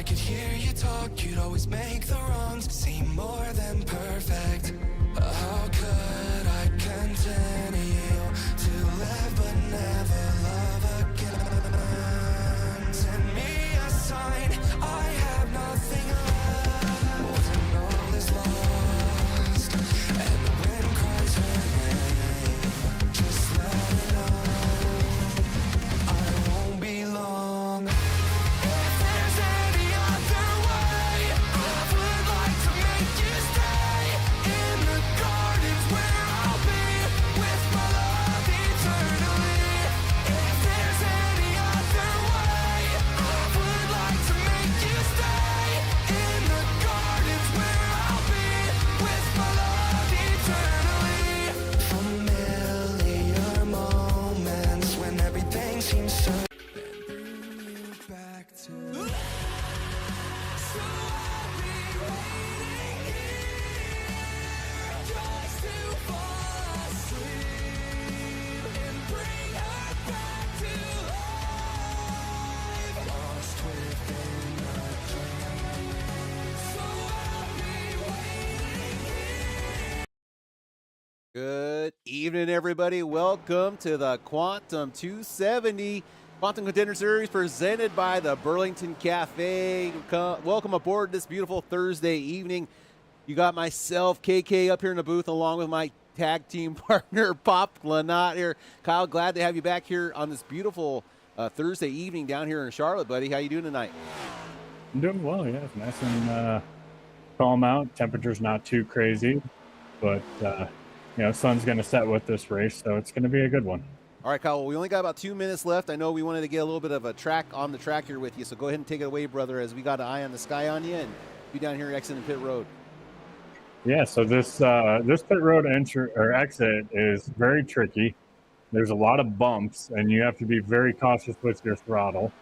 could hear you talk, you'd always make the wrongs seem more than perfect. How could I continue to live but never love again? Send me a sign, I have nothing left. When all is lost and the wind cries her name, just let me know I won't be long. If there's any other way, I would like to make you stay in the gardens where I'll be with my love eternally. If there's any other way, I would like to make you stay in the gardens where I'll be with my love eternally. Familiar moments when everything seems so back to. So I'll be waiting here just to fall asleep and bring her back to life. Lost within a dream. So I'll be waiting here. Good evening, everybody. Welcome to the Quantum 270 Quantum Contender Series presented by the Burlington Cafe. Welcome aboard this beautiful Thursday evening. You got myself, KK, up here in the booth, along with my tag team partner, Pop Lynott here. Kyle, glad to have you back here on this beautiful Thursday evening down here in Charlotte, buddy. How you doing tonight? I'm doing well, yeah. It's nice and calm out. Temperature's not too crazy, but sun's going to set with this race, so it's going to be a good one. All right, Kyle, well, we only got about 2 minutes left. I know we wanted to get a little bit of a track on the track here with you, so go ahead and take it away, brother, as we got an eye on the sky on you and be down here exiting pit road. Yeah, so this pit road entry or exit is very tricky. There's a lot of bumps, and you have to be very cautious with your throttle.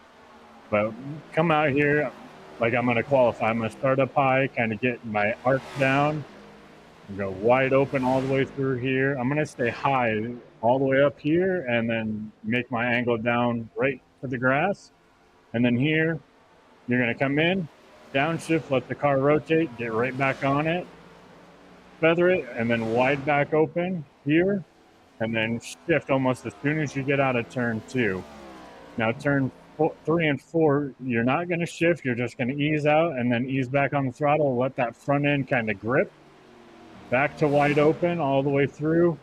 But come out here, like I'm going to qualify. I'm going to start up high, kind of get my arc down, and go wide open all the way through here. I'm going to stay high all the way up here and then make my angle down right to the grass. And then here, you're going to come in, downshift, let the car rotate, get right back on it, feather it, and then wide back open here, and then shift almost as soon as you get out of turn 2. Now turn 3 and 4, you're not going to shift, you're just going to ease out and then ease back on the throttle, let that front end kind of grip. Back to wide open all the way through.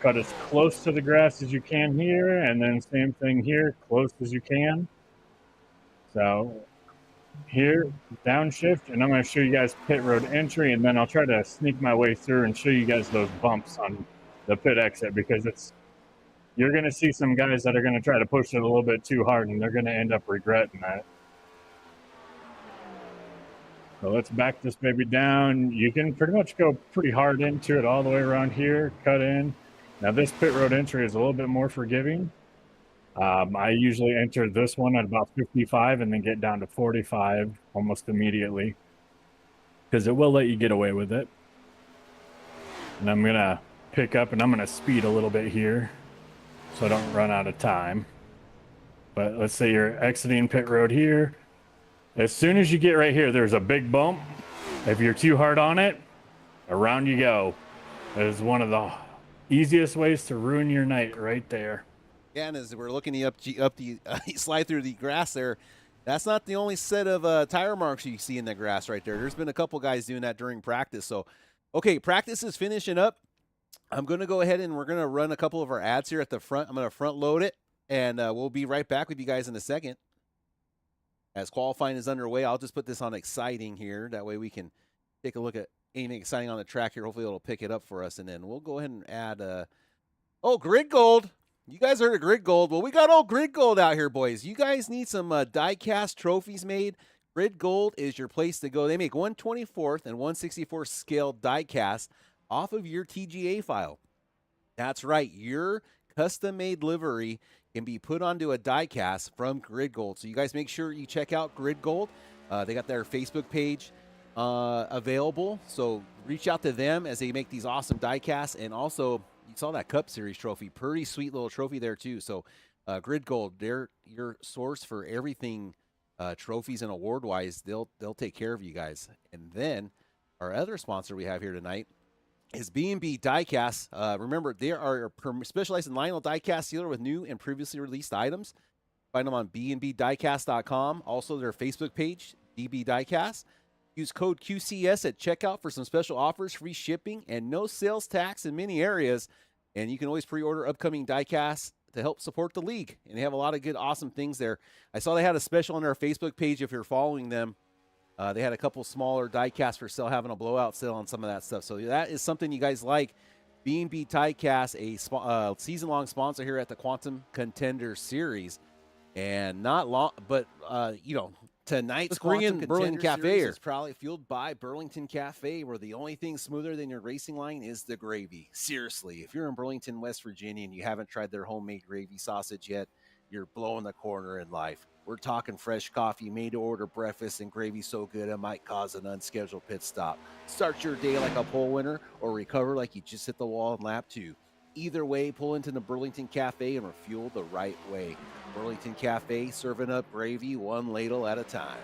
Cut as close to the grass as you can here, and then same thing here, close as you can. So here, downshift, and I'm going to show you guys pit road entry, and then I'll try to sneak my way through and show you guys those bumps on the pit exit, because you're going to see some guys that are going to try to push it a little bit too hard, and they're going to end up regretting that. So let's back this baby down. You can pretty much go pretty hard into it all the way around here, cut in. Now this pit road entry is a little bit more forgiving. I usually enter this one at about 55 and then get down to 45 almost immediately, because it will let you get away with it. And I'm gonna pick up and I'm gonna speed a little bit here so I don't run out of time. But let's say you're exiting pit road here. As soon as you get right here, there's a big bump. If you're too hard on it, around you go. It is one of the easiest ways to ruin your night right there. Yeah, and as we're looking up the slide through the grass there, that's not the only set of tire marks you see in the grass right there. There's been a couple guys doing that during practice. So, okay, practice is finishing up. I'm going to go ahead and we're going to run a couple of our ads here at the front. I'm going to front load it, and we'll be right back with you guys in a second. As qualifying is underway, I'll just put this on exciting here. That way we can take a look at anything exciting on the track here. Hopefully it'll pick it up for us, and then we'll go ahead and add grid gold. You guys heard of grid gold. Well, we got all grid gold out here, boys. You guys need some diecast trophies made. Grid gold is your place to go. They make 1/24th and 1/64th scale diecast off of your TGA file. That's right. Your custom-made livery can be put onto a diecast from Grid Gold. So you guys make sure you check out Grid Gold. They got their Facebook page available. So reach out to them as they make these awesome diecasts. And also, you saw that Cup Series trophy. Pretty sweet little trophy there, too. So Grid Gold, they're your source for everything trophies and award-wise, they'll take care of you guys. And then our other sponsor we have here tonight is B&B Diecasts. Remember, they are a specialized in Lionel diecast dealer with new and previously released items. Find them on bnbdiecast.com. Also, their Facebook page, BB Diecast. Use code QCS at checkout for some special offers, free shipping, and no sales tax in many areas. And you can always pre-order upcoming diecasts to help support the league. And they have a lot of good, awesome things there. I saw they had a special on their Facebook page if you're following them. They had a couple smaller diecasts for sale, having a blowout sale on some of that stuff. So that is something you guys like. B&B Diecast, a season-long sponsor here at the Quantum Contender Series. And not long, but, tonight's Quantum Burlington Cafe is probably fueled by Burlington Cafe, where the only thing smoother than your racing line is the gravy. Seriously, if you're in Burlington, West Virginia, and you haven't tried their homemade gravy sausage yet, you're blowing the corner in life. We're talking fresh coffee, made-to-order breakfast, and gravy so good it might cause an unscheduled pit stop. Start your day like a pole winner or recover like you just hit the wall in lap 2. Either way, pull into the Burlington Cafe and refuel the right way. Burlington Cafe, serving up gravy one ladle at a time.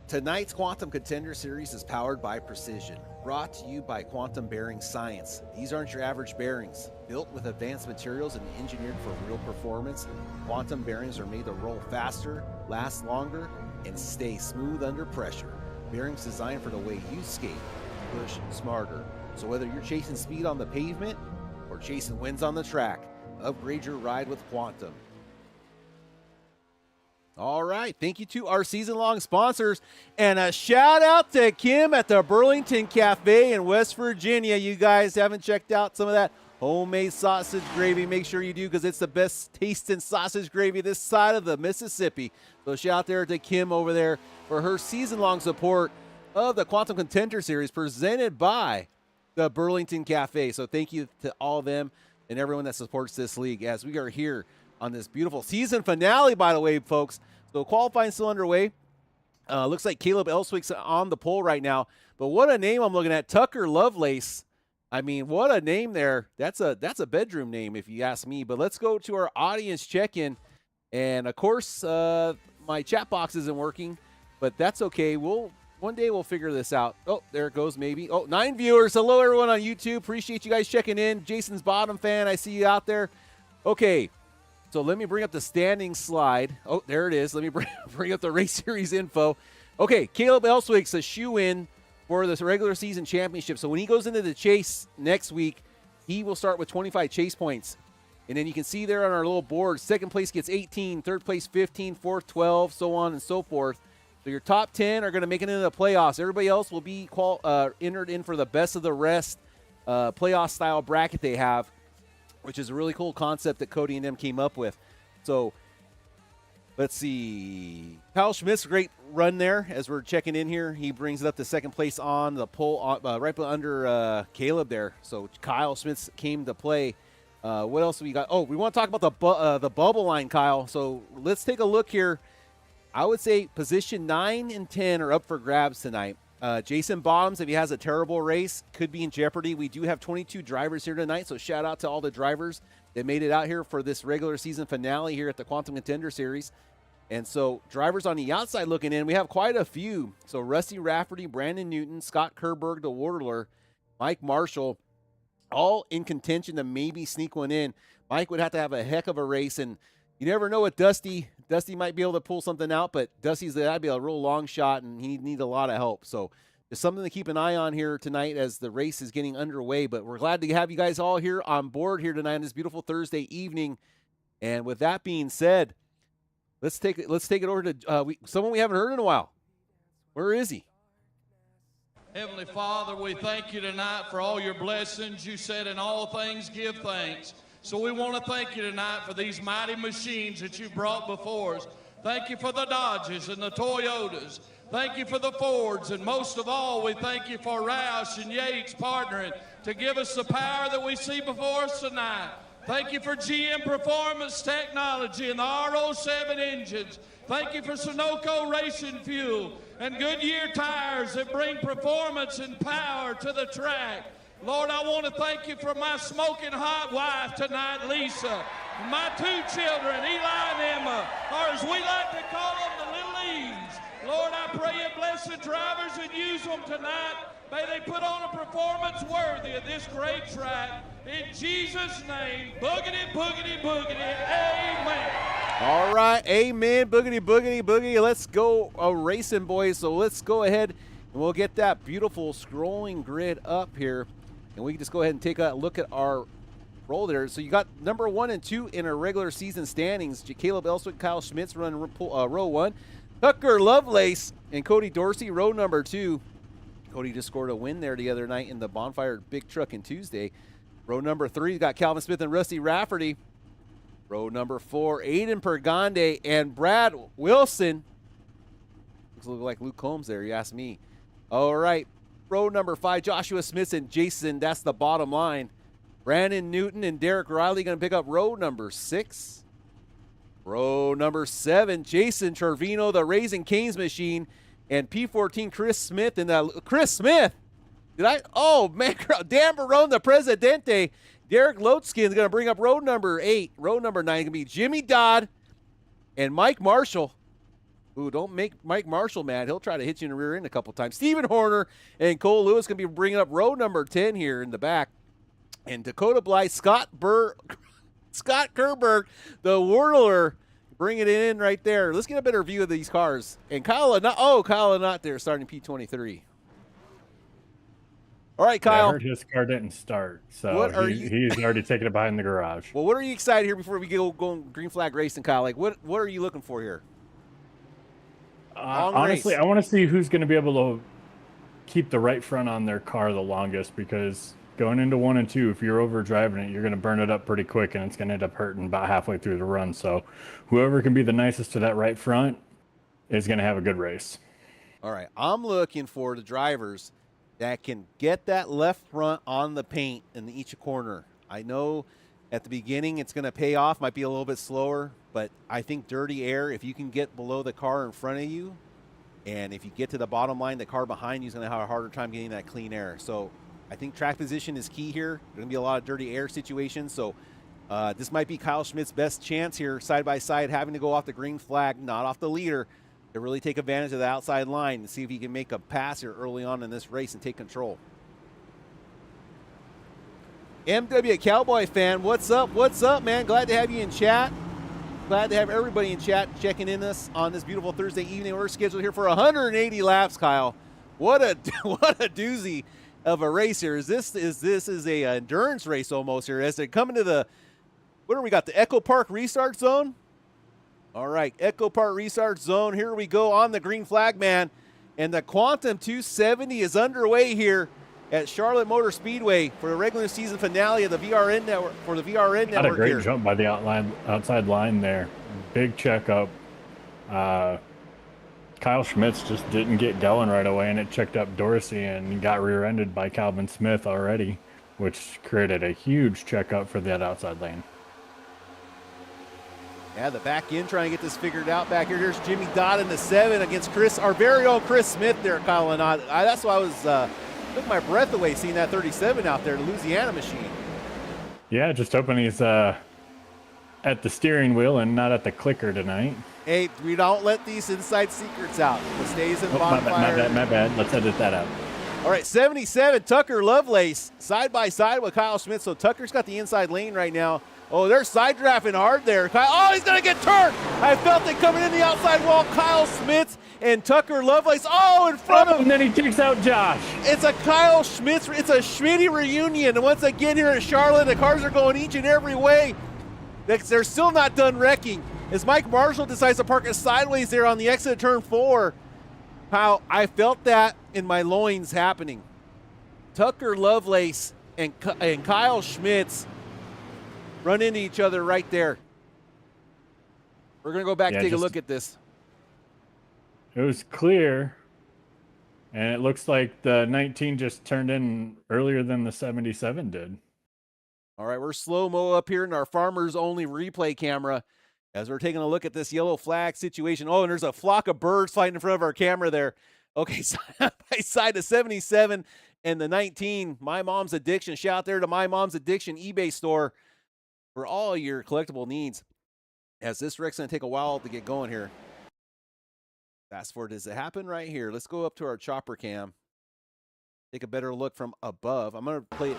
Tonight's Quantum Contender Series is powered by Precision, brought to you by Quantum Bearing Science. These aren't your average bearings. Built with advanced materials and engineered for real performance, quantum bearings are made to roll faster, last longer, and stay smooth under pressure. Bearings designed for the way you skate, push smarter. So whether you're chasing speed on the pavement or chasing wins on the track, upgrade your ride with Quantum. All right, thank you to our season-long sponsors, and a shout-out to Kim at the Burlington Cafe in West Virginia. You guys haven't checked out some of that homemade sausage gravy, make sure you do, because it's the best tasting sausage gravy this side of the Mississippi. So shout out there to Kim over there for her season-long support of the Quantum Contender Series presented by the Burlington Cafe. So thank you to all of them and everyone that supports this league as we are here on this beautiful season finale, by the way, folks. So qualifying still underway. Looks like Caleb Elswick's on the pole right now. But what a name I'm looking at, Tucker Lovelace. I mean, what a name there. That's a bedroom name if you ask me. But let's go to our audience check-in. And, of course, my chat box isn't working, but that's okay. One day we'll figure this out. Oh, there it goes, maybe. Oh, 9 viewers. Hello, everyone on YouTube. Appreciate you guys checking in. Jason's Bottom fan, I see you out there. Okay, so let me bring up the standing slide. Oh, there it is. Let me bring up the race series info. Okay, Caleb Elswick's a shoe-in for this regular season championship. So when he goes into the chase next week, he will start with 25 chase points. And then you can see there on our little board, second place gets 18, third place 15, fourth 12, so on and so forth. So your top 10 are going to make it into the playoffs. Everybody else will be entered in for the best of the rest playoff-style bracket they have, which is a really cool concept that Cody and them came up with. So let's see. Kyle Schmidt's great run there as we're checking in here. He brings it up to second place on the pole, right under Caleb there. So Kyle Schmidt's came to play. What else we got? Oh, we want to talk about the bubble line, Kyle. So let's take a look here. I would say position 9 and 10 are up for grabs tonight. Jason Bottoms, if he has a terrible race, could be in jeopardy. We do have 22 drivers here tonight, so shout out to all the drivers that made it out here for this regular season finale here at the Quantum Contender Series. And so drivers on the outside looking in, we have quite a few. So Rusty Rafferty, Brandon Newton, Scott Kerberg, the Wardler, Mike Marshall, all in contention to maybe sneak one in. Mike would have to have a heck of a race, and you never know what Dusty might be able to pull something out, but that'd be a real long shot, and he needs a lot of help. So there's something to keep an eye on here tonight as the race is getting underway. But we're glad to have you guys all here on board here tonight on this beautiful Thursday evening. And with that being said, let's take it over to someone we haven't heard in a while. Where is he? Heavenly Father, we thank you tonight for all your blessings. You said in all things give thanks. So we want to thank you tonight for these mighty machines that you brought before us. Thank you for the Dodges and the Toyotas. Thank you for the Fords. And most of all, we thank you for Roush and Yates partnering to give us the power that we see before us tonight. Thank you for GM Performance Technology and the R07 engines. Thank you for Sunoco Racing Fuel and Goodyear tires that bring performance and power to the track. Lord, I want to thank you for my smoking hot wife tonight, Lisa. My 2 children, Eli and Emma, or as we like to call them, the little E's. Lord, I pray you bless the drivers and use them tonight. May they put on a performance worthy of this great track. In Jesus' name, boogity, boogity, boogity, amen. All right, amen, boogity, boogity, boogie. Let's go racing, boys. So let's go ahead and we'll get that beautiful scrolling grid up here. And we can just go ahead and take a look at our roll there. So you got number 1 and 2 in our regular season standings. Caleb Elswick, Kyle Schmitz run row 1. Tucker Lovelace and Cody Dorsey, row number 2. Cody just scored a win there the other night in the Bonfire Big Truck in Tuesday. Row number 3, you got Calvin Smith and Rusty Rafferty. Row number 4, Aiden Pergande and Brad Wilson. Looks a little like Luke Combs there, you ask me. All right, row number 5, Joshua Smith and Jason, that's the bottom line. Brandon Newton and Derek Riley going to pick up row number 6. Row number 7, Jason Trevino, the Raising Canes machine, and P14, Chris Smith. And Chris Smith, oh man, Dan Barone, the Presidente. Derek Loatskin is going to bring up row number 8. Row number 9 going to be Jimmy Dodd and Mike Marshall. Ooh, don't make Mike Marshall mad. He'll try to hit you in the rear end a couple times. Stephen Horner and Cole Lewis going to be bringing up row number 10 here in the back. And Dakota Blythe, Scott Kerberg, the Whirler, bring it in right there. Let's get a better view of these cars. And Kyle Lynott there starting P23. All right, Kyle. Yeah, I heard his car didn't start, so he's already taken it behind the garage. Well, what are you excited here before we go green flag racing, Kyle? Like, what are you looking for here? Honestly, I want to see who's going to be able to keep the right front on their car the longest, because going into 1 and 2, if you're over driving it, you're going to burn it up pretty quick, and it's going to end up hurting about halfway through the run. So whoever can be the nicest to that right front is going to have a good race. All right, I'm looking for the drivers that can get that left front on the paint in each corner. I know at the beginning it's going to pay off, might be a little bit slower, but I think dirty air, if you can get below the car in front of you, and if you get to the bottom line, the car behind you is going to have a harder time getting that clean air. So I think track position is key here. There's going to be a lot of dirty air situations. So this might be Kyle Schmidt's best chance here, side by side, having to go off the green flag, not off the leader, to really take advantage of the outside line and see if he can make a pass here early on in this race and take control. MW Cowboy fan, what's up? What's up, man? Glad to have you in chat. Glad to have everybody in chat checking in us on this beautiful Thursday evening. We're scheduled here for 180 laps, Kyle. What a doozy of a race here. This is a endurance race almost here as they're coming to the, what do we got, the Echo Park restart zone? All right, Echo Park restart zone. Here we go on the green flag, man. And the Quantum 270 is underway here at Charlotte Motor Speedway for the regular season finale of the VRN network. For the VRN network, a great here. Jump by the outside line there. Big checkup. Kyle Schmitz just didn't get going right away, and it checked up Dorsey and got rear-ended by Calvin Smith already, which created a huge checkup for that outside lane. Yeah, the back end trying to get this figured out back here. Here's Jimmy Dodd in the 7 against our very own Chris Smith there, Kyle Lynott. That's why I was took my breath away seeing that 37 out there, the Louisiana machine. Yeah, just hoping he's at the steering wheel and not at the clicker tonight. Hey, we don't let these inside secrets out. It stays in the bonfire. My bad. Let's edit that out. All right, 77, Tucker Lovelace, side by side with Kyle Schmitz. So Tucker's got the inside lane right now. Oh, they're side drafting hard there. Oh, he's going to get turned. I felt it coming in the outside wall. Kyle Schmitz and Tucker Lovelace. Oh, in front of him. And then he takes out Josh. It's a Kyle Schmitz. It's a Schmitty reunion. And once again here in Charlotte, the cars are going each and every way. They're still not done wrecking. As Mike Marshall decides to park it sideways there on the exit of turn 4. How I felt that in my loins happening. Tucker Lovelace and Kyle Schmitz run into each other right there. We're going to go back and take a look at this. It was clear, and it looks like the 19 just turned in earlier than the 77 did. All right, we're slow-mo up here in our farmers-only replay camera as we're taking a look at this yellow flag situation. Oh, and there's a flock of birds flying in front of our camera there. Okay, side by side to 77 and the 19, My Mom's Addiction. Shout out there to My Mom's Addiction eBay store for all your collectible needs. As this wreck's going to take a while to get going here. Fast forward, does it happen right here? Let's go up to our chopper cam. Take a better look from above. I'm going to play it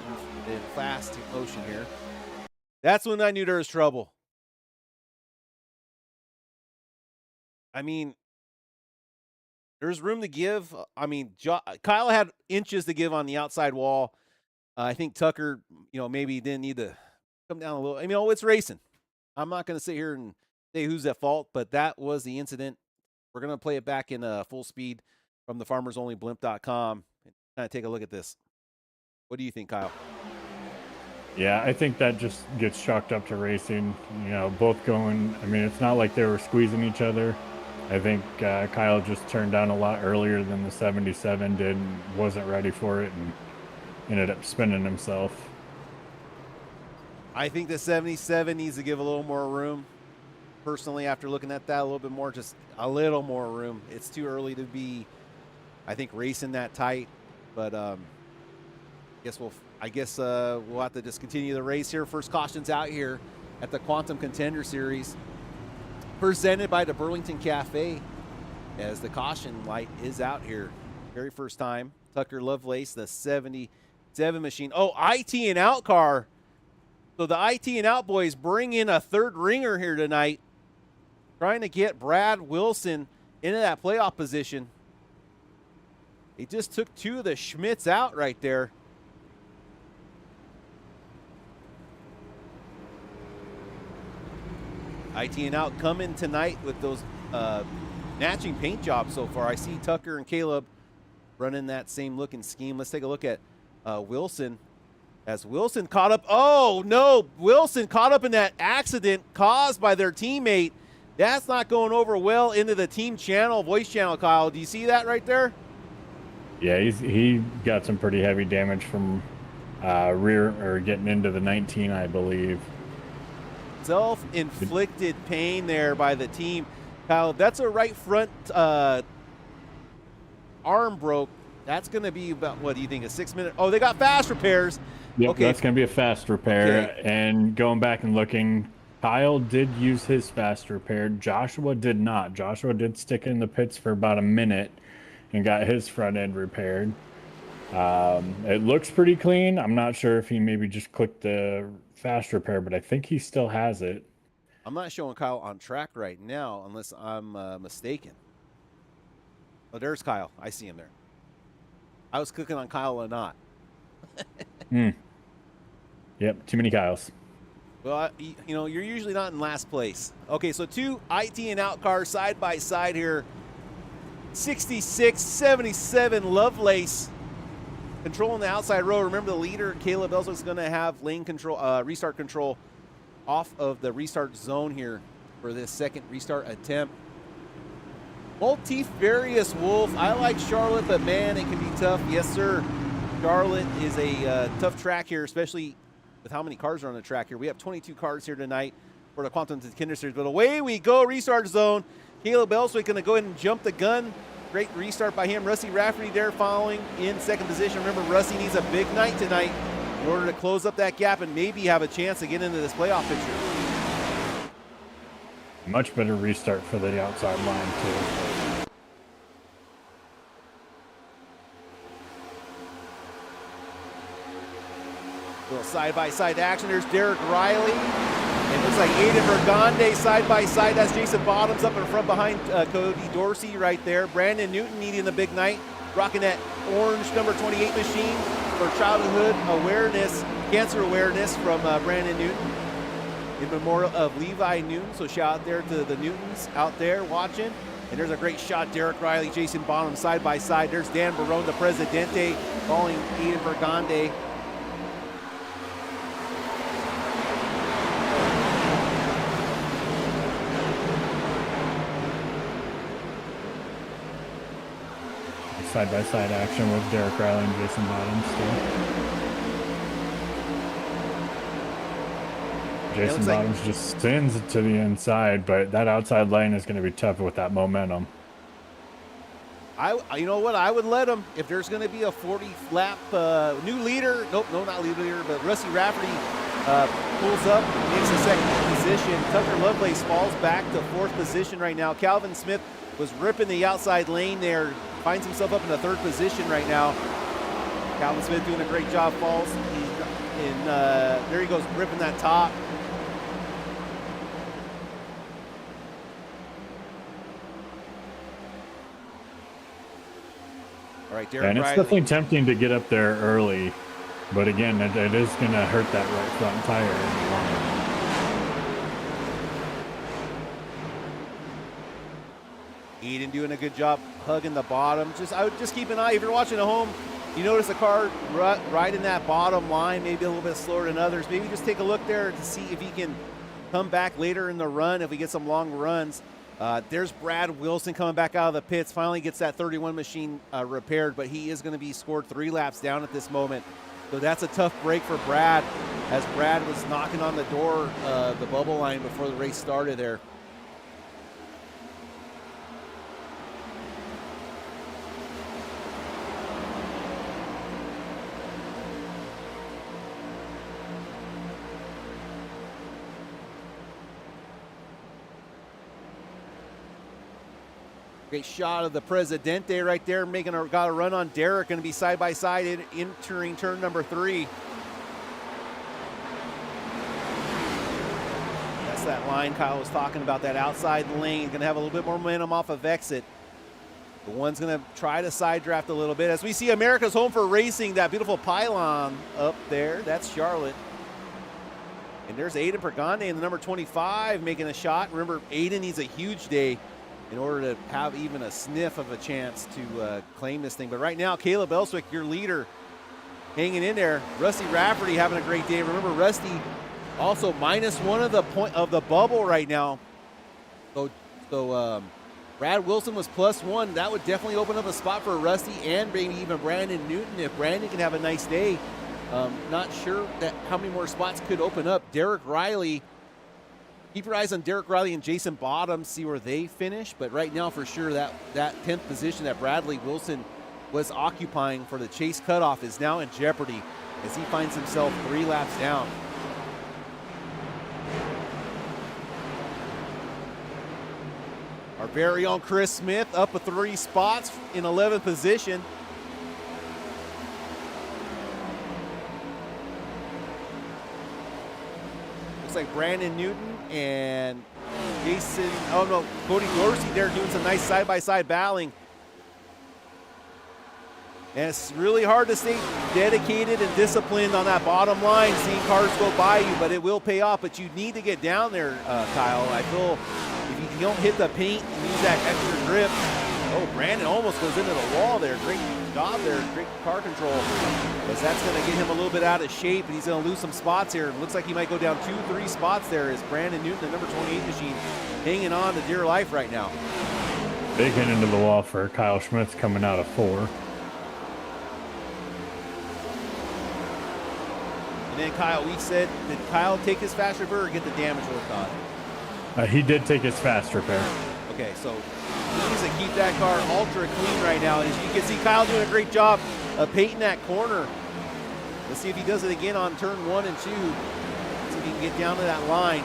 in fast motion here. That's when I knew there was trouble. I mean, there's room to give. I mean, Kyle had inches to give on the outside wall. I think Tucker, maybe didn't need to come down a little. I mean, it's racing. I'm not going to sit here and say who's at fault, but that was the incident. We're going to play it back in full speed from the farmersonlyblimp.com and kind of take a look at this. What do you think, Kyle? Yeah, I think that just gets chalked up to racing. Both going. I mean, it's not like they were squeezing each other. I think Kyle just turned down a lot earlier than the 77 did and wasn't ready for it and ended up spinning himself. I think the 77 needs to give a little more room. Personally, after looking at that a little bit more, just a little more room. It's too early to be, I think, racing that tight. But I guess we'll have to just continue the race here. First caution's out here at the Quantum Contender Series, presented by the Burlington Cafe, as the caution light is out here. Very first time. Tucker Lovelace, the 77 machine. Oh, IT and out car. So the IT and out boys bring in a third ringer here tonight, trying to get Brad Wilson into that playoff position. He just took two of the Schmitz out right there. IT and out coming tonight with those matching paint jobs so far. I see Tucker and Caleb running that same looking scheme. Let's take a look at Wilson. As Wilson caught up. Oh, no. Wilson caught up in that accident caused by their teammate. That's not going over well into the team channel, voice channel, Kyle. Do you see that right there? Yeah, he got some pretty heavy damage from rear or getting into the 19, I believe. Self-inflicted pain there by the team. Kyle, that's a right front arm broke. That's going to be about, what do you think, a 6 minute? Oh, they got fast repairs. Yep, okay. That's going to be a fast repair. Okay. And going back and looking, Kyle did use his fast repair. Joshua did not. Joshua did stick in the pits for about a minute and got his front end repaired. It looks pretty clean. I'm not sure if he maybe just clicked the fast repair, but I think he still has it. I'm not showing Kyle on track right now unless I'm mistaken. Oh, there's Kyle. I see him there. I was clicking on Kyle Lynott. Yep, too many Kyles. Well, you're usually not in last place. Okay, so two IT and out cars side by side here. 66, 77 Lovelace controlling the outside row. Remember, the leader, Caleb Ellsworth, is going to have lane control, restart control off of the restart zone here for this second restart attempt. Multifarious Wolf. I like Charlotte, but man, it can be tough. Yes, sir. Charlotte is a tough track here, especially with how many cars are on the track here. We have 22 cars here tonight for the Quantum Contender Series. But away we go, restart zone. Caleb Ellswick going to go ahead and jump the gun. Great restart by him. Rusty Rafferty there following in second position. Remember, Rusty needs a big night tonight in order to close up that gap and maybe have a chance to get into this playoff picture. Much better restart for the outside line, too. Little side-by-side action. There's Derek Riley. It looks like Aiden Vergande side-by-side. That's Jason Bottoms up in front behind Cody Dorsey right there. Brandon Newton needing the big night, rocking that orange number 28 machine for childhood awareness, cancer awareness from Brandon Newton in memorial of Levi Newton. So shout out there to the Newtons out there watching. And there's a great shot, Derek Riley, Jason Bottoms side-by-side. There's Dan Barone, the Presidente, following Aiden Vergande. Side-by-side action with Derek Riley and Jason Bottoms still. Jason Bottoms just spins it to the inside, but that outside lane is going to be tough with that momentum. You know what? I would let him if there's going to be a 40 lap new leader. Nope, no, not leader, but Rusty Rafferty pulls up, makes the second position. Tucker Lovelace falls back to 4th position right now. Calvin Smith was ripping the outside lane there, finds himself up in the 3rd position right now. Calvin Smith doing a great job, falls. There he goes, ripping that top. All right, Derek And it's Riley. definitely tempting to get up there early, but again, it is going to hurt that right front tire in the long run. Eden doing a good job hugging the bottom. I would just keep an eye. If you're watching at home, you notice a car right in that bottom line, maybe a little bit slower than others. Maybe just take a look there to see if he can come back later in the run, if we get some long runs. There's Brad Wilson coming back out of the pits. Finally gets that 31 machine repaired, but he is going to be scored 3 laps down at this moment. So that's a tough break for Brad, as Brad was knocking on the door, the bubble line before the race started there. Great shot of the Presidente right there, got a run on Derek, going to be side by side entering turn number 3. That's that line Kyle was talking about, that outside lane, going to have a little bit more momentum off of exit. The one's going to try to side draft a little bit. As we see America's Home for Racing, that beautiful pylon up there, that's Charlotte. And there's Aiden Pregande in the number 25 making a shot. Remember, Aiden needs a huge day in order to have even a sniff of a chance to claim this thing. But right now, Caleb Elswick, your leader, hanging in there. Rusty Rafferty having a great day. Remember, Rusty also -1 of the point of the bubble right now. So Brad Wilson was +1. That would definitely open up a spot for Rusty and maybe even Brandon Newton if Brandon can have a nice day. Not sure how many more spots could open up. Derek Riley. Keep your eyes on Derek Riley and Jason Bottom, see where they finish. But right now, for sure, that 10th position that Bradley Wilson was occupying for the chase cutoff is now in jeopardy as he finds himself 3 laps down. Our very own Chris Smith up 3 spots in 11th position. Looks like Brandon Newton and Cody Dorsey there doing some nice side-by-side battling. And it's really hard to stay dedicated and disciplined on that bottom line, seeing cars go by you, but it will pay off. But you need to get down there, Kyle. I feel if you don't hit the paint and use that extra grip. Oh, Brandon almost goes into the wall there. Great job there, great car control. Because that's going to get him a little bit out of shape, and he's going to lose some spots here. It looks like he might go down 2-3 spots there as Brandon Newton, the number 28 machine, hanging on to dear life right now. Big hit into the wall for Kyle Schmitz coming out of 4. And then Kyle, we said, did Kyle take his fast repair or get the damage worked on? He did take his fast repair. Okay, so he needs to keep that car ultra clean right now. As you can see, Kyle doing a great job of painting that corner. Let's see if he does it again on turn 1 and 2. See if he can get down to that line.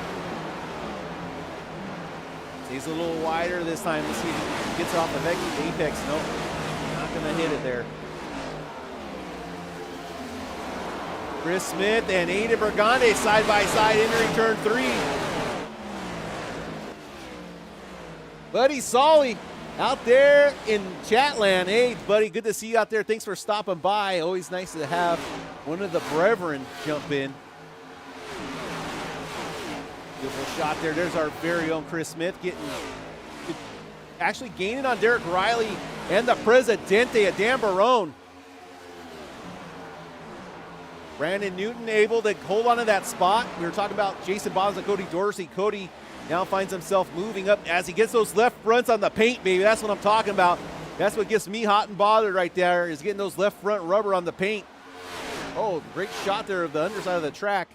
He's a little wider this time. Let's see if he gets off the apex. Nope, not going to hit it there. Chris Smith and Aiden Pregande side by side entering turn 3. Buddy Solly out there in Chatland. Hey, buddy, good to see you out there. Thanks for stopping by. Always nice to have one of the brethren jump in. Beautiful shot there. There's our very own Chris Smith actually gaining on Derek Riley and the Presidente of Dan Barone. Brandon Newton able to hold on to that spot. We were talking about Jason Bottoms and Cody Dorsey. Cody now finds himself moving up as he gets those left fronts on the paint, baby. That's what I'm talking about. That's what gets me hot and bothered right there, is getting those left front rubber on the paint. Oh, great shot there of the underside of the track.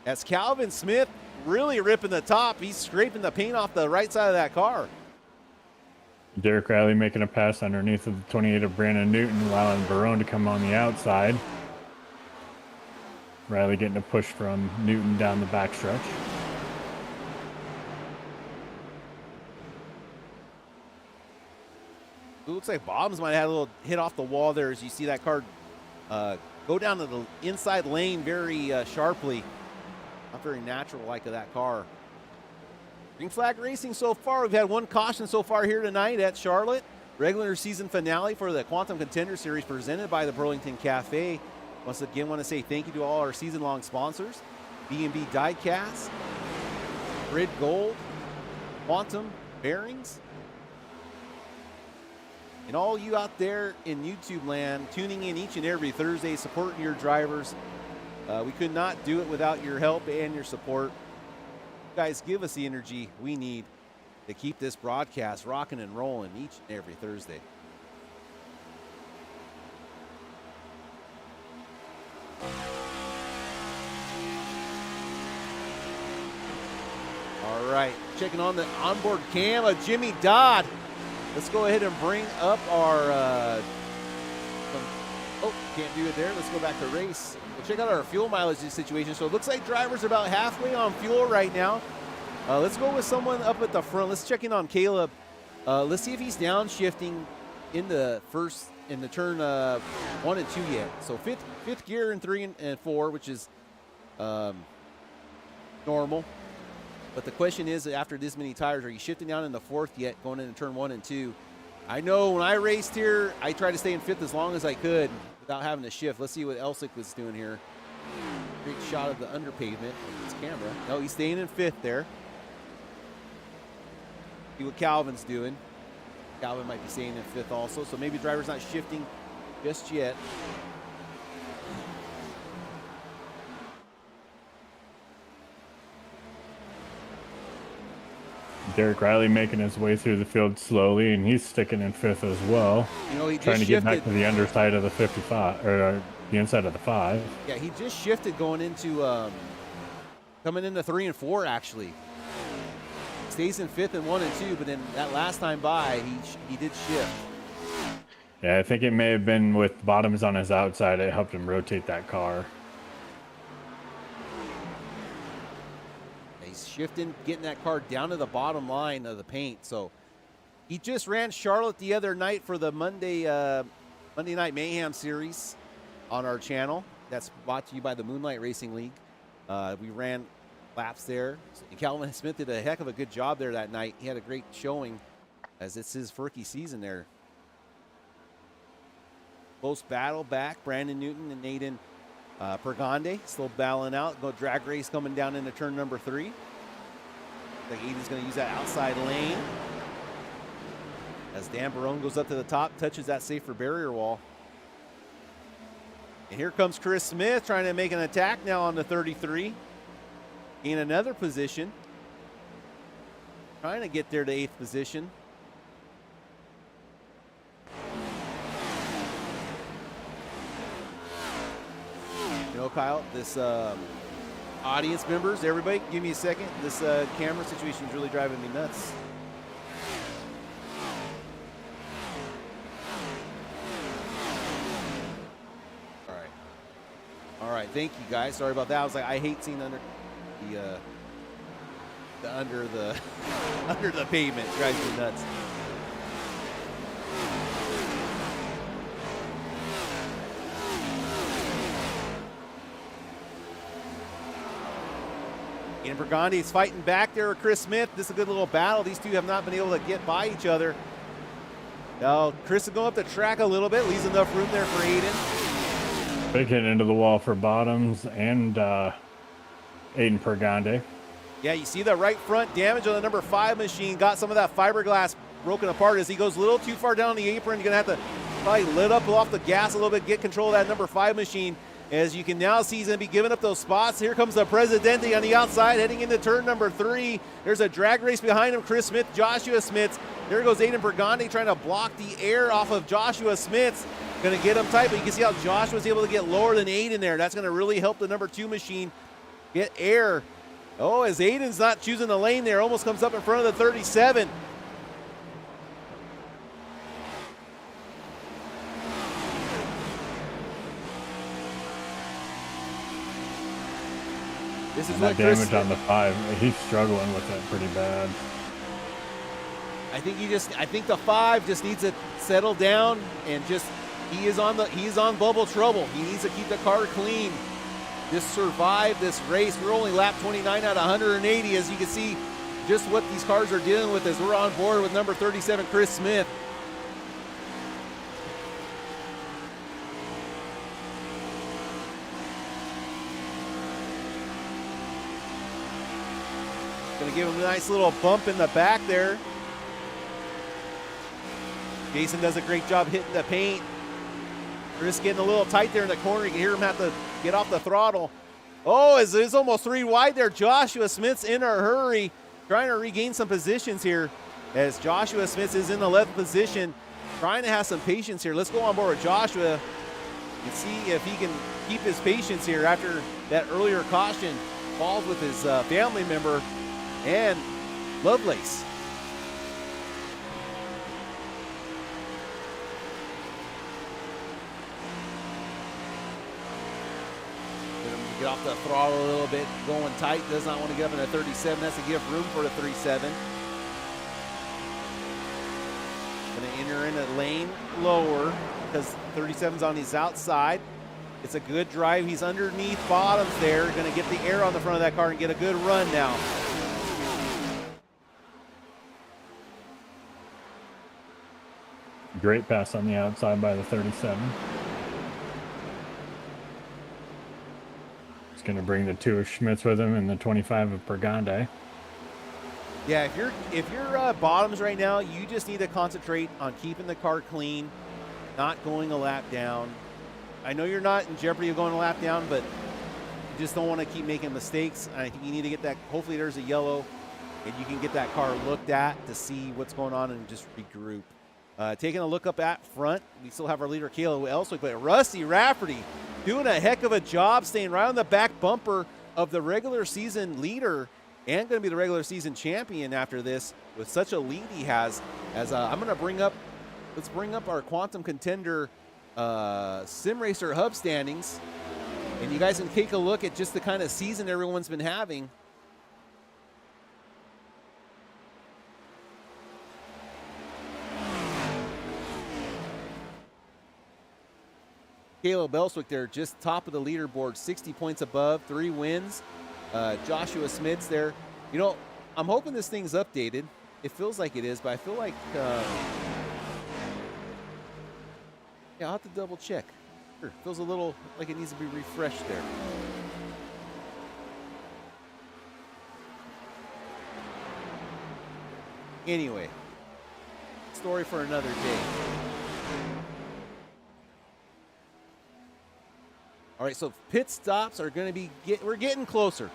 As Calvin Smith really ripping the top. He's scraping the paint off the right side of that car. Derek Riley making a pass underneath of the 28 of Brandon Newton, allowing Barone to come on the outside. Riley getting a push from Newton down the backstretch. It looks like Bottoms might have had a little hit off the wall there as you see that car go down to the inside lane very sharply. Not very natural like of that car. Green flag racing so far. We've had one caution so far here tonight at Charlotte. Regular season finale for the Quantum Contender Series presented by the Burlington Cafe. Once again, want to say thank you to all our season-long sponsors. B&B Diecasts, Grid Gold, Quantum Bearings, and all you out there in YouTube land tuning in each and every Thursday, supporting your drivers. We could not do it without your help and your support. You guys give us the energy we need to keep this broadcast rocking and rolling each and every Thursday. All right, checking on the onboard cam of Jimmy Dodd. Let's go ahead and bring up our, can't do it there. Let's go back to race. We'll check out our fuel mileage situation. So it looks like drivers are about halfway on fuel right now. Let's go with someone up at the front. Let's check in on Caleb. Let's see if he's downshifting in the turn 1 and 2 yet. So fifth gear in 3 and 4, which is normal. But the question is, after this many tires, are you shifting down in the 4th yet, going into turn 1 and 2? I know when I raced here, I tried to stay in 5th as long as I could without having to shift. Let's see what Elsick was doing here. Great shot of the underpavement with his camera. No, he's staying in 5th there. See what Calvin's doing. Calvin might be staying in 5th also, so maybe the driver's not shifting just yet. Derek Riley making his way through the field slowly, and he's sticking in 5th as well. You know, he trying to just get back to the underside of the 55, or the inside of the 5. Yeah, he just shifted going into coming into 3 and 4 actually. Stays in 5th and 1 and 2, but then that last time by, he did shift. Yeah, I think it may have been with Bottoms on his outside. It helped him rotate that car. He's shifting, getting that car down to the bottom line of the paint. So he just ran Charlotte the other night for the Monday Night Mayhem series on our channel. That's brought to you by the Moonlight Racing League. We ran laps there. And Calvin Smith did a heck of a good job there that night. He had a great showing as it's his rookie season there. Close battle back. Brandon Newton and Nathan Pergande still battling out. Go drag race coming down into turn number 3. I think Aiden's going to use that outside lane. As Dan Barone goes up to the top, touches that safer barrier wall. And here comes Chris Smith trying to make an attack now on the 33. In another position. Trying to get there to 8th position. You know, Kyle, this audience members, everybody, give me a second. This camera situation is really driving me nuts. All right, thank you guys. Sorry about that. I was like, I hate seeing under the pavement. It drives me nuts. And Burgundy is fighting back there with Chris Smith. This is a good little battle. These two have not been able to get by each other. Now, Chris is going up the track a little bit. Leaves enough room there for Aiden. Big hit into the wall for Bottoms and Aiden Pergande. Yeah, you see the right front damage on the number 5 machine. Got some of that fiberglass broken apart as he goes a little too far down the apron. You're going to have to probably lit up off the gas a little bit, get control of that number 5 machine. As you can now see, he's going to be giving up those spots. Here comes the Presidente on the outside, heading into turn number 3. There's a drag race behind him. Chris Smith, Joshua Smith. There goes Aiden Burgundy trying to block the air off of Joshua Smith. Going to get him tight, but you can see how Joshua's able to get lower than Aiden there. That's going to really help the number 2 machine get air. Oh, as Aiden's not choosing the lane there, almost comes up in front of the 37. This is And what that Chris damage on the 5, he's struggling with that pretty bad. I think the 5 just needs to settle down and he's on bubble trouble. He needs to keep the car clean. Just survive this race. We're only lap 29 out of 180, as you can see just what these cars are dealing with as we're on board with number 37, Chris Smith. Gonna give him a nice little bump in the back there. Jason does a great job hitting the paint. Chris getting a little tight there in the corner. You can hear him have to get off the throttle. Oh, it's almost 3 wide there. Joshua Smith's in a hurry, trying to regain some positions here as Joshua Smith is in the 11th position, trying to have some patience here. Let's go on board with Joshua and see if he can keep his patience here after that earlier caution. Falls with his family member and Lovelace. Get off the throttle a little bit, going tight, does not want to get up in a 37, has to give room for the 37. Gonna enter in a lane lower because 37's on his outside. It's a good drive, he's underneath bottoms there, gonna get the air on the front of that car and get a good run now. Great pass on the outside by the 37. Going to bring the 2 of Schmitz with him and the 25 of Burgundy. Yeah, if you're bottoms right now, you just need to concentrate on keeping the car clean, not going a lap down. I know you're not in jeopardy of going a lap down, but you just don't want to keep making mistakes. I think you need to get that. Hopefully there's a yellow and you can get that car looked at to see what's going on and just regroup. Taking a look up at front, we still have our leader Caleb Elswick, but Rusty Rafferty doing a heck of a job, staying right on the back bumper of the regular season leader and going to be the regular season champion after this with such a lead he has. As I'm going to let's bring up our Quantum Contender Sim Racer Hub standings, and you guys can take a look at just the kind of season everyone's been having. Caleb Elswick there, just top of the leaderboard, 60 points above, 3 wins. Joshua Smith's there. You know, I'm hoping this thing's updated. It feels like it is, but I feel like, yeah, I'll have to double check. Sure, feels a little like it needs to be refreshed there. Anyway, story for another day. All right, so pit stops are going to be, we're getting closer.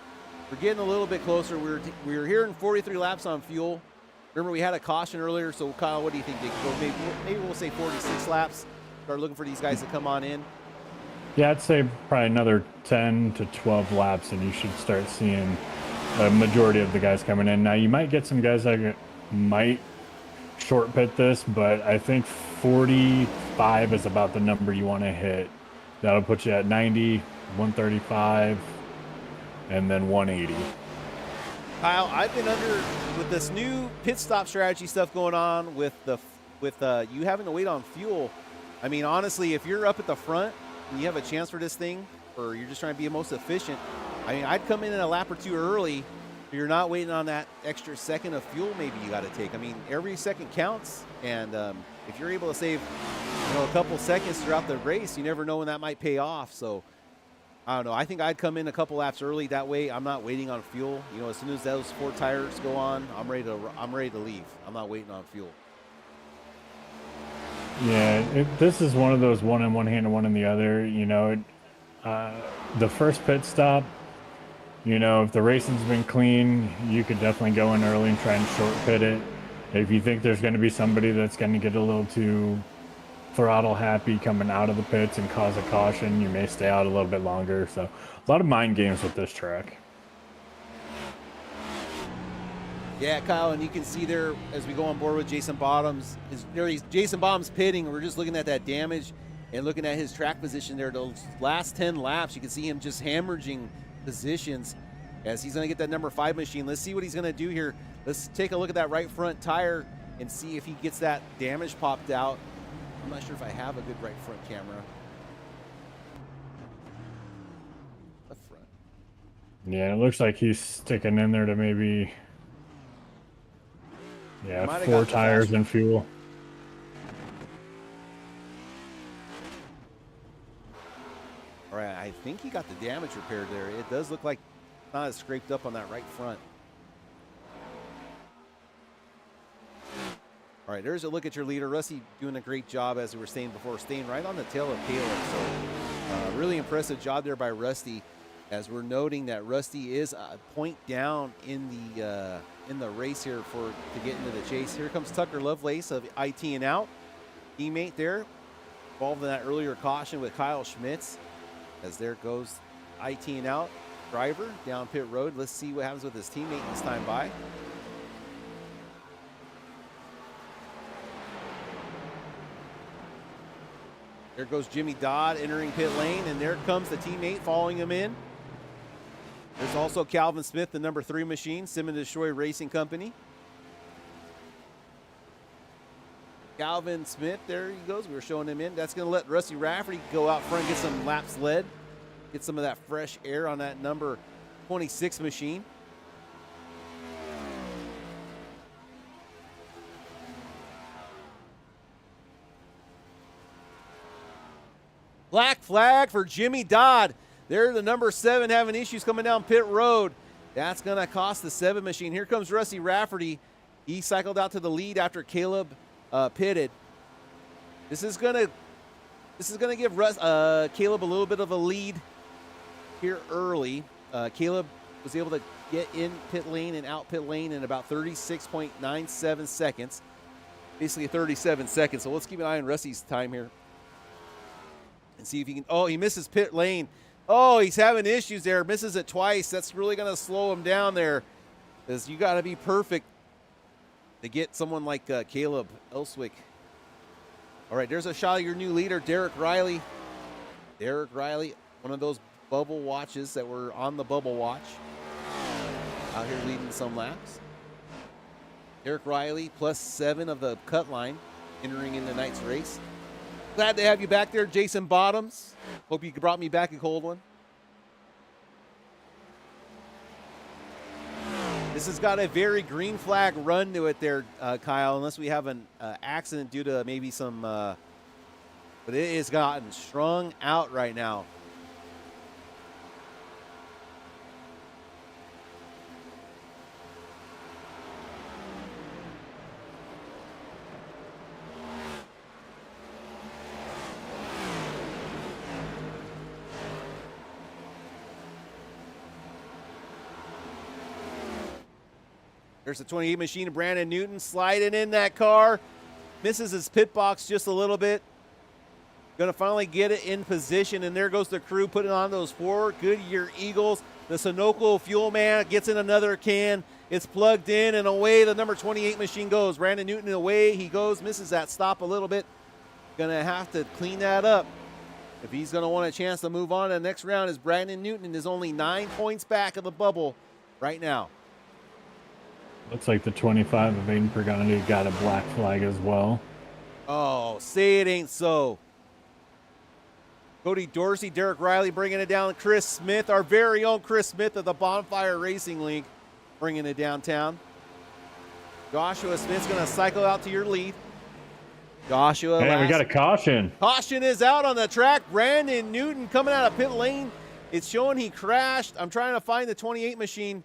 We're getting a little bit closer. We were here in 43 laps on fuel. Remember, we had a caution earlier, so Kyle, what do you think? Maybe we'll say 46 laps. Start looking for these guys to come on in. Yeah, I'd say probably another 10 to 12 laps, and you should start seeing a majority of the guys coming in. Now, you might get some guys that might short pit this, but I think 45 is about the number you want to hit. That'll put you at 90, 135, and then 180. Kyle, I've been with this new pit stop strategy stuff going on with you having to wait on fuel. I mean, honestly, if you're up at the front and you have a chance for this thing, or you're just trying to be the most efficient, I mean, I'd come in a lap or two early. So you're not waiting on that extra second of fuel maybe you got to take. I mean, every second counts, and if you're able to save, a couple seconds throughout the race, you never know when that might pay off. So I don't know. I think I'd come in a couple laps early. That way, I'm not waiting on fuel. As soon as those 4 tires go on, I'm ready to leave. I'm not waiting on fuel. Yeah, this is one of those one in one hand and one in the other. The first pit stop, if the racing's been clean, you could definitely go in early and try and short pit it. If you think there's going to be somebody that's going to get a little too throttle happy coming out of the pits and cause a caution, you may stay out a little bit longer. So a lot of mind games with this track. Yeah, Kyle, and you can see there as we go on board with Jason Bottoms, Jason Bottoms pitting. We're just looking at that damage and looking at his track position there. Those last 10 laps, you can see him just hemorrhaging positions. as he's going to get that number 5 machine. Let's see what he's going to do here. Let's take a look at that right front tire and see if he gets that damage popped out. I'm not sure if I have a good right front camera. Left front. Yeah, it looks like he's sticking in there to maybe, yeah, 4 tires and fuel. All right, I think he got the damage repaired there. It does look like it's not as scraped up on that right front. All right, there's a look at your leader. Rusty doing a great job, as we were saying before, staying right on the tail of Caleb. So really impressive job there by Rusty, as we're noting that Rusty is a point down in the race here to get into the chase. Here comes Tucker Lovelace of IT-ing out. Teammate there, involved in that earlier caution with Kyle Schmitz. As there goes IT-ing out driver down pit road. Let's see what happens with his teammate this time by. There goes Jimmy Dodd entering pit lane, and there comes the teammate following him in. There's also Calvin Smith, the number 3 machine, Simmons Destroy Racing Company. Calvin Smith, there he goes. We were showing him in. That's going to let Rusty Rafferty go out front, get some laps led, get some of that fresh air on that number 26 machine. Black flag for Jimmy Dodd. There, the number 7 having issues coming down pit road. That's going to cost the 7 machine. Here comes Rusty Rafferty. He cycled out to the lead after Caleb pitted. This is gonna give Caleb a little bit of a lead here early. Caleb was able to get in pit lane and out pit lane in about 36.97 seconds, basically 37 seconds. So let's keep an eye on Rusty's time here and see if he can. Oh, he misses pit lane. Oh, he's having issues there. Misses it twice. That's really going to slow him down there, because you got to be perfect to get someone like Caleb Elswick. All right, there's a shot of your new leader, Derek Riley. Derek Riley, one of those bubble watches that were on the bubble watch, out here leading some laps. Derek Riley, +7 of the cut line, entering in tonight's race. Glad to have you back there, Jason Bottoms. Hope you brought me back a cold one. This has got a very green flag run to it there, Kyle, unless we have an accident due to maybe some, but it has gotten strung out right now. There's the 28 machine of Brandon Newton sliding in that car. Misses his pit box just a little bit. Going to finally get it in position, and there goes the crew putting on those 4 Goodyear Eagles. The Sunoco Fuel Man gets in another can. It's plugged in, and away the number 28 machine goes. Brandon Newton, away he goes. Misses that stop a little bit. Going to have to clean that up if he's going to want a chance to move on to the next round, as Brandon Newton is only 9 points back of the bubble right now. Looks like the 25 of Aiden Pagani got a black flag as well. Oh, say it ain't so. Cody Dorsey, Derek Riley bringing it down. Chris Smith, our very own Chris Smith of the Bonfire Racing League, bringing it downtown. Joshua Smith's going to cycle out to your lead. Joshua. Hey, we got a caution. Caution is out on the track. Brandon Newton coming out of pit lane. It's showing he crashed. I'm trying to find the 28 machine.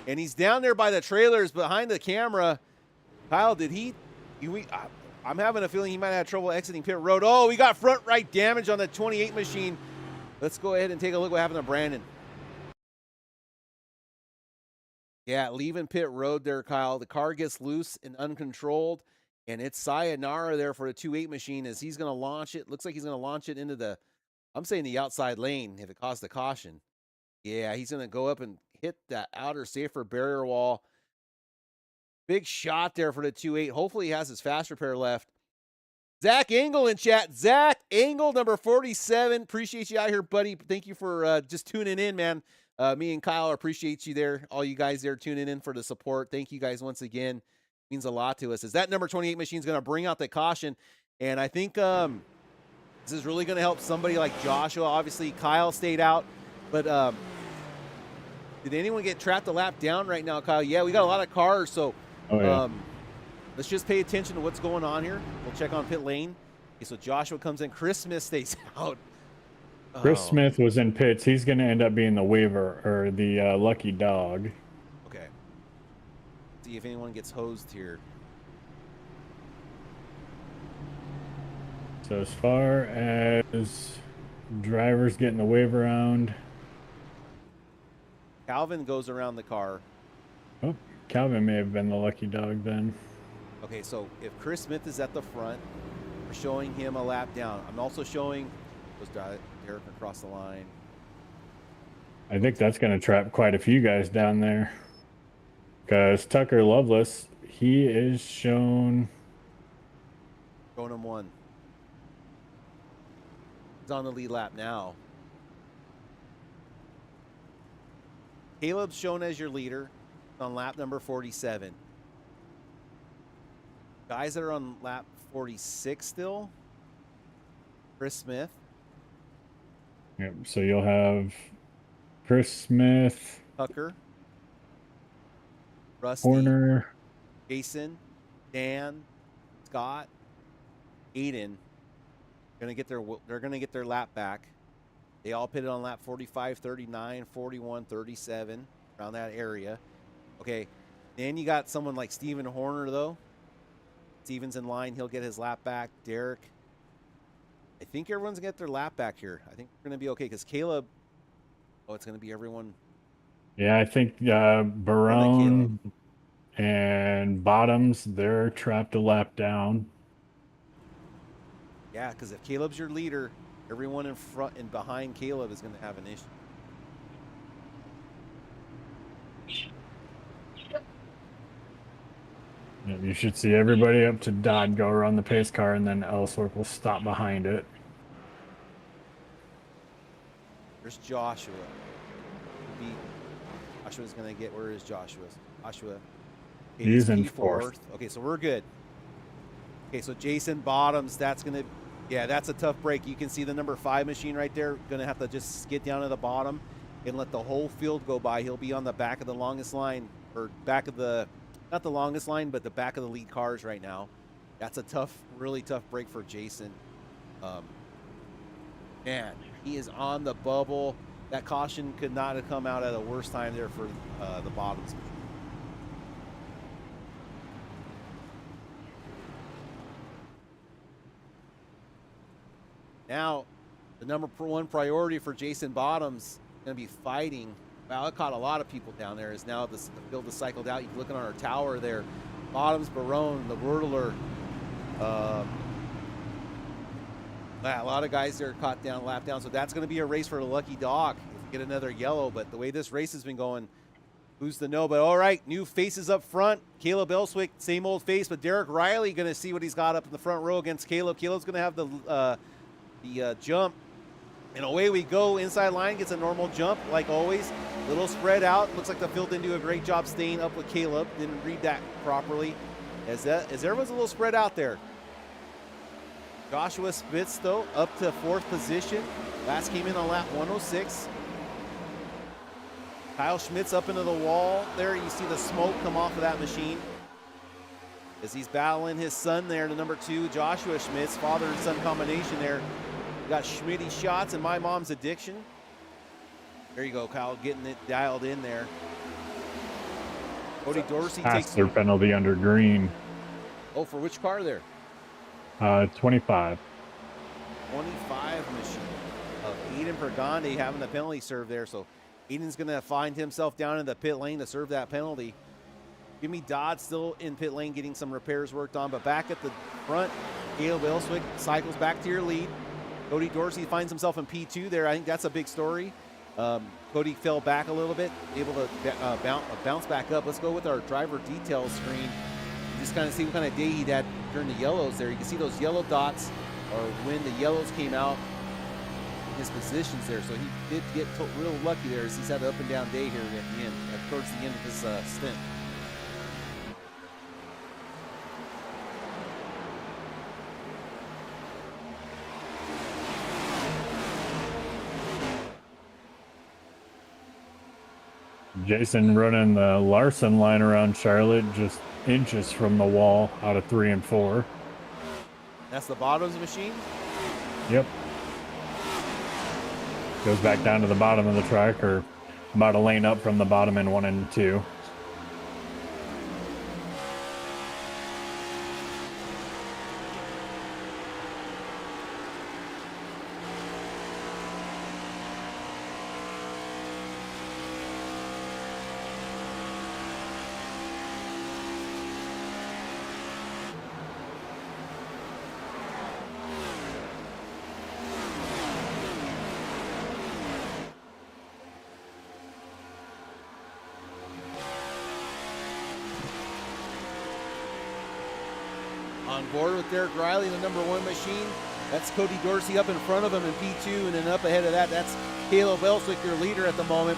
And he's down there by the trailers behind the camera. Kyle, did I'm having a feeling he might have trouble exiting pit road. Oh, we got front right damage on the 28 machine. Let's go ahead and take a look what happened to Brandon. Yeah, leaving pit road there, Kyle. The car gets loose and uncontrolled, and it's sayonara there for the 28 machine as he's going to launch it. Looks like he's going to launch it into the, I'm saying the outside lane if it caused a caution. Yeah, he's going to go up and hit that outer safer barrier wall. Big shot there for the 2.8. Hopefully he has his fast repair left. Zach Engel in chat. Zach Engel, number 47. Appreciate you out here, buddy. Thank you for just tuning in, man. Me and Kyle appreciate you there. All you guys there tuning in for the support. Thank you guys once again. It means a lot to us. Is that number 28 machine is going to bring out the caution, and I think this is really going to help somebody like Joshua. Obviously, Kyle stayed out, but did anyone get trapped a lap down right now, Kyle? Yeah, we got a lot of cars, so let's just pay attention to what's going on here. We'll check on pit lane. Okay, so Joshua comes in. Chris Smith stays out. Chris Smith was in pits. He's going to end up being the waiver or the lucky dog. Okay. See if anyone gets hosed here. So as far as drivers getting the wave around, Calvin goes around the car. oh, Calvin may have been the lucky dog then. Okay, so if Chris Smith is at the front, we're showing him a lap down. I'm also showing Derek across the line. I think that's going to trap quite a few guys down there. Because Tucker Loveless, he is shown. Showing him one. He's on the lead lap now. Caleb's shown as your leader on lap number 47. Guys that are on lap 46 still. Chris Smith. Yep, so you'll have Chris Smith, Tucker. Rusty. Horner, Jason. Dan. Scott. Aiden. They're gonna get their lap back. They all pitted on lap 45, 39, 41, 37, around that area. Okay, then you got someone like Steven Horner, though. Steven's in line. He'll get his lap back. Derek. I think everyone's going to get their lap back here. I think we're going to be okay because Caleb, it's going to be everyone. Yeah, I think Barone and Bottoms, they're trapped a lap down. Yeah, because if Caleb's your leader, everyone in front and behind Caleb is going to have an issue. Yeah, you should see everybody up to Dodd go around the pace car, and then Ellsworth will stop behind it. There's Joshua. Joshua's going to get, where is Joshua? Joshua. Okay, he's in fourth. Okay, so we're good. Okay, so Jason Bottoms, that's going to, yeah, that's a tough break. You can see the number 5 machine right there. Going to have to just get down to the bottom and let the whole field go by. He'll be on the back of the longest line, or back of the, not the longest line, but the back of the lead cars right now. That's a tough, really tough break for Jason. Man, he is on the bubble. That caution could not have come out at a worse time there for the Bottoms. Now, the number 1 priority for Jason Bottoms is going to be fighting. Wow, it caught a lot of people down there. Is now the field is cycled out. You can look on our tower there. Bottoms, Barone, the Wurtler. A lot of guys there caught down, lap down. So that's going to be a race for the lucky dog if we get another yellow. But the way this race has been going, who's to know? But all right, new faces up front. Caleb Elswick, same old face. But Derek Riley going to see what he's got up in the front row against Caleb. Caleb's going to have the jump. And away we go. Inside line gets a normal jump, like always. Little spread out. Looks like the field didn't do a great job staying up with Caleb. Didn't read that properly. As everyone's a little spread out there. Joshua Spitz, though, up to 4th position. Last came in on lap 106. Kyle Schmidt's up into the wall there. You see the smoke come off of that machine as he's battling his son there, the number 2, Joshua Schmidt's father and son combination there. Got Schmitty shots and My Mom's Addiction. There you go, Kyle, getting it dialed in there. Cody Dorsey takes their penalty under green. Oh, for which car there? 25. 25 machine of Aiden Pregande having the penalty serve there. So Aiden's going to find himself down in the pit lane to serve that penalty. Jimmy Dodd still in pit lane getting some repairs worked on, but back at the front, Caleb Elswick cycles back to your lead. Cody Dorsey finds himself in P2 there. I think that's a big story. Cody fell back a little bit, able to bounce back up. Let's go with our driver details screen. Just kind of see what kind of day he had during the yellows there. You can see those yellow dots, or when the yellows came out. his positions there. So he did get real lucky there as he's had an up and down day here at the end, towards the end of his stint. Jason running the Larson line around Charlotte, just inches from the wall out of 3 and 4. That's the bottoms machine? Yep. Goes back down to the bottom of the track, or about a lane up from the bottom in 1 and 2. On board with Derek Riley, the number 1 machine. That's Cody Dorsey up in front of him in P2, and then up ahead of that, that's Caleb Elswick, your leader at the moment.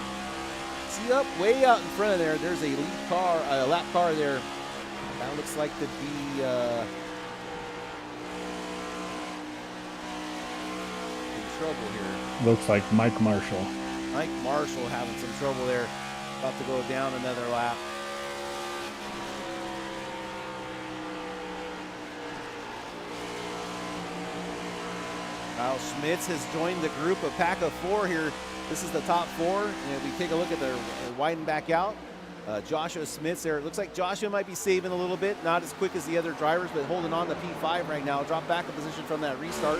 See up way out in front of there, there's a lead car, a lap car there. That looks like to be in trouble here. Looks like Mike Marshall. Mike Marshall having some trouble there. About to go down another lap. Kyle Schmitz has joined the group, a pack of 4 here. This is the top 4, and we take a look at their widen back out. Joshua Smith there. It looks like Joshua might be saving a little bit, not as quick as the other drivers, but holding on to P5 right now. Drop back a position from that restart.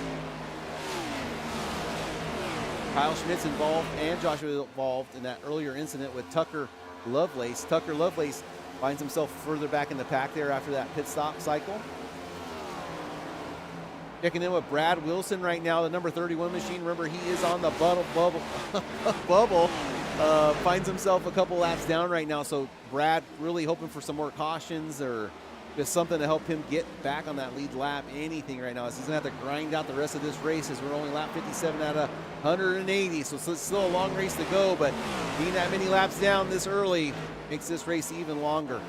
Kyle Schmitz involved and Joshua involved in that earlier incident with Tucker Lovelace. Tucker Lovelace finds himself further back in the pack there after that pit stop cycle. Checking in with Brad Wilson right now, the number 31 machine. Remember, he is on the bubble. Finds himself a couple laps down right now. So Brad really hoping for some more cautions or just something to help him get back on that lead lap. Anything right now. As he's going to have to grind out the rest of this race as we're only lap 57 out of 180. So it's still a long race to go, but being that many laps down this early makes this race even longer.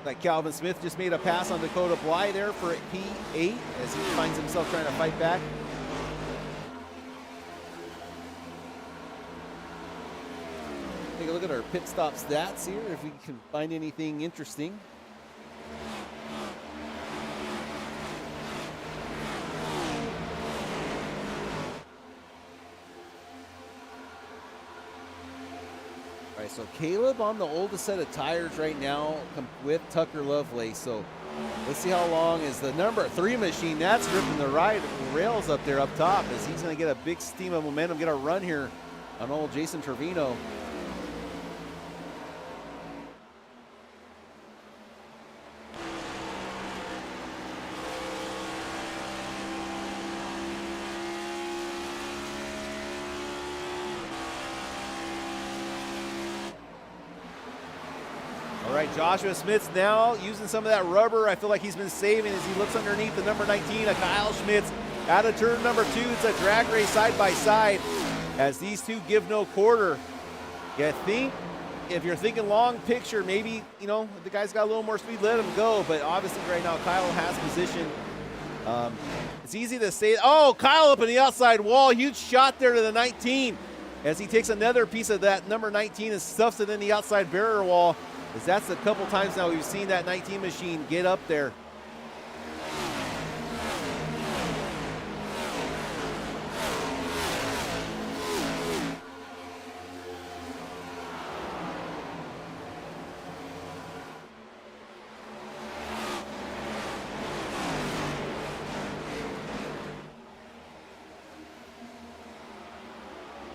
Like Calvin Smith just made a pass on Dakota Bly there for P8 as he finds himself trying to fight back. Take a look at our pit stop stats here, if we can find anything interesting. All right, so Caleb on the oldest set of tires right now with Tucker Lovelace. So let's see how long is the number 3 machine. That's ripping the rails up there up top as he's going to get a big steam of momentum, get a run here on old Jason Trevino. All right, Joshua Smith's now using some of that rubber. I feel like he's been saving as he looks underneath the number 19, a Kyle Schmitz. Out of turn number 2, it's a drag race side by side as these two give no quarter. You think, if you're thinking long picture, maybe, you know, the guy's got a little more speed, let him go. But obviously right now, Kyle has position. It's easy to say, oh, Kyle up in the outside wall. Huge shot there to the 19 as he takes another piece of that number 19 and stuffs it in the outside barrier wall. Because that's a couple times now we've seen that 19 machine get up there.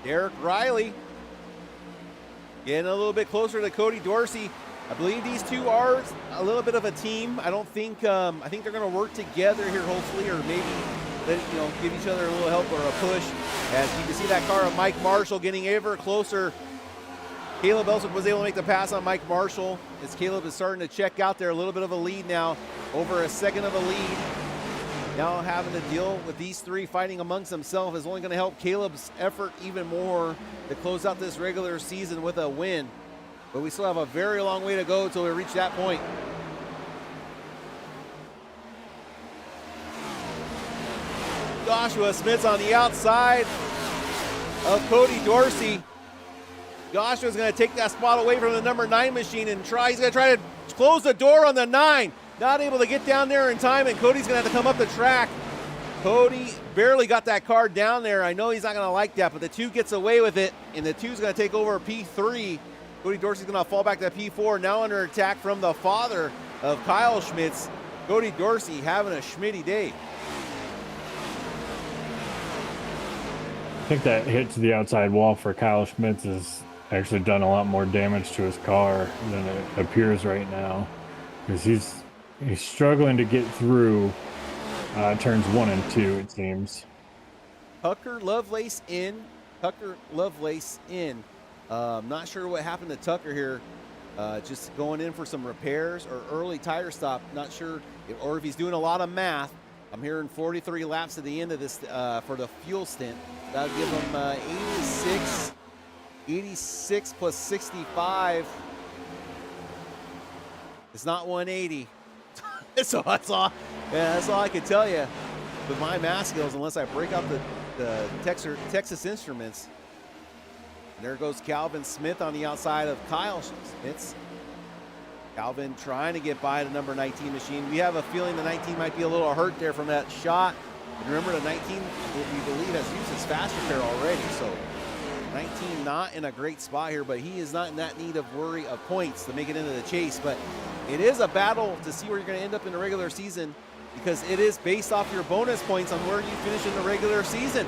Derek Riley getting a little bit closer to Cody Dorsey. I believe these two are a little bit of a team. I don't think I think they're going to work together here, hopefully, or maybe give each other a little help or a push. As you can see that car of Mike Marshall getting ever closer. Caleb Ellsworth was able to make the pass on Mike Marshall as Caleb is starting to check out there. A little bit of a lead now, over a second of a lead. Now having to deal with these three fighting amongst themselves is only going to help Caleb's effort even more to close out this regular season with a win. But we still have a very long way to go until we reach that point. Joshua Smith's on the outside of Cody Dorsey. Joshua's going to take that spot away from the number 9 machine and he's going to try to close the door on the 9. Not able to get down there in time, and Cody's going to have to come up the track. Cody barely got that car down there. I know he's not going to like that, but the 2 gets away with it, and the 2's going to take over P3. Cody Dorsey's going to fall back to P4, now under attack from the father of Kyle Schmitz. Cody Dorsey having a Schmitty day. I think that hit to the outside wall for Kyle Schmitz has actually done a lot more damage to his car than it appears right now, because he's struggling to get through turns 1 and 2, it seems. Tucker Lovelace in. Not sure what happened to Tucker here. Just going in for some repairs or early tire stop. Not sure or if he's doing a lot of math. I'm hearing 43 laps at the end of this for the fuel stint. That would give him 86 plus 65. It's not 180. So that's all I can tell you with my math skills, unless I break out the Texas Instruments. And there goes Calvin Smith on the outside of Kyle Smith. Calvin trying to get by the number 19 machine. We have a feeling the 19 might be a little hurt there from that shot. And remember, the 19, we believe, has used his fast repair already. So 19 not in a great spot here, but he is not in that need of worry of points to make it into the chase. But it is a battle to see where you're going to end up in the regular season, because it is based off your bonus points on where you finish in the regular season.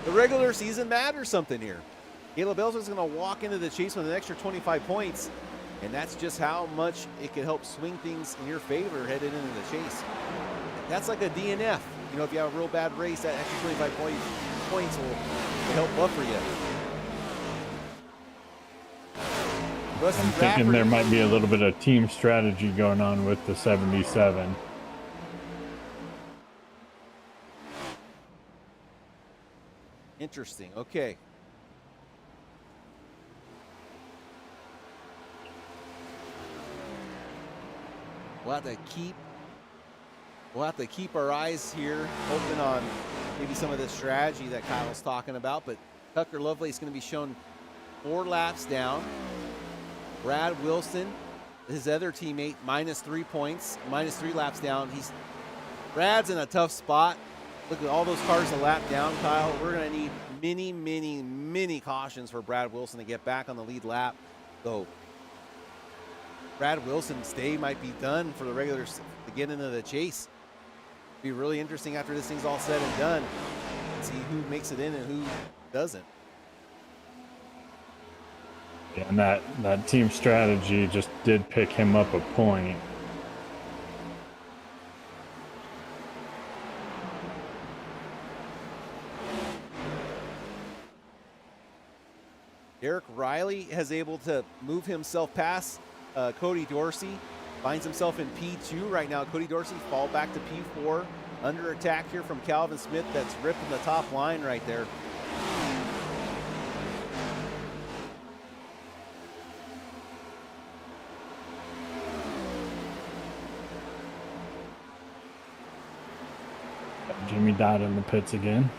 The regular season matters something here. Caleb Ellsworth is going to walk into the chase with an extra 25 points, and that's just how much it can help swing things in your favor headed into the chase. That's like a DNF. If you have a real bad race, that extra 25 points will help buffer you. I'm thinking there might be a little bit of team strategy going on with the 77. Interesting. Okay. We'll have to keep our eyes here open on maybe some of the strategy that Kyle's talking about. But Tucker Lovelace is going to be shown 4 laps down. Brad Wilson, his other teammate, -3 points, -3 laps down. Brad's in a tough spot. Look at all those cars a lap down, Kyle. We're going to need many cautions for Brad Wilson to get back on the lead lap. So Brad Wilson's day might be done for the regulars to get into the chase. Be really interesting after this thing's all said and done and see who makes it in and who doesn't. Yeah, and that team strategy just did pick him up a point. Derek Riley has able to move himself past Cody Dorsey, finds himself in P2 right now. Cody Dorsey fall back to P4, under attack here from Calvin Smith. That's ripping the top line right there. Jimmy Dodd in the pits again.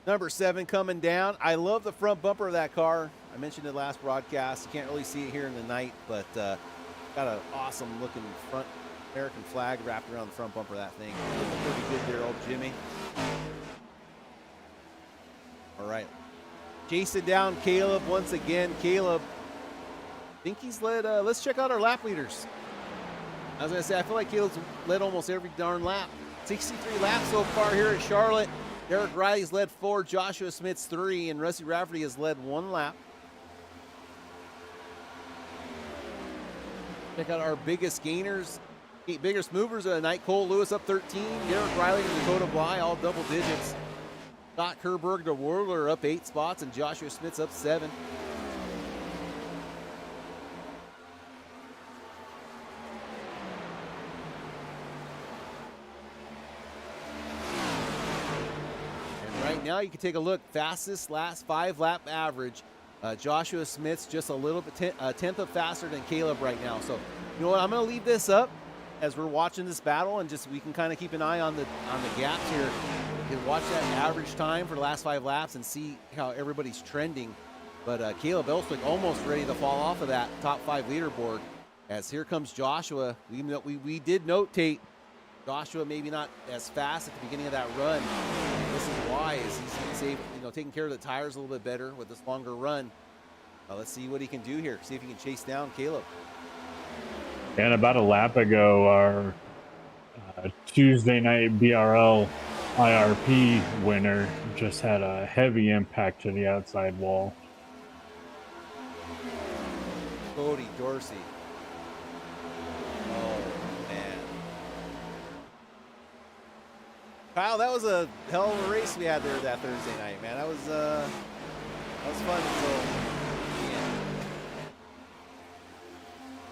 Number 7 coming down. I love the front bumper of that car. I mentioned it last broadcast. You can't really see it here in the night, but got an awesome looking front American flag wrapped around the front bumper of that thing. Looking pretty good there, old Jimmy. All right. Chasing down Caleb once again. Caleb, I think he's led, let's check out our lap leaders. I was going to say, I feel like Caleb's led almost every darn lap. 63 laps so far here at Charlotte. Derek Riley's led 4, Joshua Smith's 3, and Rusty Rafferty has led 1 lap. Check out our biggest gainers, biggest movers of the night. Cole Lewis up 13. Derek Riley and Dakota Bly all double digits. Scott Kerberg to Whirler up 8 spots, and Joshua Smith's up 7. And right now you can take a look. Fastest last 5-lap average. Joshua Smith's just a little bit, a tenth of faster than Caleb right now. So, you know what? I'm going to leave this up as we're watching this battle, and just we can kind of keep an eye on the gaps here. You can watch that average time for the last 5 laps and see how everybody's trending. But Caleb Elswick almost ready to fall off of that top 5 leaderboard. As here comes Joshua. We did notate Joshua maybe not as fast at the beginning of that run. This is why he's able, taking care of the tires a little bit better with this longer run. Let's see what he can do here. See if he can chase down Caleb. And about a lap ago, our Tuesday night BRL IRP winner just had a heavy impact to the outside wall. Cody Dorsey. Oh, man. Kyle, that was a hell of a race we had there that Thursday night, man. That was fun until the end.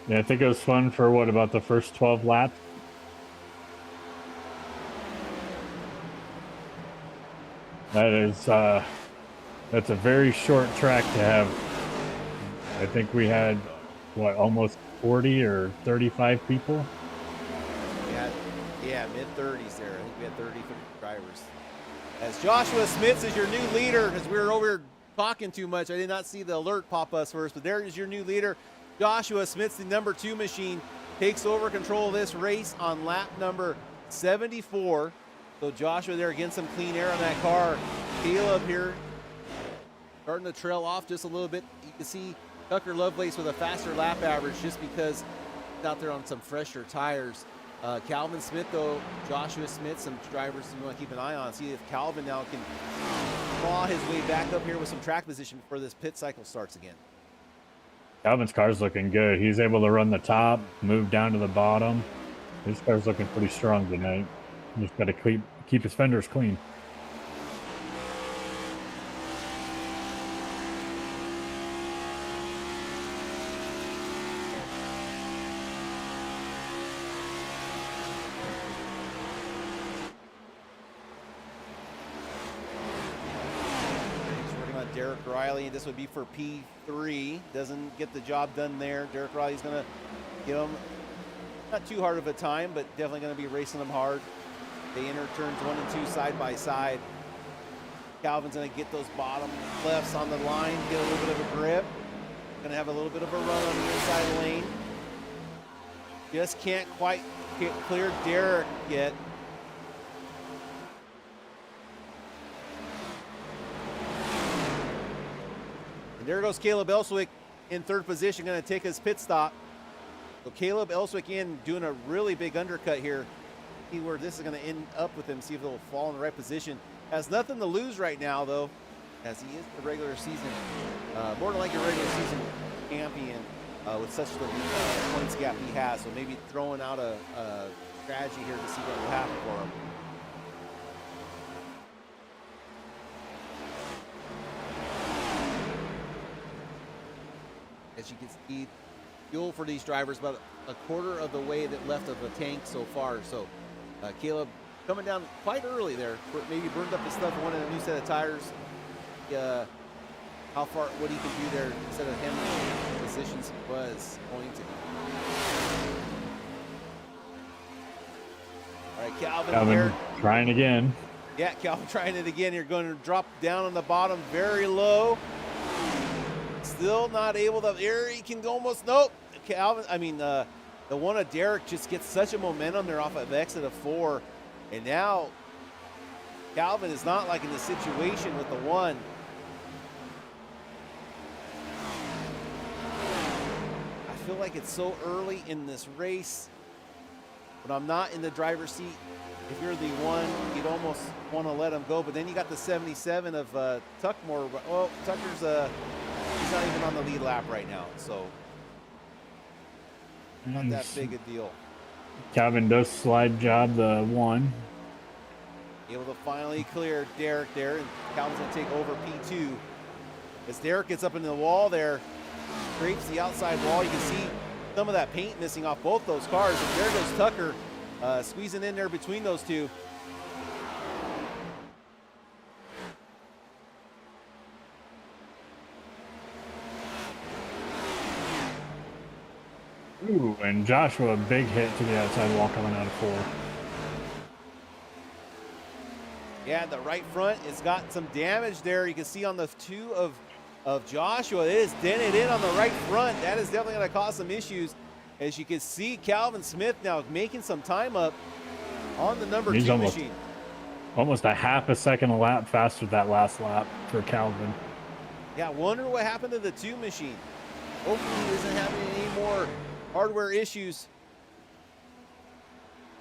Yeah, I think it was fun for about the first 12 laps. That's a very short track to have. I think we had almost 40 or 35 people. Yeah, mid-30s there. I think we had 30 drivers. As Joshua Smith is your new leader, as we were over here talking too much, I did not see the alert pop us first, but there is your new leader. Joshua Smith, the number 2 machine, takes over control of this race on lap number 74. So Joshua there getting some clean air on that car. Caleb here starting to trail off just a little bit. You can see Tucker Lovelace with a faster lap average just because he's out there on some fresher tires. Calvin Smith, though, Joshua Smith, some drivers you want to keep an eye on. See if Calvin now can claw his way back up here with some track position before this pit cycle starts again. Calvin's car's looking good. He's able to run the top, move down to the bottom. His car's looking pretty strong tonight. He's got to keep his fenders clean. Derek Riley, this would be for P3. Doesn't get the job done there. Derek Riley's going to give him not too hard of a time, but definitely going to be racing them hard. They enter turns 1 and 2 side by side. Calvin's going to get those bottom lefts on the line, get a little bit of a grip. Going to have a little bit of a run on the inside lane. Just can't quite clear Derek yet. And there goes Caleb Elswick in 3rd position, going to take his pit stop. So Caleb Elswick in doing a really big undercut here. See where this is going to end up with him, see if it'll fall in the right position. Has nothing to lose right now, though, as he is the regular season, more than likely a regular season champion with such the points gap he has. So maybe throwing out a strategy here to see what will happen for him. As you can see, fuel for these drivers about a quarter of the way that left of the tank so far. So Caleb coming down quite early there. Maybe burned up his stuff and wanted a new set of tires. How far, what he could do there instead of him in the positions he was going to. All right, Calvin there. Trying again. Yeah, Calvin trying it again. You're going to drop down on the bottom very low. Still not able to, here he can go almost, nope. Calvin, the one of Derek just gets such a momentum there off of exit of 4. And now Calvin is not like in the situation with the 1. I feel like it's so early in this race, but I'm not in the driver's seat. If you're the 1, you'd almost want to let him go. But then you got the 77 of Tuckmore. Well, Tucker's he's not even on the lead lap right now. So Not that big a deal. Calvin does slide job the 1. Able to finally clear Derek there, and Calvin's going to take over P2. As Derek gets up into the wall there, scrapes the outside wall. You can see some of that paint missing off both those cars. And there goes Tucker squeezing in there between those two. Ooh, and Joshua, a big hit to the outside wall coming out of 4. Yeah, the right front has got some damage there. You can see on the 2 of Joshua, it is dented in on the right front. That is definitely going to cause some issues. As you can see, Calvin Smith now making some time up on the number 2 machine. Almost a half a second a lap faster that last lap for Calvin. Yeah, wonder what happened to the 2 machine. Hopefully he isn't having any more hardware issues.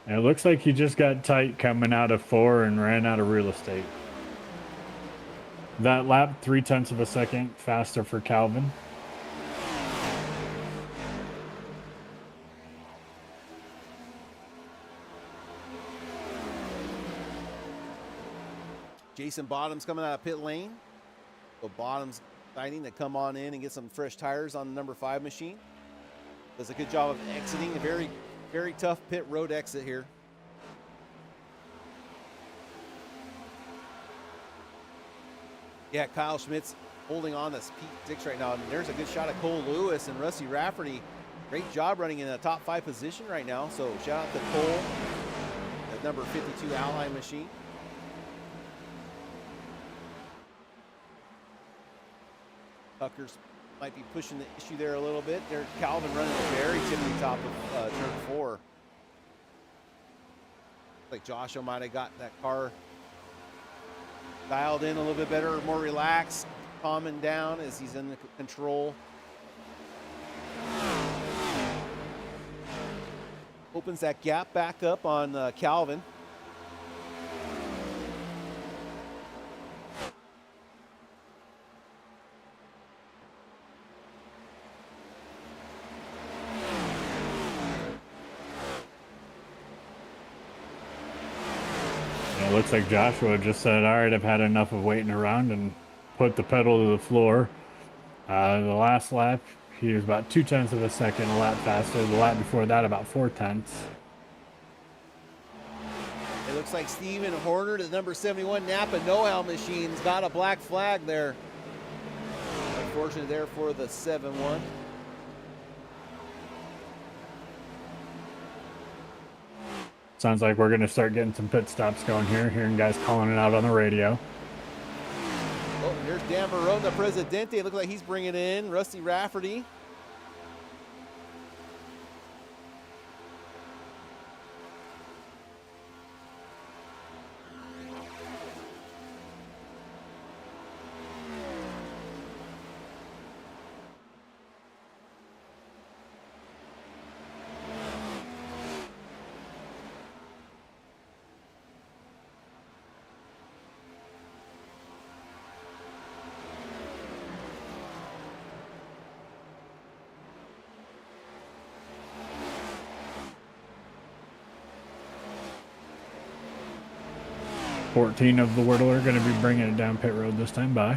And it looks like he just got tight coming out of 4 and ran out of real estate. That lap, 0.3 of a second faster for Calvin. Jason Bottoms coming out of pit lane. So Bottoms deciding to come on in and get some fresh tires on the number 5 machine. Does a good job of exiting a very, very tough pit road exit here. Yeah, Kyle Schmidt's holding on to P6 right now. And there's a good shot of Cole Lewis and Rusty Rafferty. Great job running in a top 5 position right now. So shout out to Cole, the number 52 Ally machine. Tucker's might be pushing the issue there a little bit. There, Calvin running the very tippy top of turn 4. Like Joshua might have got that car dialed in a little bit better, more relaxed, calming down as he's in the control. Opens that gap back up on Calvin. It looks like Joshua just said, all right, I've had enough of waiting around, and put the pedal to the floor. The last lap, he was about 0.2 of a second a lap faster. The lap before that, about 0.4. It looks like Steven Horner, the number 71 Napa know-how machine's got a black flag there. Unfortunately there for the 7-1. Sounds like we're going to start getting some pit stops going here, hearing guys calling it out on the radio. Oh, here's Dan Barone, the Presidente. Looks like he's bringing in Rusty Rafferty. .14 of the Whirtler going to be bringing it down pit road this time by.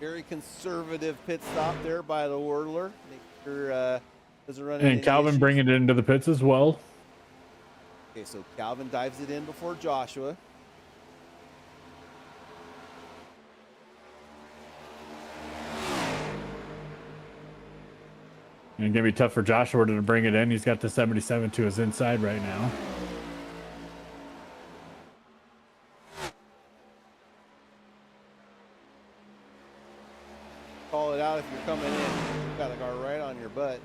Very conservative pit stop there by the Whirtler. Make sure doesn't run And into Calvin issues. bringing it into the pits as well. Okay, so Calvin dives it in before Joshua. And it's going to be tough for Joshua to bring it in. He's got the 77 to his inside right now. Call it out if you're coming in. You've got the car right on your butt.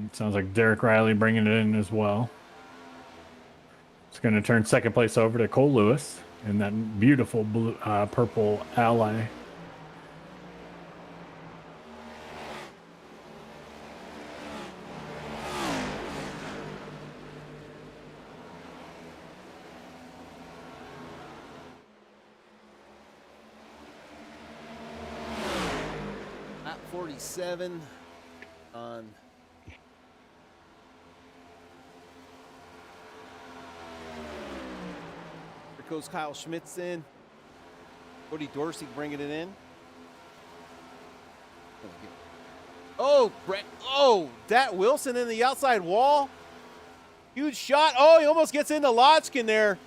It sounds like Derek Riley bringing it in as well. It's going to turn second place over to Cole Lewis in that beautiful blue, purple Ally. 47 on. Here goes Kyle Schmitz in. Cody Dorsey bringing it in. Oh, oh, that Wilson in the outside wall. Huge shot. Oh, he almost gets into Lotchkin there.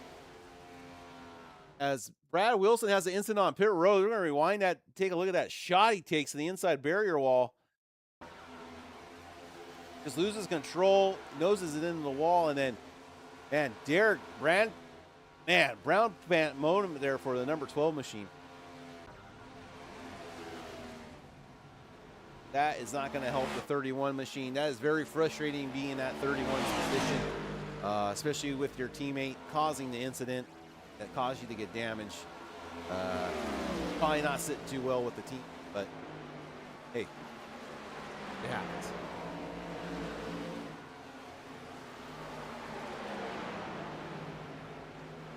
As Brad Wilson has the incident on pit road, we're going to rewind that, take a look at that shot he takes in the inside barrier wall. Just loses control, noses it into the wall, and then, man, Derek Brown mowed him there for the number 12 machine. That is not going to help the 31 machine. That is very frustrating being in that 31 position, especially with your teammate causing the incident that caused you to get damaged. Probably not sitting too well with the team, but hey, it happens.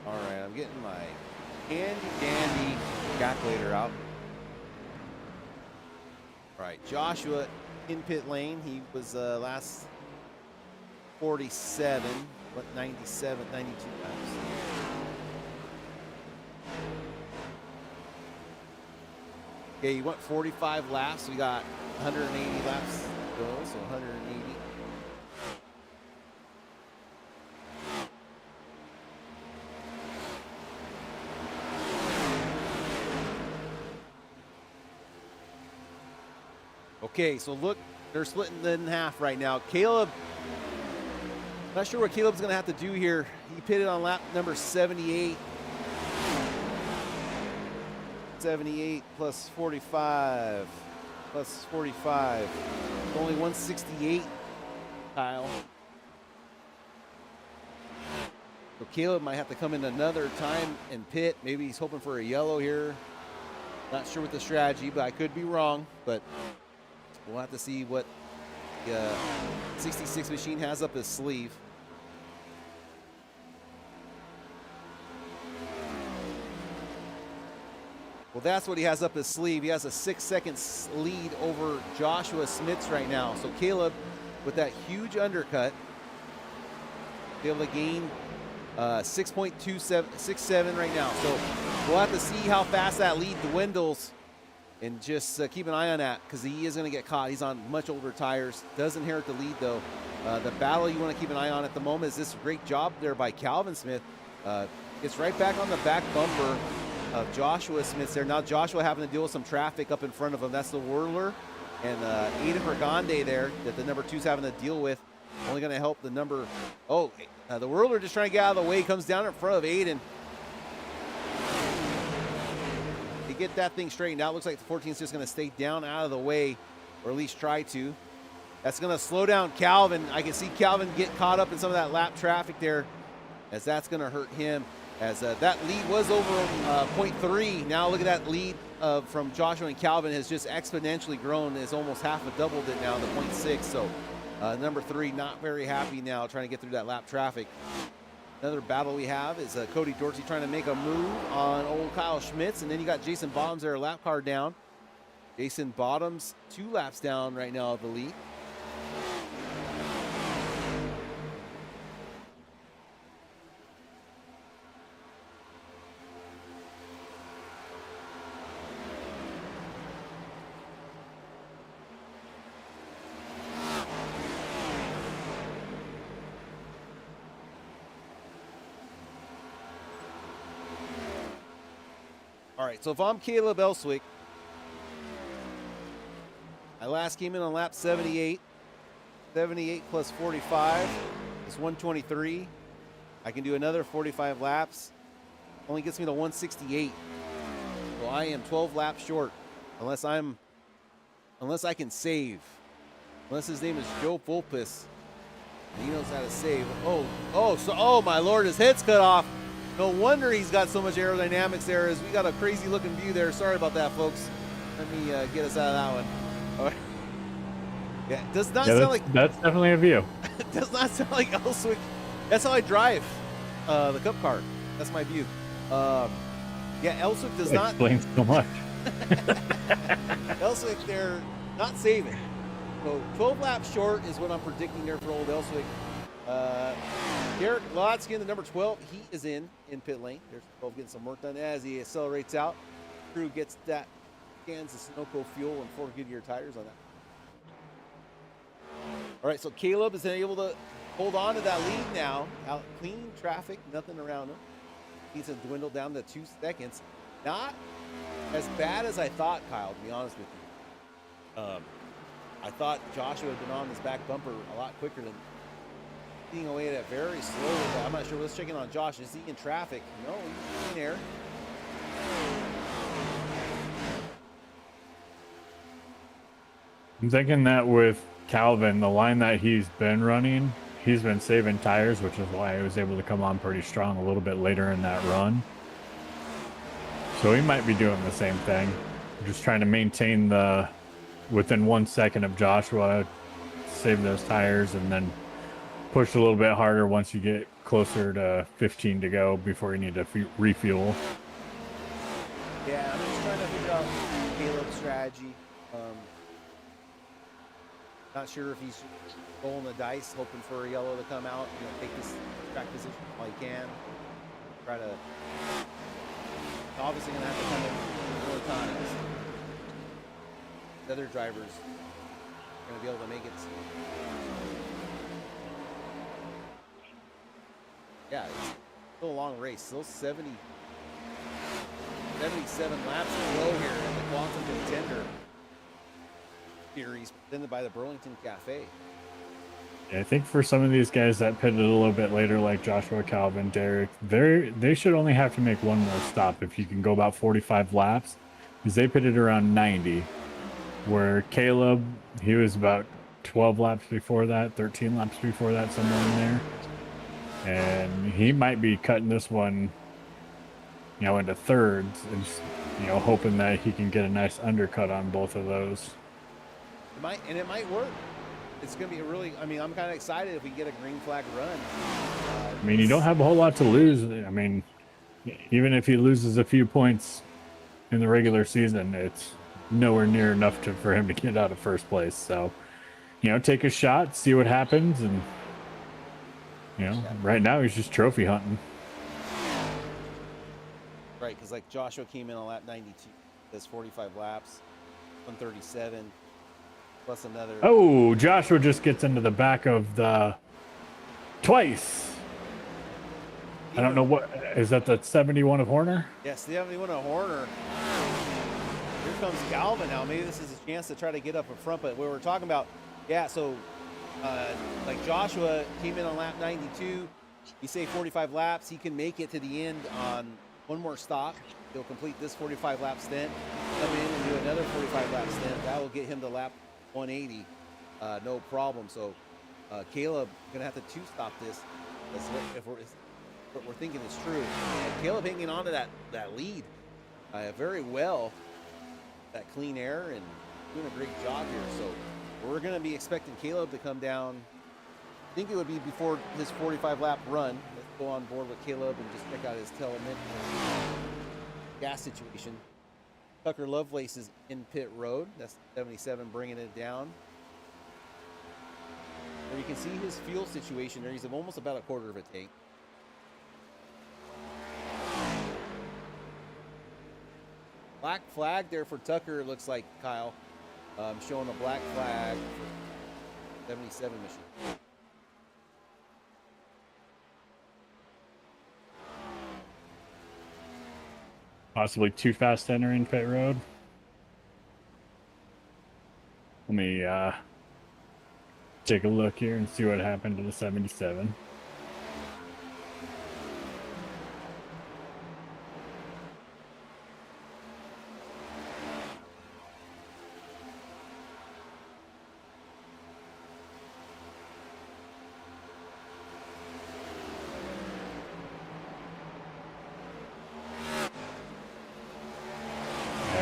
All right, I'm getting my handy dandy calculator out. All right, Joshua in pit lane. He was last 47, what, 97, 92 times. Okay, he went 45 laps. We got 180 laps to go, so 180. Okay, so look, they're splitting it in half right now. Caleb, not sure what Caleb's going to have to do here. He pitted on lap number 78. 78 plus 45 plus 45. Only 168, Kyle. So Caleb might have to come in another time and pit. Maybe he's hoping for a yellow here. Not sure what the strategy, but I could be wrong. But we'll have to see what the 66 machine has up his sleeve. Well, that's what he has up his sleeve. He has a 6-second lead over Joshua Smits right now. So Caleb, with that huge undercut, be able to gain 6.267 right now. So we'll have to see how fast that lead dwindles, and just keep an eye on that, because he is going to get caught. He's on much older tires. Does inherit the lead, though. The battle you want to keep an eye on at the moment is this great job there by Calvin Smith. It's right back on the back bumper of Joshua Smith there. Now Joshua having to deal with some traffic up in front of him. That's the Whirler and Aiden Bergande there that the number 2's having to deal with. Only going to help the number. Oh, the Whirler just trying to get out of the way. Comes down in front of Aiden. To get that thing straightened out. Looks like the 14's just going to stay down out of the way, or at least try to. That's going to slow down Calvin. I can see Calvin get caught up in some of that lap traffic there, as that's going to hurt him. As that lead was over 0.3. Now look at that lead from Joshua and Calvin has just exponentially grown. It's almost half a doubled it now to 0.6. So number 3 not very happy now, trying to get through that lap traffic. Another battle we have is Cody Dorsey trying to make a move on old Kyle Schmitz. And then you got Jason Bottoms there, lap car down. Jason Bottoms 2 laps down right now of the lead. All right, so if I'm Caleb Elswick, I last came in on lap 78. 78 plus 45 is 123. I can do another 45 laps. Only gets me to 168. So I am 12 laps short, unless I can save. Unless his name is Joe Fulpus. He knows how to save. Oh my Lord, his head's cut off. No wonder he's got so much aerodynamics there, as we got a crazy looking view there. Sorry about that, folks. Let me get us out of that one. All right. Yeah, does not sound like... That's definitely a view. Does not sound like Elswick. That's how I drive the Cup car. That's my view. Yeah, Elswick does not... Explains so much. Elswick there not saving. So 12 laps short is what I'm predicting there for Old Elswick. Derek Lotskin, the number 12, he is in pit lane. There's 12 getting some work done as he accelerates out. Crew gets that cans of Sunoco fuel and 4 Goodyear tires on that. All right, so Caleb is able to hold on to that lead now. Out clean traffic, nothing around him. He's dwindled down to 2 seconds. Not as bad as I thought, Kyle, to be honest with you. I thought Joshua had been on this back bumper a lot quicker than eating away at it very slowly. But I'm not sure. Let's check in on Josh. Is he in traffic? No, he's in air. I'm thinking that with Calvin, the line that he's been running, he's been saving tires, which is why he was able to come on pretty strong a little bit later in that run. So he might be doing the same thing. Just trying to maintain the within 1 second of Joshua, save those tires, and then push a little bit harder once you get closer to 15 to go before you need to refuel. Yeah, I'm just trying to figure out Caleb's strategy. Not sure if he's rolling the dice, hoping for a yellow to come out, take this track position while he can. Try to, obviously gonna have to come in more times. The other drivers are gonna be able to make it. Yeah, it's still a long race, still 77 laps to go here in the Quantum Contender series presented by the Burlington Cafe. Yeah, I think for some of these guys that pitted a little bit later, like Joshua, Calvin, Derek, they should only have to make one more stop if you can go about 45 laps, because they pitted around 90. Where Caleb, he was about 12 laps before that, 13 laps before that, somewhere in there. And he might be cutting this one, into thirds and just, hoping that he can get a nice undercut on both of those. It might work. It's going to be I'm kind of excited if we get a green flag run. You don't have a whole lot to lose. Even if he loses a few points in the regular season, it's nowhere near enough for him to get out of first place. So, take a shot, see what happens. And, right now he's just trophy hunting. Right, because like Joshua came in on lap 92, does 45 laps, 137. Plus another. Oh, Joshua just gets into the back of the twice. I don't know what is that. The 71 of Horner. Yes, the 71 of Horner. Here comes Calvin now. Maybe this is a chance to try to get up in front. But we were talking about, So, like Joshua came in on lap 92. You say 45 laps. He can make it to the end on one more stop. He'll complete this 45 lap stint. Come in and do another 45 lap stint. That will get him to lap 180, no problem. So Caleb gonna have to 2-stop this. If what we're thinking is true. And Caleb hanging on to that lead very well. That clean air and doing a great job here. So we're gonna be expecting Caleb to come down. I think it would be before his 45 lap run. Let's go on board with Caleb and just check out his gas situation. Tucker Lovelace is in pit road. That's 77 bringing it down. There you can see his fuel situation there. He's almost about a quarter of a tank. Black flag there for Tucker, it looks like, Kyle. Showing a black flag for 77 machine. Possibly too fast entering pit road. Let me take a look here and see what happened to the 77.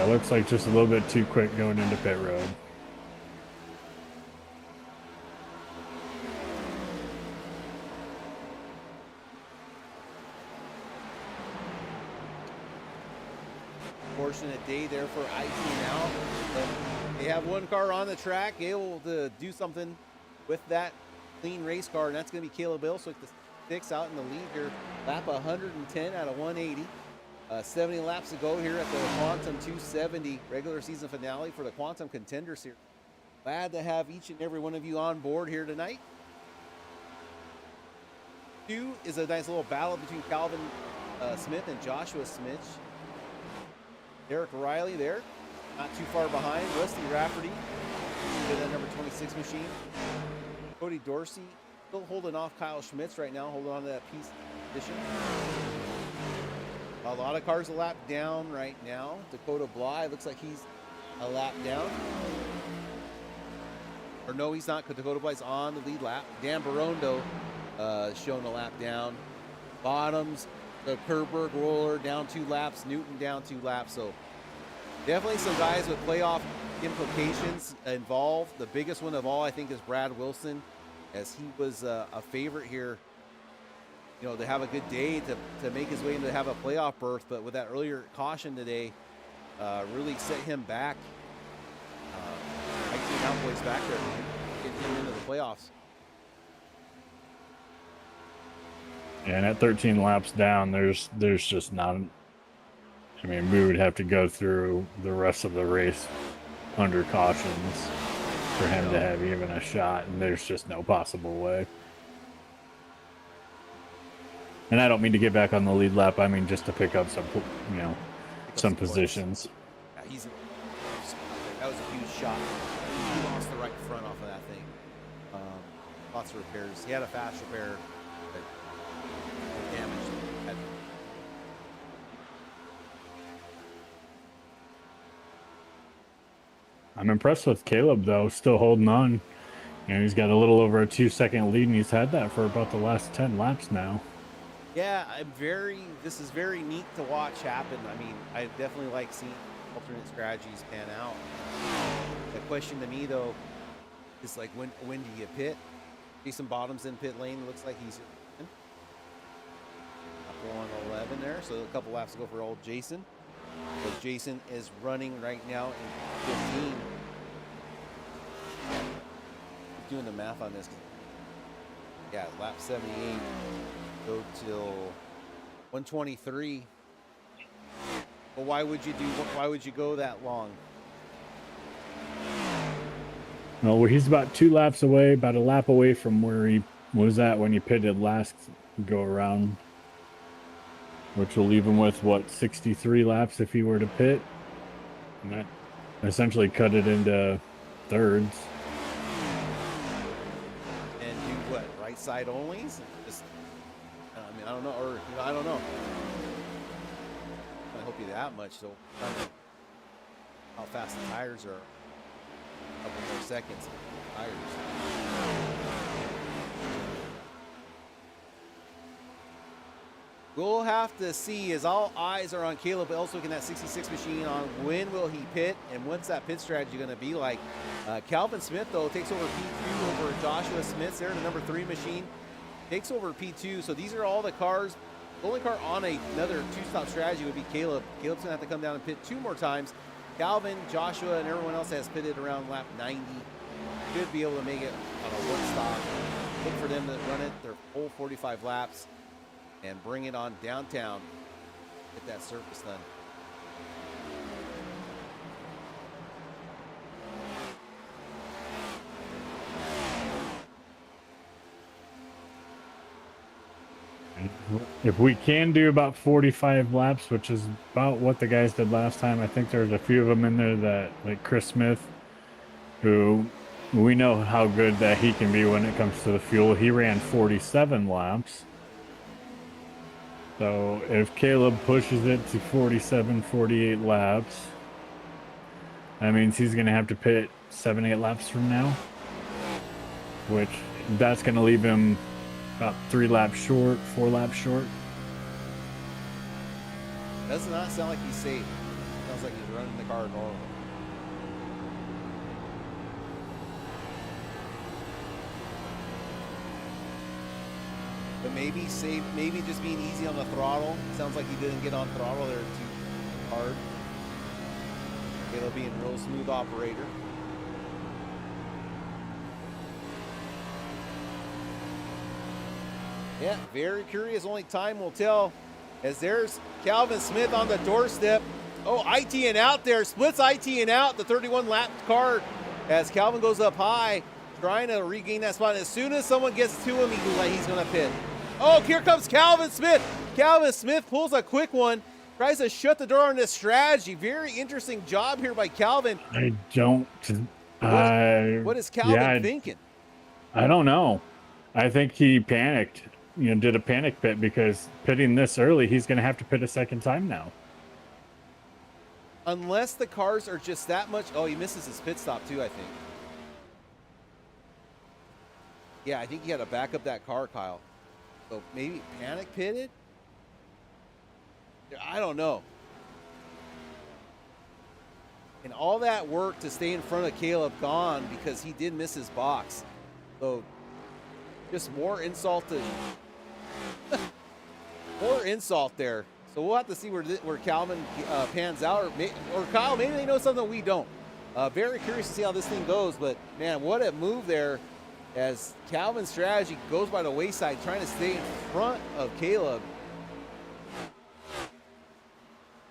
Looks like just a little bit too quick going into pit road. Fortunate day there for IT now. They have one car on the track able to do something with that clean race car, and that's going to be Caleb Ilswick, the 6 out in the lead here. Lap 110 out of 180. 70 laps to go here at the Quantum 270 regular season finale for the Quantum Contender Series. Glad to have each and every one of you on board here tonight. 2 is a nice little battle between Calvin Smith and Joshua Smith. Derek Riley there, not too far behind. Rusty Rafferty, that number 26 machine. Cody Dorsey still holding off Kyle Schmitz right now, holding on to that piece position. A lot of cars a lap down right now. Dakota Bly looks like he's a lap down. Or no, he's not, because Dakota Bly's on the lead lap. Dan Barondo showing a lap down. Bottoms, the Kerberg roller down 2 laps. Newton down 2 laps. So definitely some guys with playoff implications involved. The biggest one of all, I think, is Brad Wilson, as he was a favorite here, you know, to have a good day to make his way into have a playoff berth. But with that earlier caution today, really set him back. 19 Cowboys back there, getting him into the playoffs. Yeah, and at 13 laps down, there's just not. I mean, we would have to go through the rest of the race under cautions for him to have even a shot, and there's just no possible way. And I don't mean to get back on the lead lap. I mean just to pick up some, you know, some positions. Yeah, that was a huge shot. He lost the right front off of that thing. Lots of repairs. He had a fast repair, but damage. I'm impressed with Caleb, though, still holding on. You know, he's got a little over a 2-second lead, and he's had that for about the last 10 laps now. Yeah, this is very neat to watch happen. I mean, I definitely like seeing alternate strategies pan out. The question to me, though, is like, when do you pit? Jason Bottoms in pit lane. Looks like he's in. 111 there, so a couple laps to go for old Jason. So Jason is running right now in 15. Doing the math on this. Yeah, lap 78. Go till 123. Well, why would you go that long? Well, he's about 2 laps away, about a lap away from where he was at when he pitted last go around, which will leave him with, what, 63 laps if he were to pit. And that essentially cut it into thirds. And do what? Right side onlys? Just, I mean, I don't know, or you know, I don't know. I hope you that much. So, how fast the tires are? A couple more seconds. Tires. We'll have to see, as all eyes are on Caleb Elswick in that 66 machine, on when will he pit and what's that pit strategy going to be like. Calvin Smith, though, takes over P2 over Joshua Smith there, the number 3 machine. Takes over P2, so these are all the cars. The only car on another 2-stop strategy would be Caleb. Caleb's going to have to come down and pit 2 more times. Calvin, Joshua, and everyone else has pitted around lap 90. Should be able to make it on a 1-stop. Look for them to run it their full 45 laps and bring it on downtown. Get that surface done. If we can do about 45 laps, which is about what the guys did last time, I think there's a few of them in there that, like Chris Smith, who we know how good that he can be when it comes to the fuel. He ran 47 laps. So if Caleb pushes it to 47, 48 laps, that means he's going to have to pit 7, 8 laps from now, which that's going to leave him about 3 laps short, 4 laps short. Does not sound like he's safe. Sounds like he's running the car normal. But maybe safe, maybe just being easy on the throttle. Sounds like he didn't get on throttle there too hard. It'll be a real smooth operator. Yeah, very curious. Only time will tell. As there's Calvin Smith on the doorstep. Oh, ITing out there. Splits ITing out the 31 lap car as Calvin goes up high, trying to regain that spot. As soon as someone gets to him, he's going to pit. Oh, here comes Calvin Smith. Calvin Smith pulls a quick one. Tries to shut the door on this strategy. Very interesting job here by Calvin. I don't. What is Calvin thinking? I don't know. I think he panicked. Did a panic pit because pitting this early, he's going to have to pit a second time now. Unless the cars are just that much. Oh, he misses his pit stop too, I think. Yeah, I think he had to back up that car, Kyle. So maybe panic pitted? I don't know. And all that work to stay in front of Caleb gone because he did miss his box. So just more insult to more insult there. So we'll have to see where Calvin pans out, or Kyle, maybe they know something we don't. Very curious to see how this thing goes, but man, what a move there as Calvin's strategy goes by the wayside, trying to stay in front of Caleb.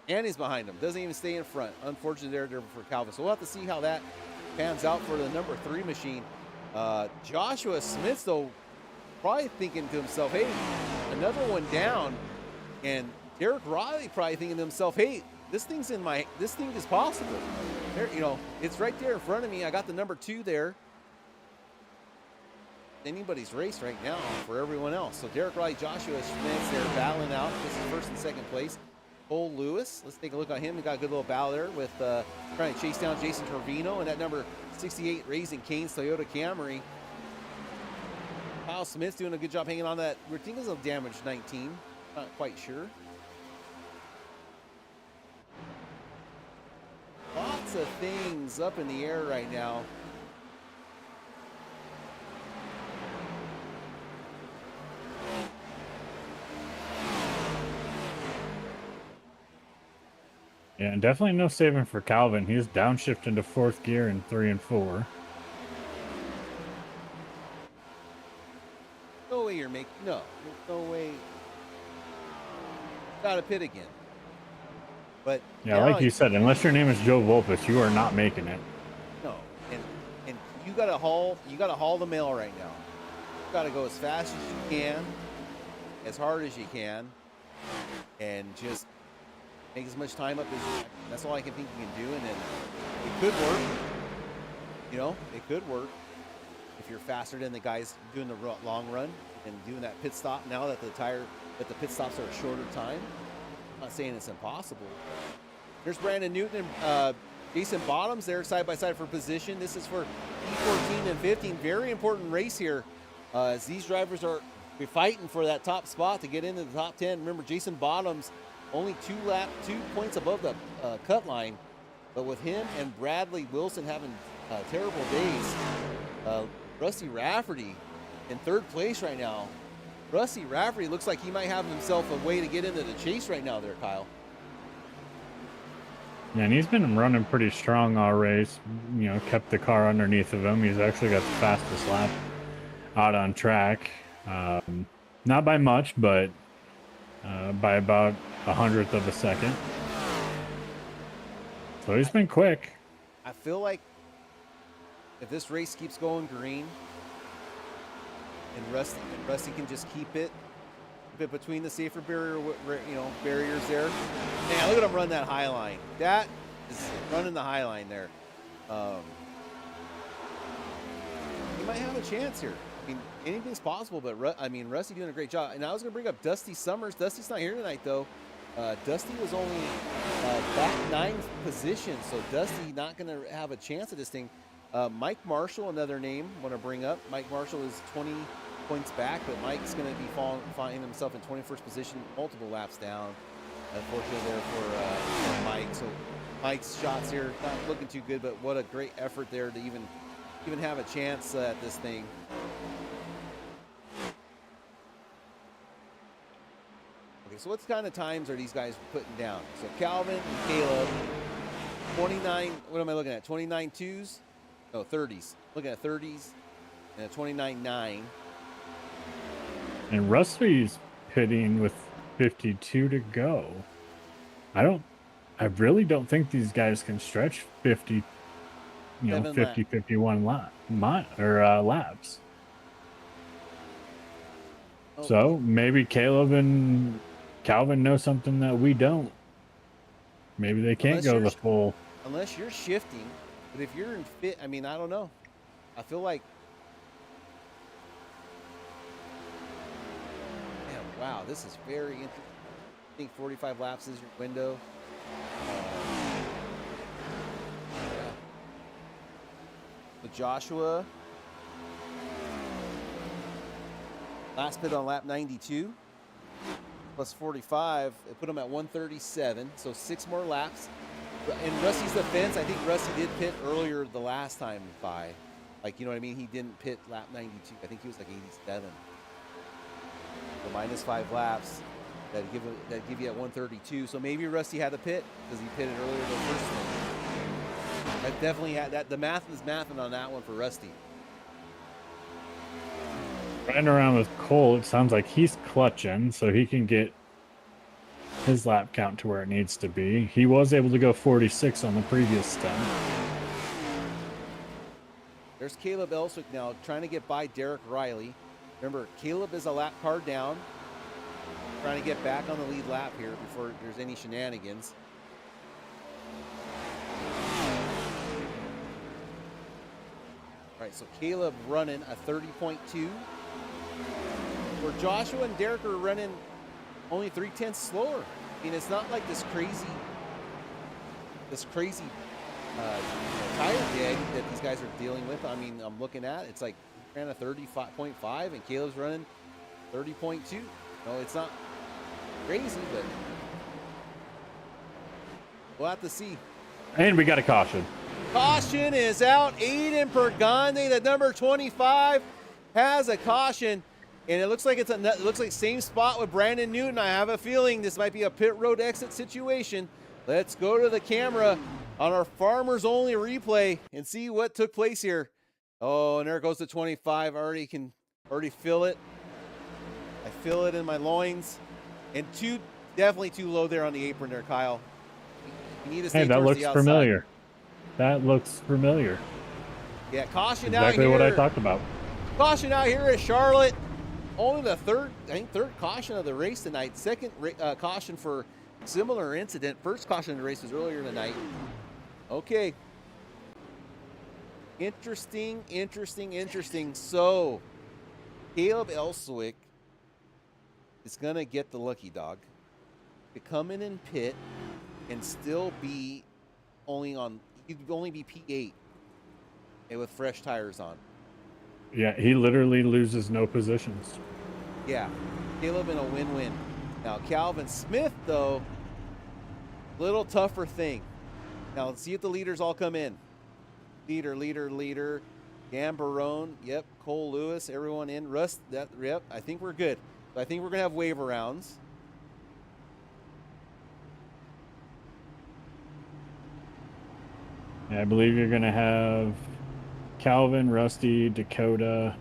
And he's behind him. Doesn't even stay in front. Unfortunate there for Calvin. So we'll have to see how that pans out for the number 3 machine. Joshua Smith, though, probably thinking to himself, hey, another one down. And Derek Riley probably thinking to himself, hey, this thing is possible. There, it's right there in front of me. I got the number 2 there. Anybody's race right now for everyone else. So Derek Riley, Joshua Smith, they're battling out. This is first and second place. Cole Lewis, let's take a look at him. He got a good little battle there with trying to chase down Jason Trevino and that number 68 Raising Cane's Toyota Camry. Kyle Smith's doing a good job hanging on that. We're thinking it's a damaged 19. Not quite sure. Lots of things up in the air right now. Yeah, and definitely no saving for Calvin. He's downshifting to 4th gear in 3 and 4. No way you're making. No way. Got to pit again. But yeah, like you said, unless your name is Joe Volpus, you are not making it. No, and you got to haul the mail right now. You got to go as fast as you can, as hard as you can, and just make as much time up as you can. That's all I can think you can do, and then it could work. It could work if you're faster than the guys doing the long run and doing that pit stop. Now that the pit stops are a shorter time, I'm not saying it's impossible. There's Brandon Newton and Jason Bottoms there side by side for position. This is for E14 and 15. Very important race here as these drivers are fighting for that top spot to get into the top 10. Remember, Jason Bottoms only 2 points above the cut line, but with him and Bradley Wilson having terrible days, Rusty Rafferty in 3rd place right now. Rusty Rafferty looks like he might have himself a way to get into the chase right now there, Kyle. Yeah, and he's been running pretty strong all race. Kept the car underneath of him. He's actually got the fastest lap out on track. Not by much, but by about 1/100th of a second. So he's been quick. I feel like if this race keeps going green and Rusty can just keep it between the safer barriers there. Man, look at him run that high line. That is running the high line there. He might have a chance here. I mean, anything's possible, but Rusty doing a great job. And I was going to bring up Dusty Summers. Dusty's not here tonight, though. Dusty was only back 9th position, so Dusty not going to have a chance at this thing. Mike Marshall, another name I want to bring up. Mike Marshall is 20 points back, but Mike's going to be finding himself in 21st position, multiple laps down. Unfortunately there for Mike. So Mike's shots here not looking too good, but what a great effort there to even have a chance at this thing. Okay, so what kind of times are these guys putting down? So Calvin and Caleb, 29, what am I looking at? 29 twos? No, 30s. Looking at 30s and a 29.9. And Rusty's pitting with 52 to go. I really don't think these guys can stretch 50, 50, 51 laps. Oh, So maybe Caleb and Calvin know something that we don't. Maybe they can't go the full. Unless you're shifting, but if you're in fit, I mean, I don't know. I feel like, man, wow, this is very interesting. I think 45 laps is your window. Yeah. So Joshua, last pit on lap 92, plus 45, it put him at 137, so 6 more laps. In Rusty's defense, I think Rusty did pit earlier the last time by. Like, you know what I mean? He didn't pit lap 92. I think he was like 87. So minus 5 laps. That give you at 132. So maybe Rusty had to pit because he pitted earlier than the first one. That definitely had that. The math is mathing on that one for Rusty. Running around with Cole, it sounds like he's clutching so he can get his lap count to where it needs to be. He was able to go 46 on the previous stint. There's Caleb Elswick now trying to get by Derek Riley. Remember, Caleb is a lap car down. Trying to get back on the lead lap here before there's any shenanigans. All right, so Caleb running a 30.2. Where Joshua and Derek are running only 0.3 slower. I mean, it's not like this crazy tire jag that these guys are dealing with. I mean, I'm looking at it's like he ran a 30.5 and Caleb's running 30.2. No, it's not crazy, but we'll have to see. And we got a caution. Caution is out. Aiden Pergande, the number 25, has a caution. And it looks like it looks like same spot with Brandon Newton. I have a feeling this might be a pit road exit situation. Let's go to the camera on our Farmers Only replay and see what took place here. Oh, and there goes the 25. I can already feel it. I feel it in my loins. And definitely too low there on the apron there, Kyle. You need to stay that looks the outside. familiar. That looks familiar. Yeah, caution out here. Exactly what I talked about. Caution out here at Charlotte. Only the third caution of the race tonight. Second caution for similar incident. First caution of the race was earlier tonight. Okay. Interesting. So, Caleb Elswick is going to get the lucky dog to come in and pit and still be he'd only be P8 and with fresh tires on. Yeah, he literally loses no positions. Yeah, Caleb in a win-win. Now, Calvin Smith, though, little tougher thing. Now, let's see if the leaders all come in. Leader. Dan Barone, yep. Cole Lewis, everyone in. Russ, yep. I think we're good. So I think we're going to have waiver rounds. Yeah, I believe you're going to have Calvin, Rusty, Dakota.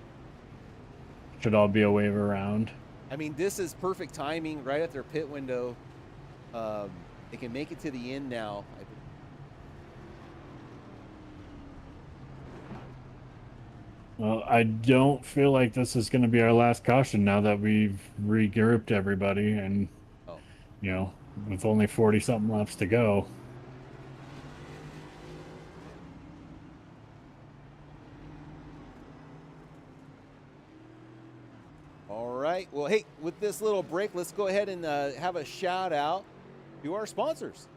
Should all be a waiver round. I mean, this is perfect timing right at their pit window. They can make it to the end now. Well, I don't feel like this is going to be our last caution now that we've regrouped everybody and, with only 40-something laps to go. All right. Well, hey, with this little break, let's go ahead and have a shout out to our sponsors.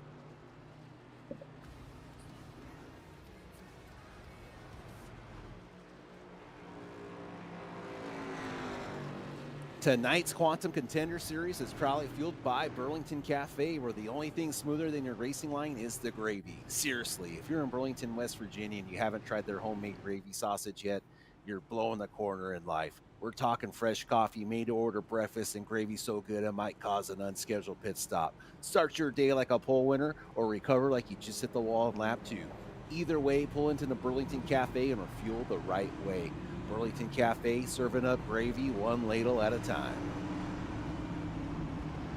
Tonight's Quantum Contender Series is proudly fueled by Burlington Cafe, where the only thing smoother than your racing line is the gravy. Seriously, if you're in Burlington, West Virginia, and you haven't tried their homemade gravy sausage yet, you're blowing the corner in life. We're talking fresh coffee, made-to-order breakfast, and gravy so good it might cause an unscheduled pit stop. Start your day like a pole winner or recover like you just hit the wall in lap 2. Either way, pull into the Burlington Cafe and refuel the right way. Burlington Cafe, serving up gravy one ladle at a time.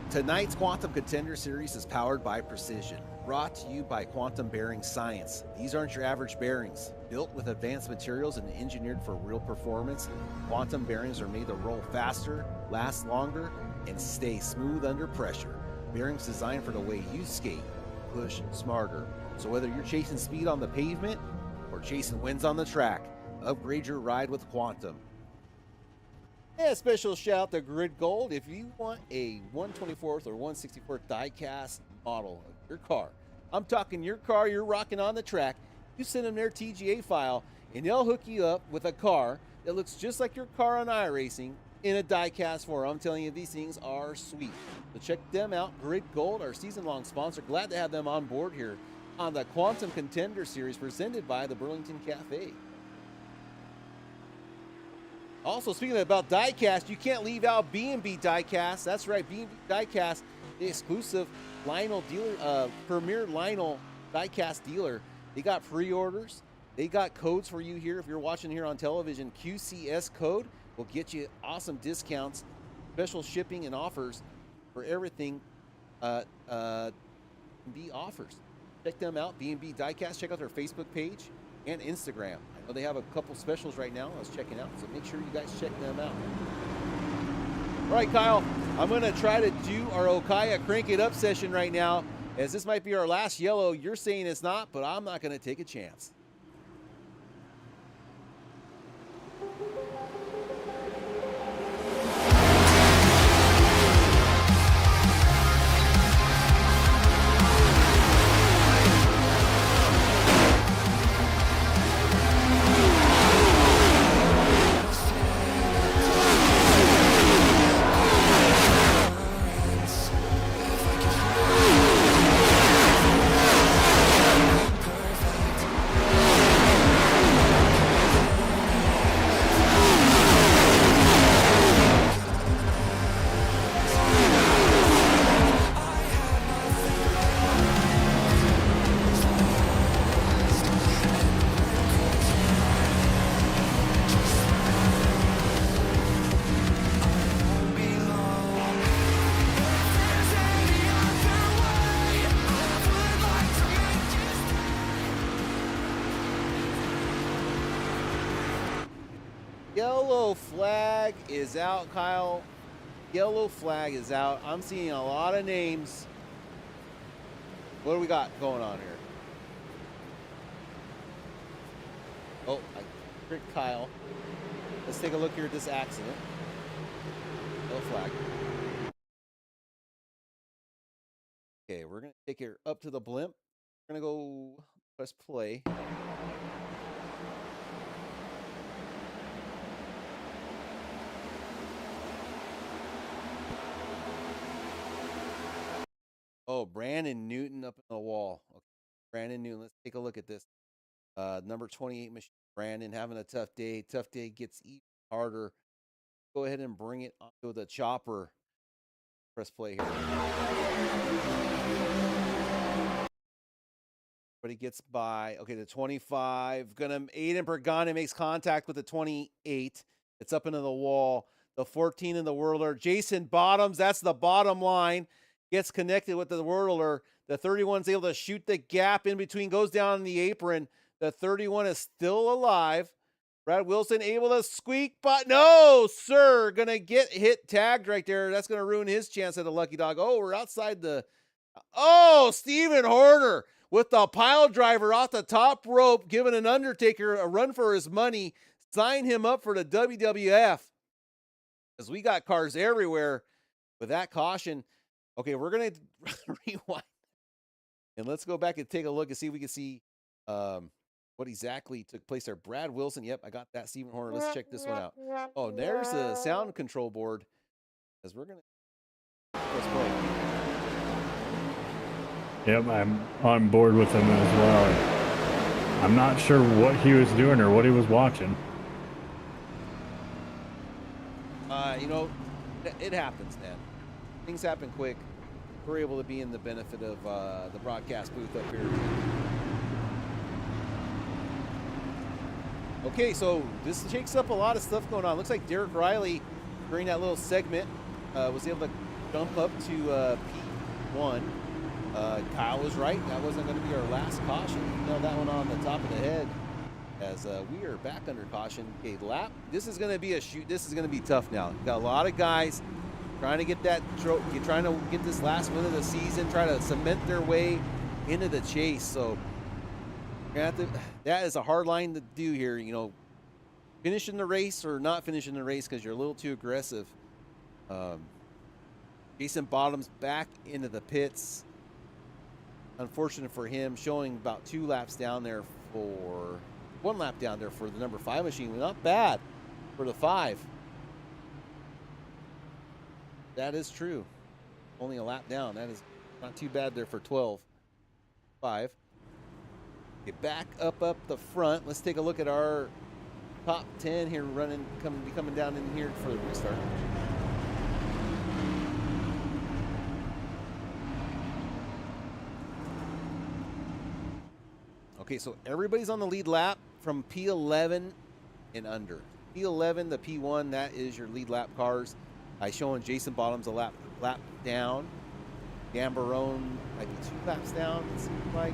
Tonight's Quantum Contender Series is powered by Precision, brought to you by Quantum Bearing Science. These aren't your average bearings. Built with advanced materials and engineered for real performance, quantum bearings are made to roll faster, last longer, and stay smooth under pressure. Bearings designed for the way you skate, push smarter. So whether you're chasing speed on the pavement or chasing wins on the track, upgrade your ride with Quantum. Yeah, special shout out to Grid Gold. If you want a 124th or 164th diecast model of your car, I'm talking your car you're rocking on the track, you send them their TGA file and they'll hook you up with a car that looks just like your car on iRacing in a diecast form. I'm telling you, these things are sweet. So check them out. Grid Gold, our season-long sponsor. Glad to have them on board here on the Quantum Contender Series presented by the Burlington Cafe. Also, speaking about diecast, you can't leave out B&B Diecasts. That's right, B&B Diecasts, the exclusive Lionel dealer, premier Lionel diecast dealer. They got pre-orders. They got codes for you here. If you're watching here on television, QCS code will get you awesome discounts, special shipping and offers for everything B offers. Check them out, B&B Diecast. Check out their Facebook page and Instagram. I know they have a couple specials right now I was checking out, so make sure you guys check them out. All right, Kyle, I'm going to try to do our Okaya Crank It Up session right now, as this might be our last yellow. You're saying it's not, but I'm not going to take a chance. Yellow flag is out, Kyle. Yellow flag is out. I'm seeing a lot of names. What do we got going on here? Oh, I tricked Kyle. Let's take a look here at this accident. Yellow flag. Okay, we're going to take her up to the blimp. We're going to go press play. Oh, Brandon Newton up in the wall. Okay. Brandon Newton, let's take a look at this. Number 28 machine. Brandon having a tough day. Tough day gets even harder. Go ahead and bring it onto the chopper. Press play here. But he gets by. Okay, the 25. Aiden Bergana makes contact with the 28. It's up into the wall. The 14 in the whirler. Jason Bottoms, that's the bottom line. Gets connected with the whirler. The 31's able to shoot the gap in between, goes down in the apron. The 31 is still alive. Brad Wilson able to squeak, but no, sir. Gonna get hit, tagged right there. That's gonna ruin his chance at a lucky dog. Oh, we're outside the. Oh, Stephen Horner with the pile driver off the top rope, giving an Undertaker a run for his money. Sign him up for the WWF. Because we got cars everywhere with that caution. Okay, we're going to rewind. And let's go back and take a look and see if we can see what exactly took place there. Brad Wilson. Yep, I got that. Stephen Horner. Let's check this one out. Oh, there's the sound control board. As we're going to press play. Yep, I'm on board with him as well. I'm not sure what he was doing or what he was watching. You know, it happens, man. Things happen quick. We're able to be in the benefit of the broadcast booth up here. Okay, so this shakes up a lot of stuff going on. Looks like Derek Riley, during that little segment, was able to jump up to P1. Kyle was right. That wasn't going to be our last caution. He nailed that one on the top of the head as we are back under caution. Okay, lap. This is going to be a shoot. This is going to be tough now. You got a lot of guys trying to get that trophy, trying to get this last win of the season, try to cement their way into the chase. So that is a hard line to do here, you know, finishing the race or not finishing the race because you're a little too aggressive. Jason Bottoms back into the pits. Unfortunate for him, showing about 2 laps down there for 1 lap down there for the number 5 machine. Not bad for the 5. That is true. Only a lap down. That is not too bad there for 12. 5. Get back up the front. Let's take a look at our top 10 here coming down in here for the restart. Okay, so everybody's on the lead lap from P11 and under. P11 to P1, that is your lead lap cars. I showing Jason Bottoms a lap down. Gambarone might be 2 laps down, it seems like.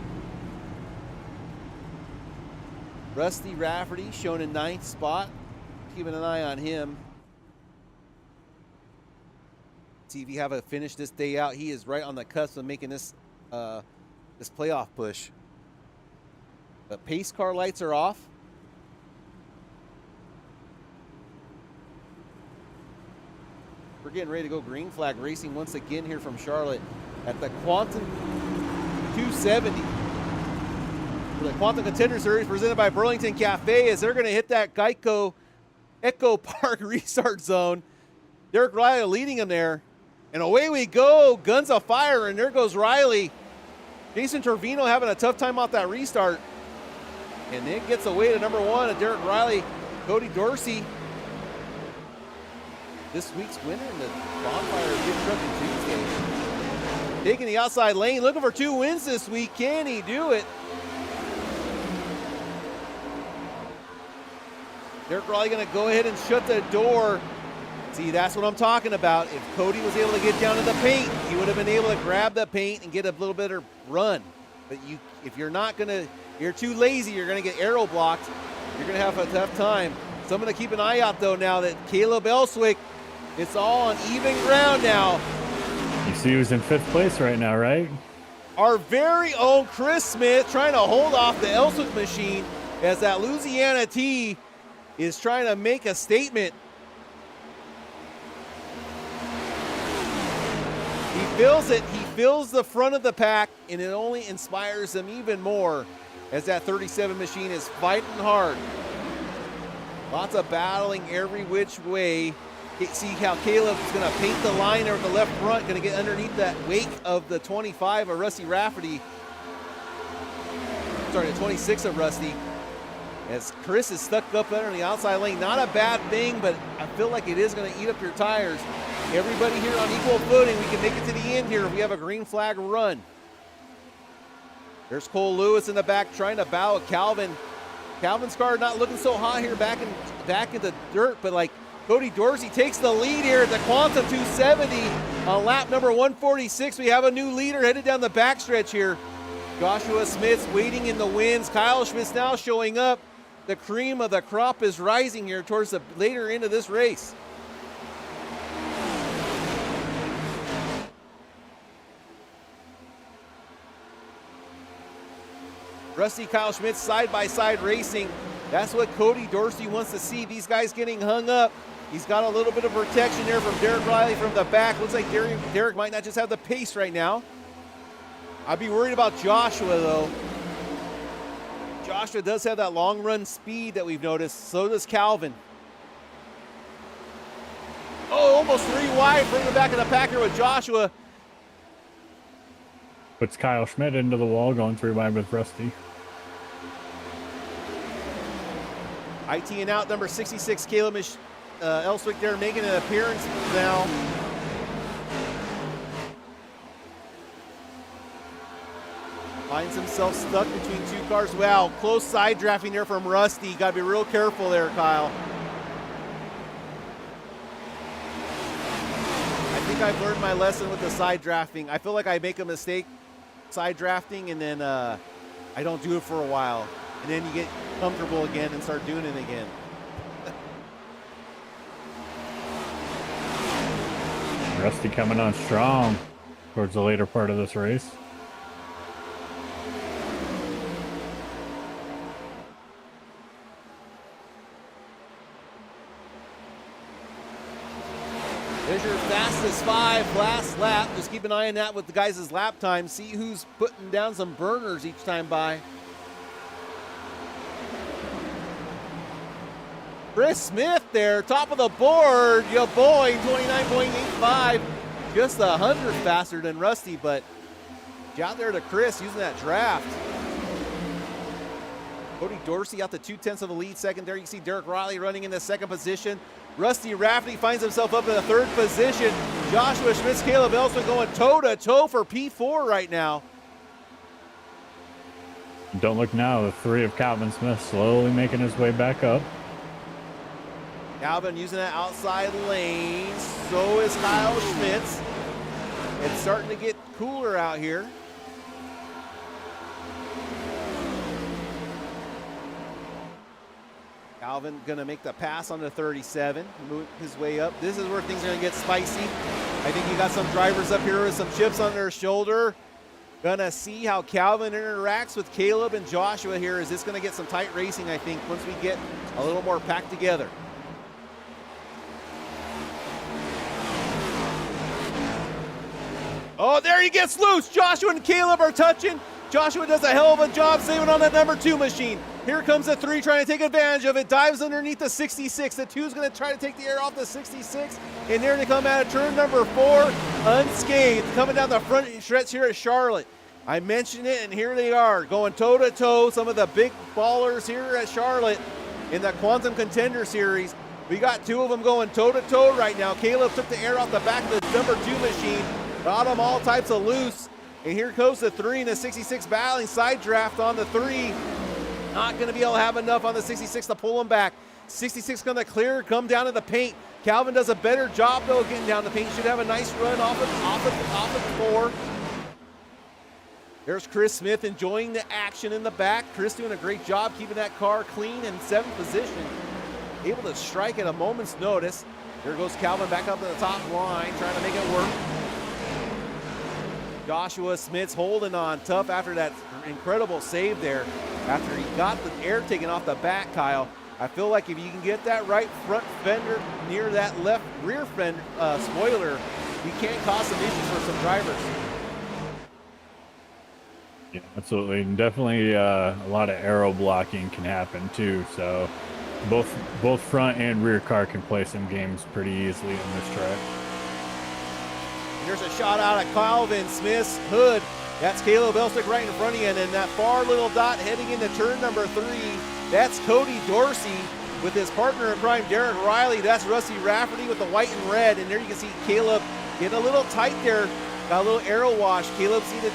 Rusty Rafferty shown in 9th spot. Keeping an eye on him. See if you have a finish this day out. He is right on the cusp of making this this playoff push. The pace car lights are off. We're getting ready to go green flag racing once again here from Charlotte at the Quantum 270. The Quantum Contender Series presented by Burlington Cafe as they're going to hit that Geico Echo Park restart zone. Derek Riley leading them there. And away we go. Guns a fire, and there goes Riley. Jason Trevino having a tough time off that restart. And then gets away to number 1 of Derek Riley, Cody Dorsey. This week's winner in the Bonfire Gift Truck Tuesday. Taking the outside lane, looking for 2 wins this week. Can he do it? Derek Riley going to go ahead and shut the door. See, that's what I'm talking about. If Cody was able to get down to the paint, he would have been able to grab the paint and get a little better run. But if you're not going to, you're too lazy, you're going to get aero blocked. You're going to have a tough time. So I'm going to keep an eye out, though, now that Caleb Elswick, it's all on even ground now. You see who's in 5th place right now, right? Our very own Chris Smith trying to hold off the Elswick machine as that Louisiana T is trying to make a statement. He feels it. He feels the front of the pack, and it only inspires him even more as that 37 machine is fighting hard. Lots of battling every which way. See how Caleb's going to paint the line over the left front, going to get underneath that wake of the 25 of Rusty Rafferty. Sorry, the 26 of Rusty. As Chris is stuck up there on the outside lane. Not a bad thing, but I feel like it is going to eat up your tires. Everybody here on equal footing. We can make it to the end here if we have a green flag run. There's Cole Lewis in the back trying to bow at Calvin. Calvin's car not looking so hot here back in the dirt, but like Cody Dorsey takes the lead here at the Quantum 270 on lap number 146. We have a new leader headed down the backstretch here. Joshua Smith's waiting in the wings. Kyle Schmidt's now showing up. The cream of the crop is rising here towards the later end of this race. Rusty, Kyle Schmidt, side-by-side racing. That's what Cody Dorsey wants to see. These guys getting hung up. He's got a little bit of protection there from Derek Riley from the back. Looks like Derek might not just have the pace right now. I'd be worried about Joshua, though. Joshua does have that long run speed that we've noticed. So does Calvin. Oh, almost 3 wide. Bring the back of the pack here with Joshua. Puts Kyle Schmidt into the wall, going 3 wide with Rusty. IT-ing out number 66, Caleb Elswick there making an appearance now. Finds himself stuck between two cars. Wow, close side drafting there from Rusty. Got to be real careful there, Kyle. I think I've learned my lesson with the side drafting. I feel like I make a mistake side drafting, and then I don't do it for a while. And then you get comfortable again and start doing it again. Rusty coming on strong towards the later part of this race. There's your fastest 5 last lap. Just keep an eye on that with the guys' lap time. See who's putting down some burners each time by. Chris Smith there, top of the board. Yo boy, 29.85. Just 100 faster than Rusty, but out there to Chris using that draft. Cody Dorsey out to 2/10 of the lead second there. You can see Derek Riley running in the second position. Rusty Rafferty finds himself up in the third position. Joshua Schmitz, Caleb Elston going toe-to-toe for P4 right now. Don't look now, the 3 of Calvin Smith slowly making his way back up. Calvin using that outside lane. So is Kyle Schmitz. It's starting to get cooler out here. Calvin gonna make the pass on the 37, move his way up. This is where things are gonna get spicy. I think you got some drivers up here with some chips on their shoulder. Gonna see how Calvin interacts with Caleb and Joshua here. Is this gonna get some tight racing, I think, once we get a little more packed together. Oh, there he gets loose. Joshua and Caleb are touching. Joshua does a hell of a job saving on that number 2 machine. Here comes the 3 trying to take advantage of it. Dives underneath the 66. The 2 is going to try to take the air off the 66. And there they come out of turn number 4 unscathed. Coming down the front stretch here at Charlotte. I mentioned it, and here they are going toe-to-toe. Some of the big ballers here at Charlotte in the Quantum Contender Series. We got 2 of them going toe-to-toe right now. Caleb took the air off the back of the number 2 machine. Got them all types of loose. And here goes the 3 and the 66 battling. Side draft on the 3. Not going to be able to have enough on the 66 to pull him back. 66 going to clear, come down to the paint. Calvin does a better job, though, getting down the paint. Should have a nice run off of 4. There's Chris Smith enjoying the action in the back. Chris doing a great job keeping that car clean in 7th position. Able to strike at a moment's notice. There goes Calvin back up to the top line, trying to make it work. Joshua Smith's holding on tough after that incredible save there. After he got the air taken off the back, Kyle, I feel like if you can get that right front fender near that left rear fender spoiler, you can cause some issues for some drivers. Yeah, absolutely. And definitely a lot of aero blocking can happen too. So both front and rear car can play some games pretty easily on this track. Here's a shot out at Calvin Smith's hood. That's Caleb Elstick right in front of you. And then that far little dot heading into turn number 3, that's Cody Dorsey with his partner in crime, Derek Riley. That's Rusty Rafferty with the white and red. And there you can see Caleb getting a little tight there. Got a little aero wash. Caleb, see that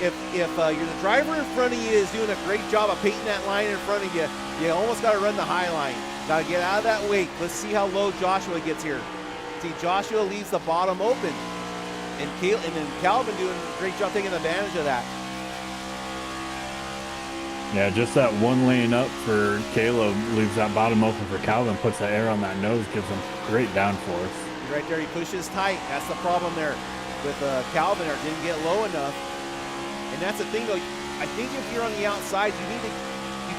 if you're the driver in front of you is doing a great job of painting that line in front of you, you almost got to run the high line. Got to get out of that weight. Let's see how low Joshua gets here. See, Joshua leaves the bottom open. And then Calvin doing a great job taking advantage of that. Yeah, just that one lane up for Caleb leaves that bottom open for Calvin, puts the air on that nose, gives him great downforce. Right there, he pushes tight. That's the problem there with Calvin there. Didn't get low enough. And that's the thing, though. I think if you're on the outside, you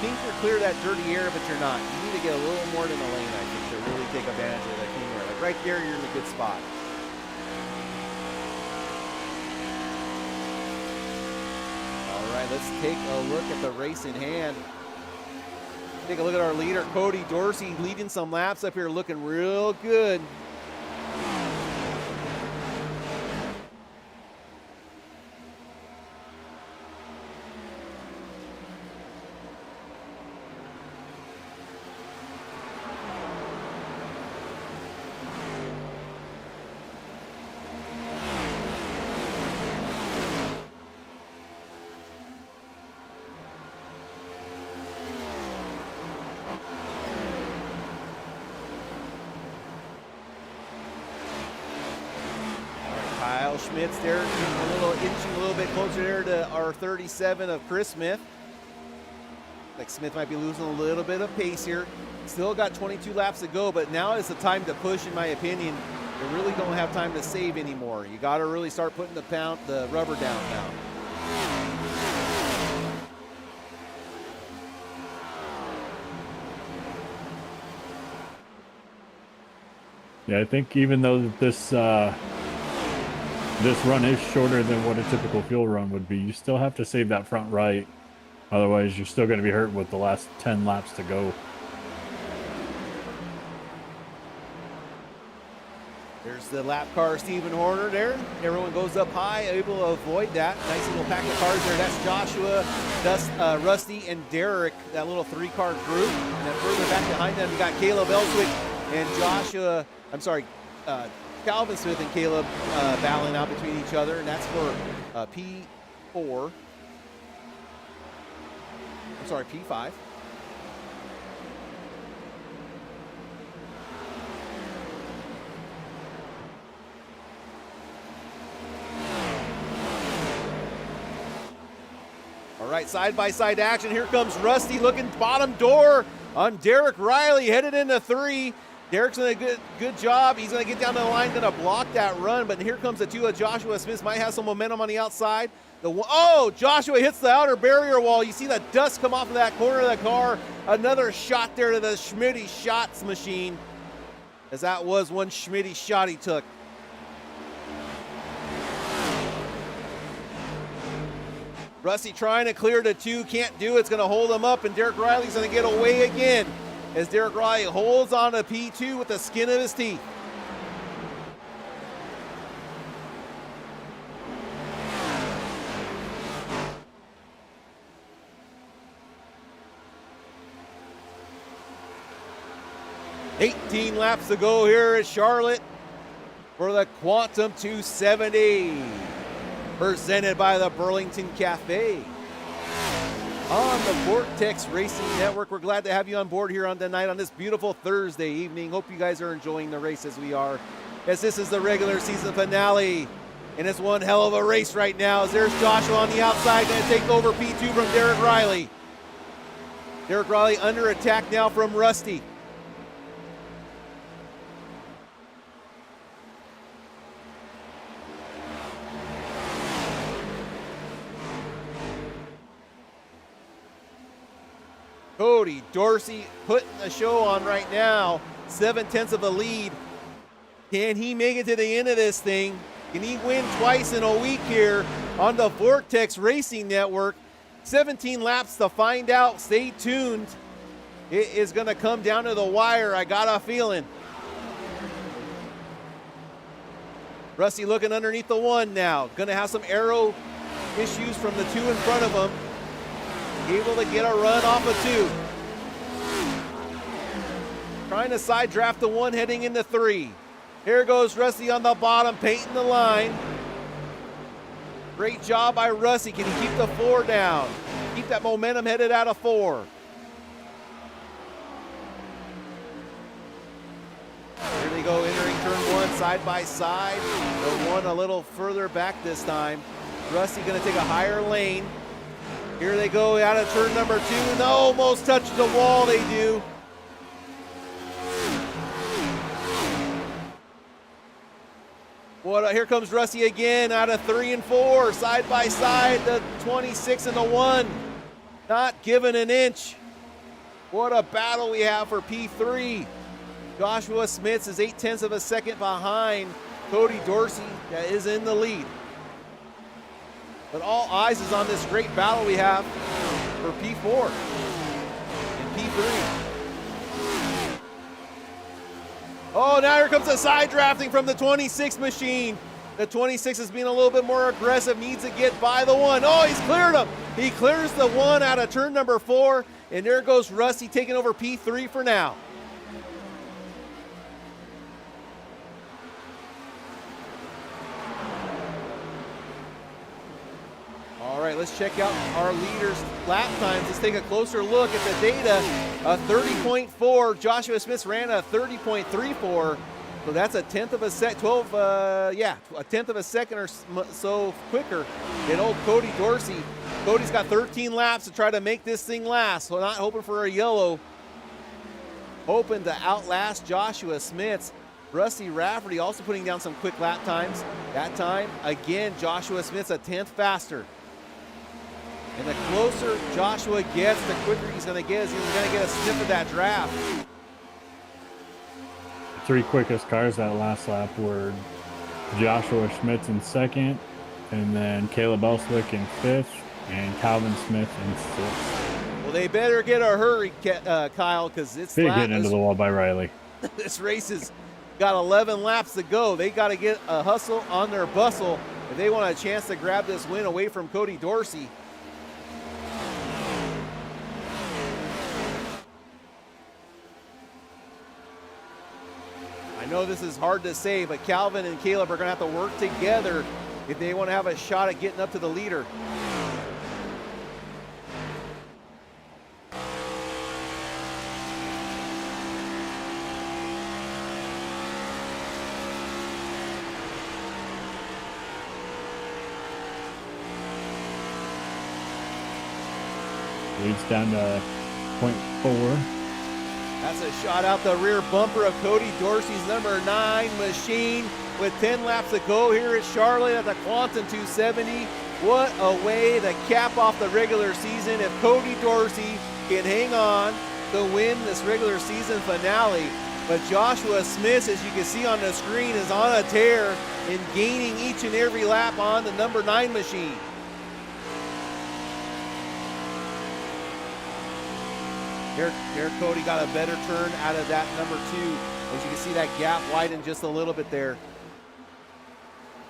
think you're clear of that dirty air, but you're not. You need to get a little more than the lane, I think, to really take advantage of that clean air. Like right there, you're in a good spot. All right, let's take a look at the race in hand. Take a look at our leader, Cody Dorsey, leading some laps up here, looking real good. Smith's there, inching a little bit closer there to our 37 of Chris Smith. Like Smith might be losing a little bit of pace here. Still got 22 laps to go, but now is the time to push, in my opinion. You really don't have time to save anymore. You got to really start putting the rubber down now. Yeah, I think even though this run is shorter than what a typical fuel run would be, you still have to save that front right. Otherwise, you're still going to be hurt with the last 10 laps to go. There's the lap car, Stephen Horner there. Everyone goes up high, able to avoid that. Nice little pack of cars there. That's Joshua, that's Rusty, and Derek, that little three-car group. And then further back behind them, you got Caleb Elswick and Calvin Smith and Caleb battling out between each other. And that's for P4. P5. All right, side-by-side action. Here comes Rusty looking bottom door on Derek Riley, headed into 3. Derek's doing a good job. He's going to get down to the line, going to block that run. But here comes the two of Joshua Smith. Might have some momentum on the outside. Joshua hits the outer barrier wall. You see the dust come off of that corner of the car. Another shot there to the Schmitty shots machine, as that was one Schmitty shot he took. Rusty trying to clear to 2, can't do it. It's going to hold him up, and Derek Riley's going to get away again as Derek Riley holds on to P2 with the skin of his teeth. $18 laps to go here at Charlotte for the Quantum 270. Presented by the Burlington Cafe on the Vortex Racing Network. We're glad to have you on board here on tonight on this beautiful Thursday evening. Hope you guys are enjoying the race as we are, as this is the regular season finale. And it's one hell of a race right now, as there's Joshua on the outside going to take over P2 from Derek Riley. Derek Riley under attack now from Rusty. Cody Dorsey putting the show on right now. 7/10 of a lead. Can he make it to the end of this thing? Can he win twice in a week here on the Vortex Racing Network? 17 laps to find out. Stay tuned. It is going to come down to the wire. I got a feeling. Rusty looking underneath the 1 now. Going to have some aero issues from the 2 in front of him. Able to get a run off of 2. Trying to side draft the 1 heading into 3. Here goes Rusty on the bottom, painting the line. Great job by Rusty. Can he keep the 4 down? Keep that momentum headed out of 4. Here they go, entering turn 1 side by side. The 1 a little further back this time. Rusty going to take a higher lane. Here they go out of turn number 2, and almost touch the wall, they do. Here comes Rusty again out of 3 and 4, side by side, the 26 and the 1. Not giving an inch. What a battle we have for P3. Joshua Smith is 0.8 of a second behind Cody Dorsey, that is in the lead. But all eyes is on this great battle we have for P4 and P3. Oh, now here comes a side drafting from the 26 machine. The 26 is being a little bit more aggressive, needs to get by the 1. Oh, he's cleared him. He clears the 1 out of turn number 4, and there goes Rusty taking over P3 for now. All right, let's check out our leaders' lap times. Let's take a closer look at the data. 30.4. Joshua Smith ran a 30.34. So that's a tenth of a sec, a tenth of a second or so quicker than old Cody Dorsey. Cody's got 13 laps to try to make this thing last. So not hoping for a yellow. Hoping to outlast Joshua Smith. Rusty Rafferty also putting down some quick lap times. That time, again, Joshua Smith's a tenth faster. And the closer Joshua gets, the quicker he's going to get. He's going to get a sniff of that draft. The 3 quickest cars that last lap were Joshua Schmitz in 2nd, and then Caleb Elswick in 5th, and Calvin Smith in 6th. Well, they better get a hurry, Kyle, because it's big hit into the wall by Riley. This race has got 11 laps to go. They got to get a hustle on their bustle if they want a chance to grab this win away from Cody Dorsey. I know this is hard to say, but Calvin and Caleb are going to have to work together if they want to have a shot at getting up to the leader. Leads down to 0.4. That's a shot out the rear bumper of Cody Dorsey's number 9 machine with 10 laps to go here at Charlotte at the Quantum 270. What a way to cap off the regular season if Cody Dorsey can hang on to win this regular season finale. But Joshua Smith, as you can see on the screen, is on a tear and gaining each and every lap on the number 9 machine. Here Cody got a better turn out of that number 2. As you can see, that gap widened just a little bit there.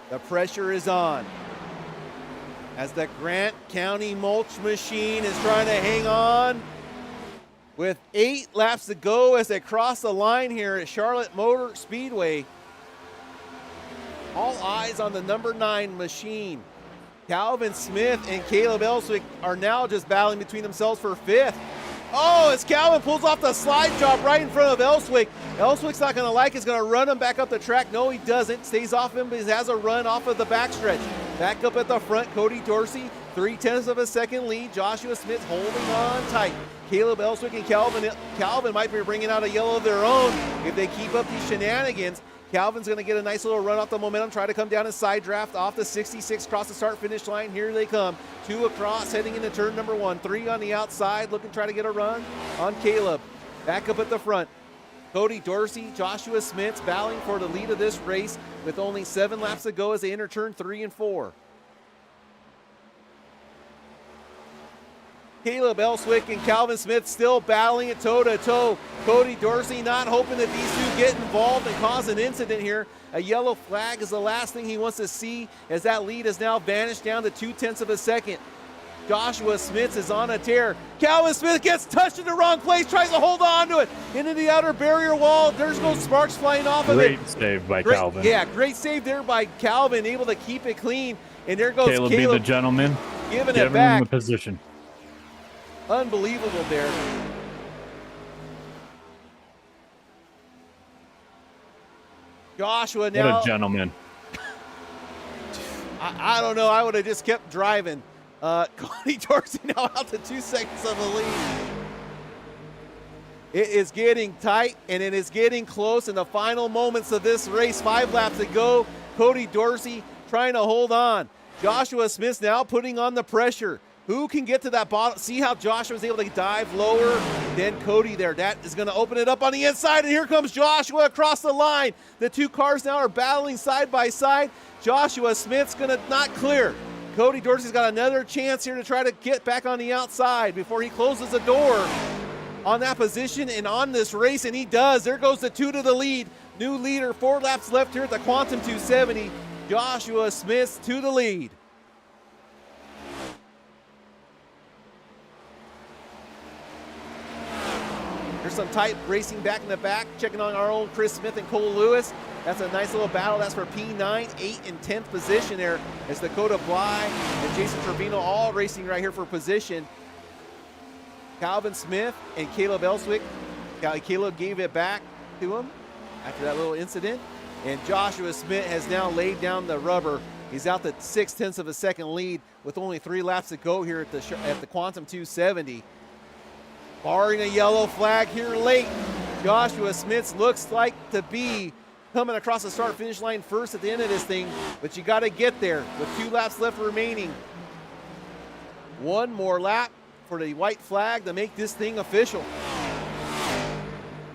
The pressure is on as the Grant County mulch machine is trying to hang on with 8 laps to go as they cross the line here at Charlotte Motor Speedway. All eyes on the number 9 machine. Calvin Smith and Caleb Elswick are now just battling between themselves for 5th. Oh, as Calvin pulls off the slide job right in front of Elswick. Elswick's not going to like it. He's going to run him back up the track. No, he doesn't. Stays off him, but he has a run off of the backstretch. Back up at the front, Cody Dorsey, 0.3 of a second lead. Joshua Smith holding on tight. Caleb Elswick and Calvin might be bringing out a yellow of their own if they keep up these shenanigans. Calvin's going to get a nice little run off the momentum, try to come down and side draft off the 66, cross the start-finish line. Here they come. 2 across, heading into turn number 1. 3 on the outside, looking to try to get a run on Caleb. Back up at the front. Cody Dorsey, Joshua Smith battling for the lead of this race with only 7 laps to go as they enter turn 3 and 4. Caleb Elswick and Calvin Smith still battling it toe-to-toe. Cody Dorsey not hoping that these two get involved and cause an incident here. A yellow flag is the last thing he wants to see as that lead has now vanished down to 0.2 of a second. Joshua Smith is on a tear. Calvin Smith gets touched in the wrong place, tries to hold on to it into the outer barrier wall. There's no sparks flying off of it. Great save by Calvin. Yeah, great save there by Calvin, able to keep it clean. And there goes Caleb be the gentleman, giving it back. Him the position. Unbelievable there. Joshua now. What a gentleman. I don't know. I would have just kept driving. Cody Dorsey now out to 2 seconds of the lead. It is getting tight, and it is getting close in the final moments of this race. 5 laps to go. Cody Dorsey trying to hold on. Joshua Smith now putting on the pressure. Who can get to that bottom? See how Joshua was able to dive lower than Cody there. That is going to open it up on the inside, and here comes Joshua across the line. The 2 cars now are battling side by side. Joshua Smith's going to not clear. Cody Dorsey's got another chance here to try to get back on the outside before he closes the door on that position and on this race, and he does. There goes the 2 to the lead. New leader, 4 laps left here at the Quantum 270. Joshua Smith to the lead. There's some tight racing back in the back, checking on our own Chris Smith and Cole Lewis. That's a nice little battle. That's for P9, 8, and 10th position there. As Dakota Bly and Jason Trevino all racing right here for position. Calvin Smith and Caleb Elswick. Caleb gave it back to him. after that little incident. And Joshua Smith has now laid down the rubber. He's out the 0.6 of a second lead with only 3 laps to go here at the Quantum 270. Barring a yellow flag here late, Joshua Smith looks like to be coming across the start-finish line first at the end of this thing, but you got to get there with 2 laps left remaining. 1 more lap for the white flag to make this thing official.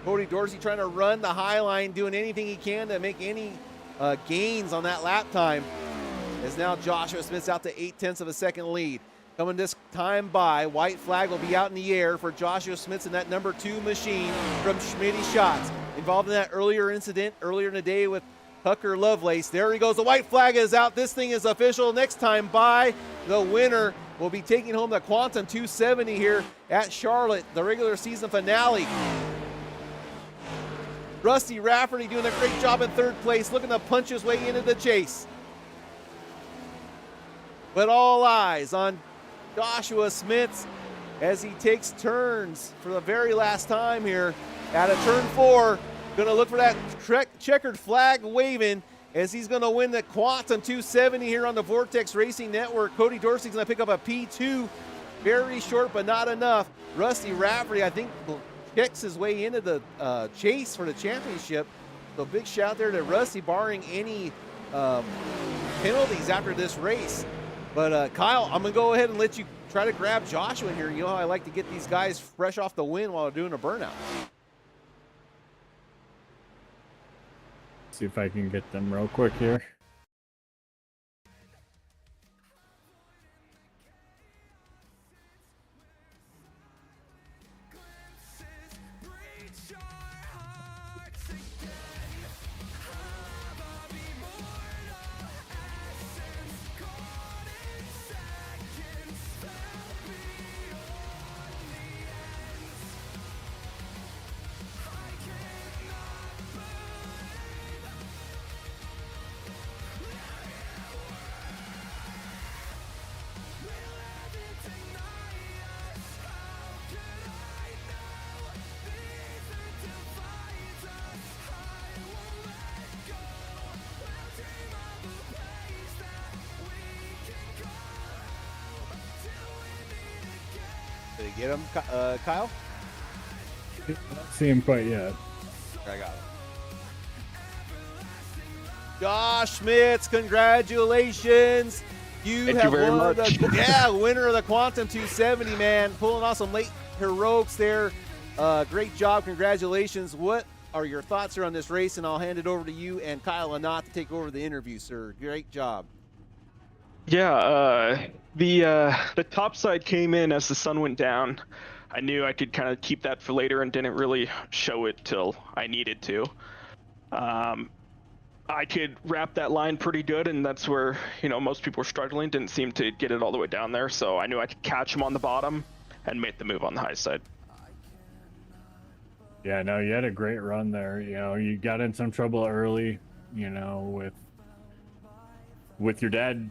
Cody Dorsey trying to run the high line, doing anything he can to make any gains on that lap time. As now Joshua Smith's out to 0.8 of a second lead. Coming this time by, white flag will be out in the air for Joshua Smith in that number 2 machine from Schmitty Shots. Involved in that earlier incident earlier in the day with Tucker Lovelace. There he goes. The white flag is out. This thing is official. Next time by, the winner will be taking home the Quantum 270 here at Charlotte, the regular season finale. Rusty Rafferty doing a great job in 3rd place, looking to punch his way into the chase. But all eyes on Joshua Smith as he takes turns for the very last time here out of turn 4. Going to look for that checkered flag waving as he's going to win the Quantum 270 here on the Vortex Racing Network. Cody Dorsey's going to pick up a P2. Very short, but not enough. Rusty Rafferty, I think, kicks his way into the chase for the championship. So big shout there to Rusty, barring any penalties after this race. But Kyle, I'm going to go ahead and let you try to grab Joshua here. You know how I like to get these guys fresh off the win while they're doing a burnout. See if I can get them real quick here. Did he get him, Kyle? Not see him quite yet. I got it. Josh Schmitz, congratulations. You Thank have you very won much. winner of the Quantum 270, man. Pulling off some late heroics there. Great job. Congratulations. What are your thoughts here on this race? And I'll hand it over to you and Kyle Lynott to take over the interview, sir. Great job. Yeah, the top side came in as the sun went down. I knew I could kind of keep that for later and didn't really show it till I needed to. I could wrap that line pretty good, and that's where, you know, most people were struggling, didn't seem to get it all the way down there, so I knew I could catch them on the bottom and make the move on the high side. Yeah, no, you had a great run there. You know, you got in some trouble early, you know, with your dad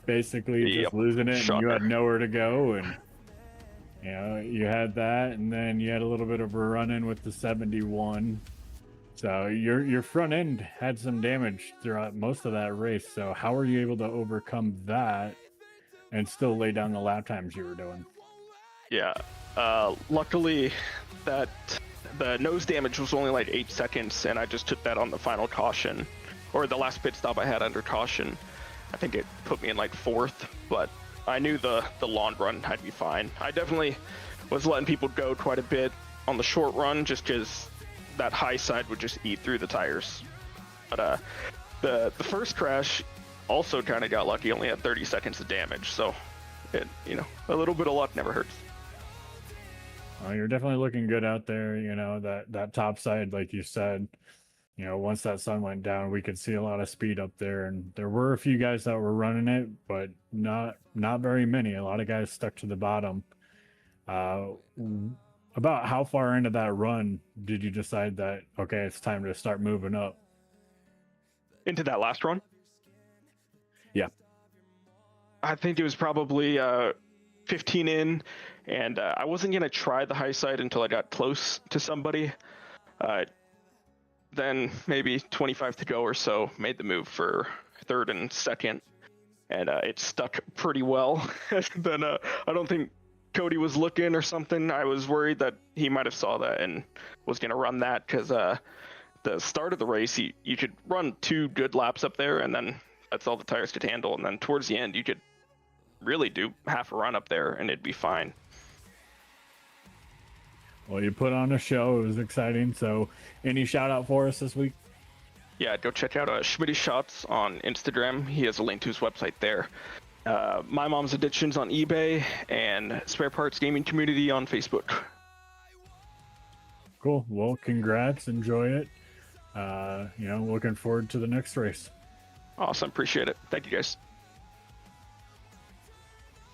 basically just losing it, and you had nowhere to go, and you know, you had that, and then you had a little bit of a run-in with the 71. So your front end had some damage throughout most of that race. So how were you able to overcome that and still lay down the lap times you were doing? Yeah, luckily that the nose damage was only like 8 seconds, and I just took that on the final caution, or the last pit stop I had under caution. I think it put me in like 4th, but I knew the long run I'd be fine. I definitely was letting people go quite a bit on the short run just because that high side would just eat through the tires. But the first crash also kind of got lucky, only had 30 seconds of damage, so it, you know, a little bit of luck never hurts. You're definitely looking good out there. You know, that top side, like you said, you know, once that sun went down, we could see a lot of speed up there, and there were a few guys that were running it, but not very many. A lot of guys stuck to the bottom. About how far into that run did you decide that, okay, it's time to start moving up? Into that last run? Yeah. I think it was probably 15 in, and I wasn't going to try the high side until I got close to somebody. then maybe 25 to go or so, made the move for third and second, and it stuck pretty well. Then I don't think Cody was looking or something. I was worried that he might have saw that and was going to run that, because the start of the race, you could run 2 good laps up there, and then that's all the tires could handle. And then towards the end, you could really do half a run up there, and it'd be fine. Well, you put on a show. It was exciting. So, any shout out for us this week? Yeah, go check out Schmitty Shots on Instagram. He has a link to his website there. My Mom's Addictions on eBay, and Spare Parts Gaming Community on Facebook. Cool. Well, congrats. Enjoy it. Looking forward to the next race. Awesome. Appreciate it. Thank you, guys.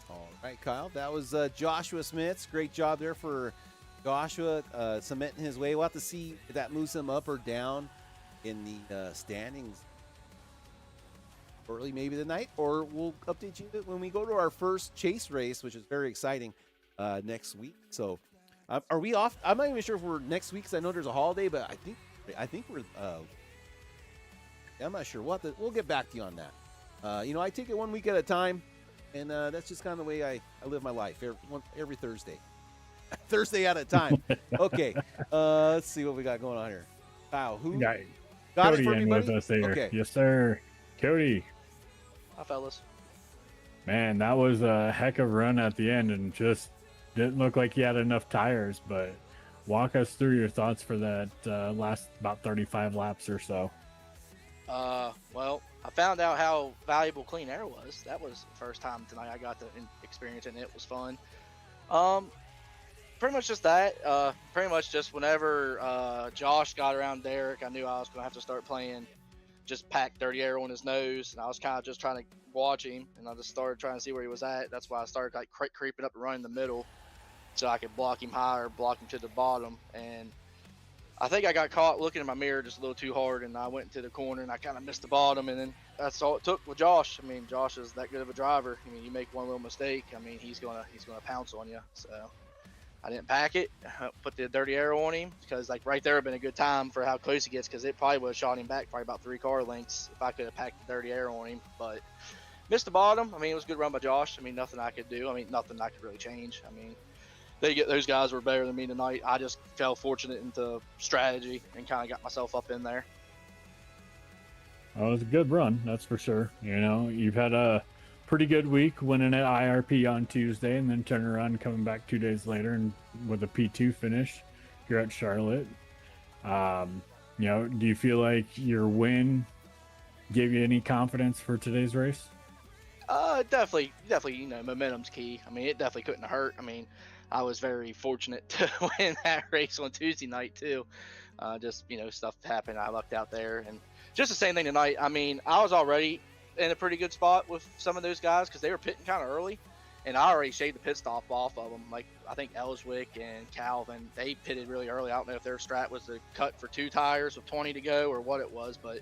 All right, Kyle. That was Joshua Smits. Great job there for Joshua cementing his way. We'll have to see if that moves him up or down in the standings early maybe tonight, or we'll update you when we go to our first chase race, which is very exciting, next week. So are we off? I'm not even sure if we're next week, because I know there's a holiday, but I think we're I'm not sure. We'll get back to you on that. I take it one week at a time, and that's just kind of the way I live my life every Thursday. Thursday at a time. Okay. Let's see what we got going on here. Kyle, who got Cody it for me, in buddy? with us here. Okay. Yes, sir. Cody. Hi, fellas. Man, that was a heck of a run at the end, and just didn't look like he had enough tires. But walk us through your thoughts for that last about 35 laps or so. Well, I found out how valuable clean air was. That was the first time tonight I got to experience it, and it was fun. Pretty much just that. Pretty much just whenever Josh got around Derek, I knew I was going to have to start playing just pack dirty air on his nose, and I was kind of just trying to watch him, and I just started trying to see where he was at. That's why I started like creeping up and running the middle so I could block him high or block him to the bottom. And I think I got caught looking in my mirror just a little too hard, and I went into the corner and I kind of missed the bottom, and then that's all it took with Josh. I mean, Josh is that good of a driver. I mean, you make one little mistake, I mean, he's gonna pounce on you. So I didn't pack it, put the dirty air on him, because like right there would have been a good time for how close he gets, because it probably would have shot him back probably about 3 car lengths if I could have packed the dirty air on him. But missed the bottom. I mean, it was a good run by Josh. I mean, nothing I could do. I mean, nothing I could really change. I mean, those guys were better than me tonight. I just fell fortunate into strategy and kind of got myself up in there. Well, it was a good run, that's for sure. You've had a pretty good week winning at IRP on Tuesday, and then turning around and coming back 2 days later and with a P2 finish here at Charlotte. Do you feel like your win gave you any confidence for today's race? Definitely, momentum's key. I mean, it definitely couldn't hurt. I mean, I was very fortunate to win that race on Tuesday night too. Just, stuff happened. I lucked out there, and just the same thing tonight. I mean, I was already in a pretty good spot with some of those guys because they were pitting kind of early, and I already shaved the pit stop off of them. Like, I think Ellswick and Calvin, they pitted really early. I don't know if their strat was to cut for 2 tires with 20 to go or what it was, but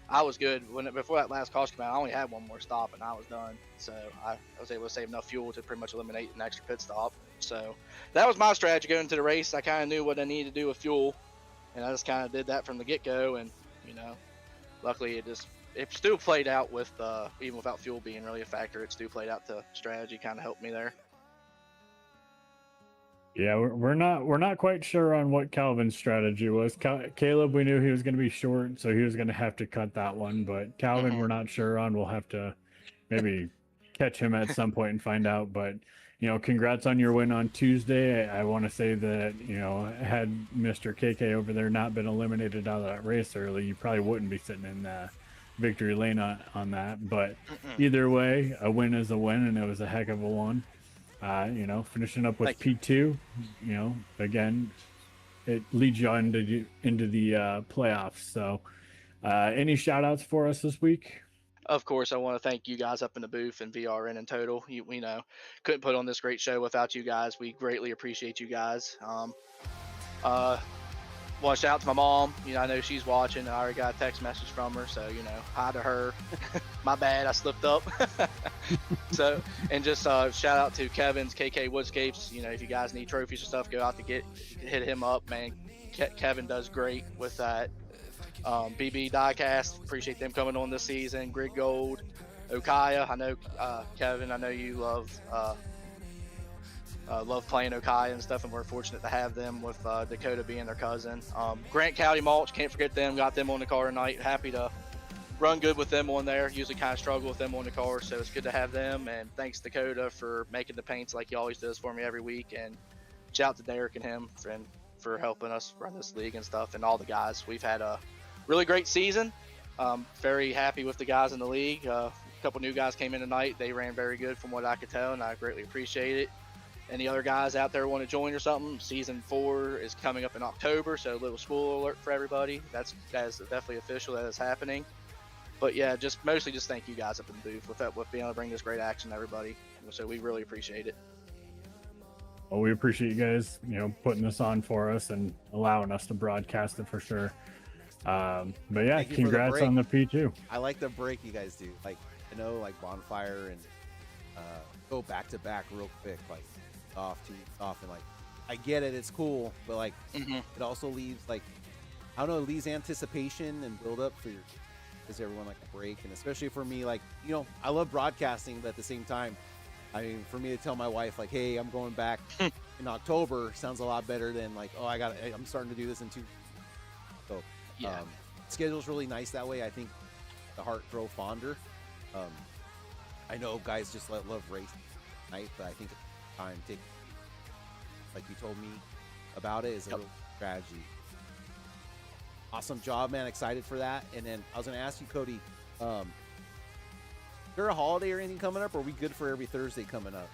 I was good. Before that last caution came out, I only had one more stop and I was done. So I was able to save enough fuel to pretty much eliminate an extra pit stop. So that was my strategy going into the race. I kind of knew what I needed to do with fuel, and I just kind of did that from the get-go. And luckily it still played out with even without fuel being really a factor. It still played out. The strategy kind of helped me there. Yeah, we're not quite sure on what Calvin's strategy was. Caleb, we knew he was going to be short, so he was going to have to cut that one. But Calvin, we're not sure on. We'll have to maybe catch him at some point and find out. But congrats on your win on Tuesday. I want to say that had Mr. KK over there not been eliminated out of that race early, you probably wouldn't be sitting in victory lane on that. But either way, a win is a win, and it was a heck of a one. Finishing up with P2, again, it leads you into the playoffs. So any shout outs for us this week? Of course, I want to thank you guys up in the booth and VRN in total. We couldn't put on this great show without you guys. We greatly appreciate you guys. Want to shout out to my mom. I know she's watching. I already got a text message from her, so hi to her. My bad, I slipped up. So, and just shout out to Kevin's KK Woodscapes. If you guys need trophies or stuff, go out to hit him up, man. Kevin does great with that. B&B Diecast, appreciate them coming on this season. Grid Gold, Okaya, I know Kevin, I know you love playing Okaya and stuff, and we're fortunate to have them with Dakota being their cousin. Grant County Mulch, can't forget them, got them on the car tonight. Happy to run good with them on there. Usually kind of struggle with them on the car, so it's good to have them. And thanks Dakota for making the paints like he always does for me every week. And shout out to Derek and him for helping us run this league and stuff, and all the guys. We've had a really great season. Very happy with the guys in the league. A couple new guys came in tonight. They ran very good from what I could tell, and I greatly appreciate it. Any other guys out there want to join or something, season 4 is coming up in October, so a little spoiler alert for everybody. That is definitely official, that is happening. But yeah, mostly just thank you guys up in the booth with being able to bring this great action to everybody. So we really appreciate it. Well, we appreciate you guys, putting this on for us and allowing us to broadcast it for sure. But yeah, congrats on the P2. I like the break you guys do. Like, I know, like Bonfire and go back to back real quick, like off, and like, I get it, it's cool, but like, it also leaves like, I don't know, it leaves anticipation and build up for gives everyone like a break. And especially for me, like, I love broadcasting, but at the same time, I mean, for me to tell my wife like, hey, I'm going back in October sounds a lot better than like, oh, I'm starting to do this in 2. So yeah, schedule's really nice that way. I think the heart grow fonder. I know guys just love racing tonight, but I think at the time, like you told me about it, is a little strategy. Awesome job, man. Excited for that. And then I was going to ask you, Cody, is there a holiday or anything coming up, or are we good for every Thursday coming up?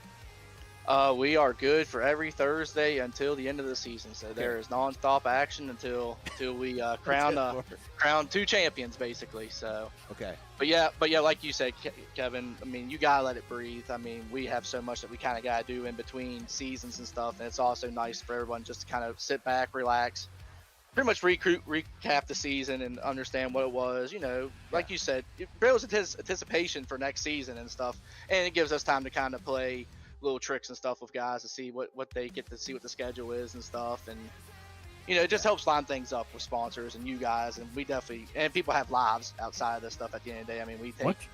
We are good for every Thursday until the end of the season. So there is nonstop action until we crown 2 champions, basically. So okay. But yeah, like you said, Kevin, I mean, you gotta let it breathe. I mean, we have so much that we kind of gotta do in between seasons and stuff, and it's also nice for everyone just to kind of sit back, relax, pretty much recap the season and understand what it was. Like you said, it builds anticipation for next season and stuff, and it gives us time to kind of play little tricks and stuff with guys to see what they get to see, what the schedule is and stuff. And it just helps line things up with sponsors and you guys. And we definitely, and people have lives outside of this stuff at the end of the day. I mean, we take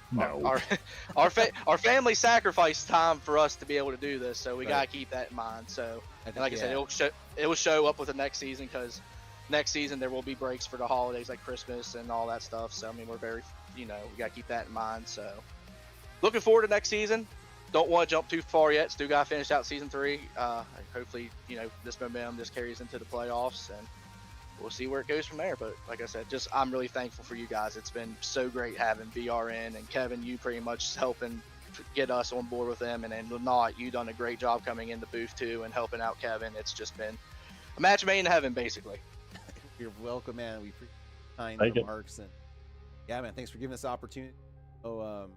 our family sacrifice time for us to be able to do this, so we got to keep that in mind. So like I said, it will show up with the next season, because next season there will be breaks for the holidays like Christmas and all that stuff. So I mean, we're very, we got to keep that in mind. So looking forward to next season. Don't want to jump too far yet. Still got to finish out season 3. Hopefully, this momentum just carries into the playoffs, and we'll see where it goes from there. But like I said, I'm really thankful for you guys. It's been so great having BRN and Kevin, you pretty much helping get us on board with them. And then Lynott, you done a great job coming in the booth too and helping out Kevin. It's just been a match made in heaven, basically. You're welcome, man. We appreciate the remarks. And yeah, man, thanks for giving us the opportunity. So,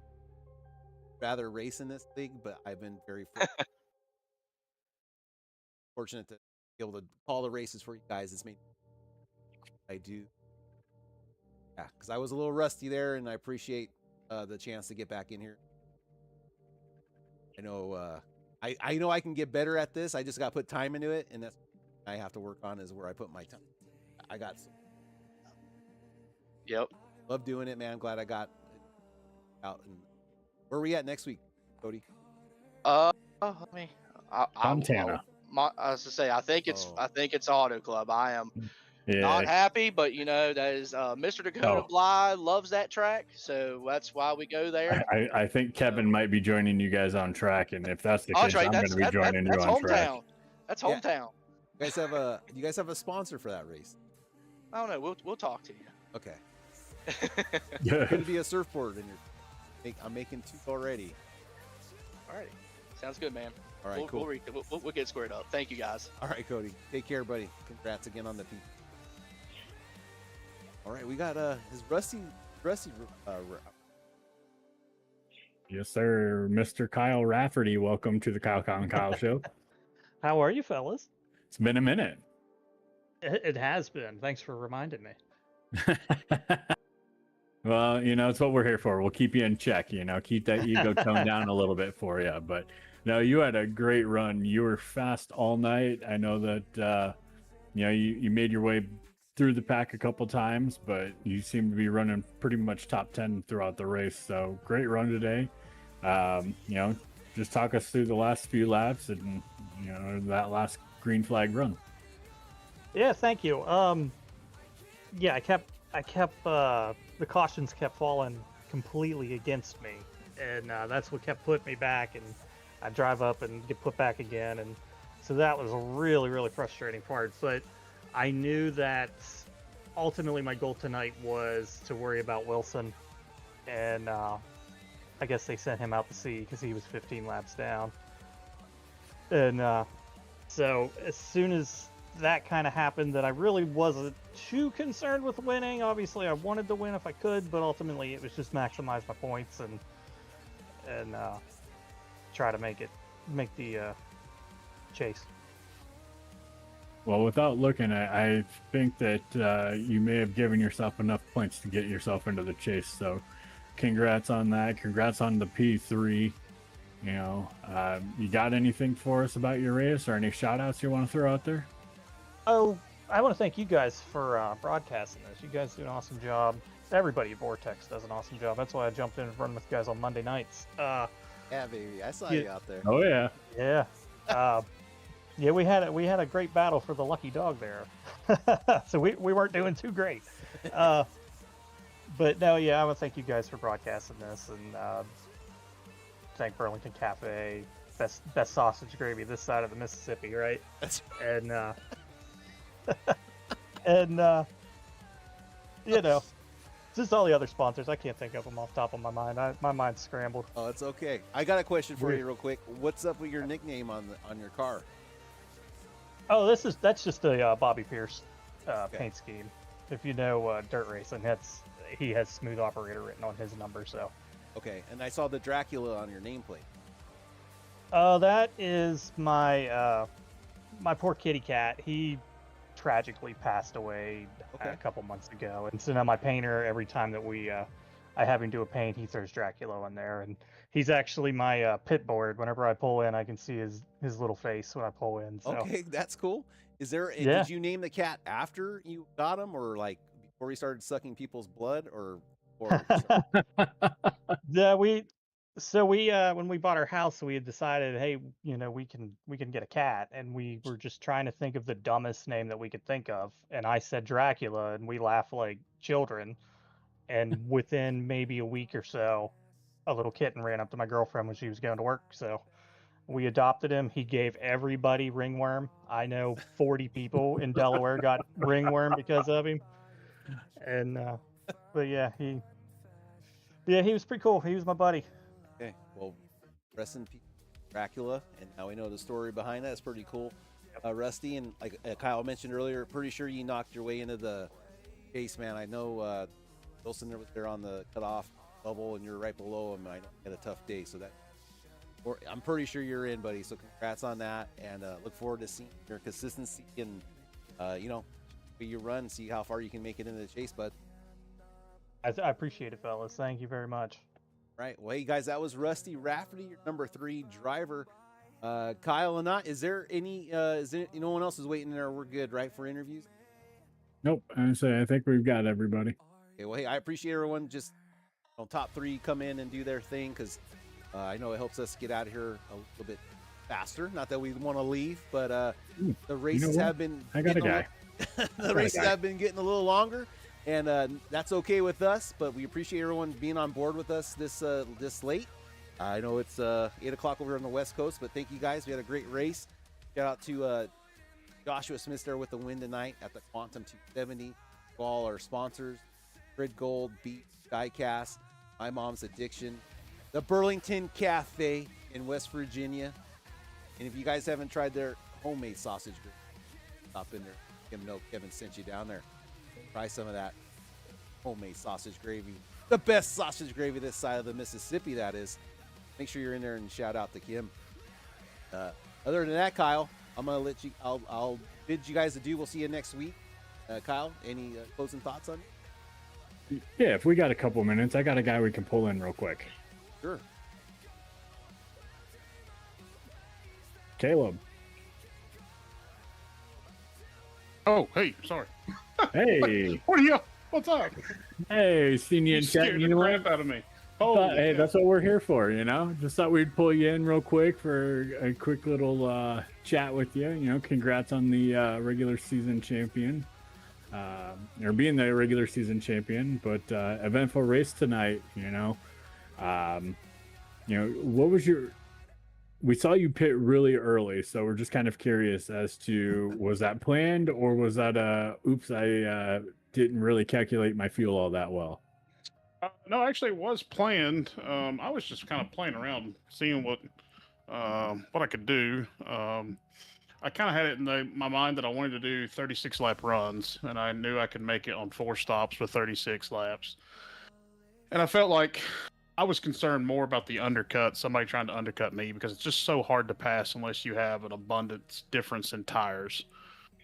rather race in this league, but I've been very fortunate to be able to call the races for you guys. It's made I do, yeah, because I was a little rusty there, and I appreciate the chance to get back in here. I know I know I can get better at this. I just got to put time into it, and that's what I have to work on, is where I put my time. I got love doing it, man. I'm glad I got out. And where are we at next week, Cody? Montana. I was to say, I think it's Auto Club. I am not happy, but that is Mr. Dakota Bly loves that track, so that's why we go there. I think Kevin might be joining you guys on track, and if that's the case, I'm going to be joining you on track. That's hometown. You guys have a sponsor for that race? I don't know. We'll talk to you. Okay. Could be a surfboard in your. I'm making 2 already. Alrighty. Sounds good, man. All right, cool. We'll get squared up. Thank you, guys. All right, Cody. Take care, buddy. Congrats again on the P. All right, we got his Rusty. Yes, sir. Mr. Kyle Rafferty. Welcome to the Kyle Show. How are you, fellas? It's been a minute. It has been. Thanks for reminding me. Well, it's what we're here for. We'll keep you in check, keep that ego tone down a little bit for you. But no, you had a great run. You were fast all night. I know that, you made your way through the pack a couple times, but you seem to be running pretty much top 10 throughout the race. So great run today. Just talk us through the last few laps and that last green flag run. Yeah, thank you. Yeah, I kept the cautions kept falling completely against me, and that's what kept putting me back, and I drive up and get put back again, and so that was a really frustrating part. But I knew that ultimately my goal tonight was to worry about Wilson, and I guess they sent him out to sea because he was 15 laps down, and so as soon as that kind of happened, that I really wasn't too concerned with winning. Obviously, I wanted to win if I could, but ultimately it was just maximize my points and try to make the chase. Well, without looking, I think that you may have given yourself enough points to get yourself into the chase. So, congrats on that. Congrats on the P3. You got anything for us about your race or any shout outs you want to throw out there? Oh, I want to thank you guys for broadcasting this. You guys do an awesome job. Everybody at Vortex does an awesome job. That's why I jumped in and run with you guys on Monday nights. Yeah, baby, I saw you out there. Oh yeah. Yeah. Yeah, we had a great battle for the lucky dog there. So we weren't doing too great. But no, yeah, I want to thank you guys for broadcasting this, and thank Burlington Cafe, best sausage gravy this side of the Mississippi, right? That's And and just all the other sponsors. I can't think of them off the top of my mind. My mind's scrambled. Oh, it's okay. I got a question for you real quick. What's up with your nickname on your car? Oh, that's just a Bobby Pierce paint scheme. If you know dirt racing, he has Smooth Operator written on his number. So. Okay, and I saw the Dracula on your nameplate. That is my my poor kitty cat. He tragically passed away a couple months ago, and so now my painter, every time that I have him do a paint, he throws Dracula in there, and he's actually my pit board. Whenever I pull in, I can see his little face when I pull in. So. Okay, that's cool. Did you name the cat after you got him, or like before he started sucking people's blood, or Yeah, when we bought our house, we had decided, hey, we can get a cat, and we were just trying to think of the dumbest name that we could think of, and I said Dracula, and we laughed like children. And within maybe a week or so, a little kitten ran up to my girlfriend when she was going to work, so we adopted him. He gave everybody ringworm. I know 40 people in Delaware got ringworm because of him, and but yeah, he was pretty cool. He was my buddy. Okay, well, rest in peace, Dracula, and now we know the story behind that. It's pretty cool. Rusty, and like Kyle mentioned earlier, pretty sure you knocked your way into the chase, man. I know Wilson was there on the cutoff bubble, and you're right below him. I had a tough day, so I'm pretty sure you're in, buddy. So congrats on that, and look forward to seeing your consistency and you run, see how far you can make it into the chase, bud. I appreciate it, fellas. Thank you very much. Right. Well, hey, guys, that was Rusty Rafferty, your number 3 driver. Kyle and Lynott, is there no one else is waiting there? We're good, right, for interviews? Nope. I think we've got everybody. Okay, well, hey, I appreciate everyone. Just top 3 come in and do their thing, because I know it helps us get out of here a little bit faster. Not that we want to leave, but the races have been. I got a guy. The races have been getting a little longer, and that's okay with us. But we appreciate everyone being on board with us this late. I know it's 8 o'clock over on the West Coast, but thank you guys. We had a great race. Shout out to Joshua Smith there with the win tonight at the Quantum 270. To all our sponsors, Grid Gold, B&B Diecasts, My Mom's Addiction, the Burlington Cafe in West Virginia. And if you guys haven't tried their homemade sausage, stop in there. Let them know Kevin sent you down there. Try some of that homemade sausage gravy. The best sausage gravy this side of the Mississippi, that is. Make sure you're in there and shout out to Kim. Other than that, Kyle, I'm gonna let you. I'll bid you guys adieu. We'll see you next week. Kyle, any closing thoughts on it? Yeah, if we got a couple minutes, I got a guy we can pull in real quick. Sure. Caleb. Oh, hey, sorry. Hey, What are you? What's up? hey, seen you You in chat. scared You the know crap what? out of me. Thought, Holy hey, cow. that's what we're here for, you know. Just thought we'd pull you in real quick for a quick little chat with you. You know, congrats on the regular season champion, or being the regular season champion. But eventful race tonight. What was your? We saw you pit really early, so we're just kind of curious as to was that planned or was that oops, I didn't really calculate my fuel all that well. No, actually, it was planned. I was just kind of playing around, seeing what I could do. I kind of had it in my mind that I wanted to do 36 lap runs, and I knew I could make it on 4 stops with 36 laps. And I felt like I was concerned more about the undercut, somebody trying to undercut me, because it's just so hard to pass unless you have an abundance difference in tires.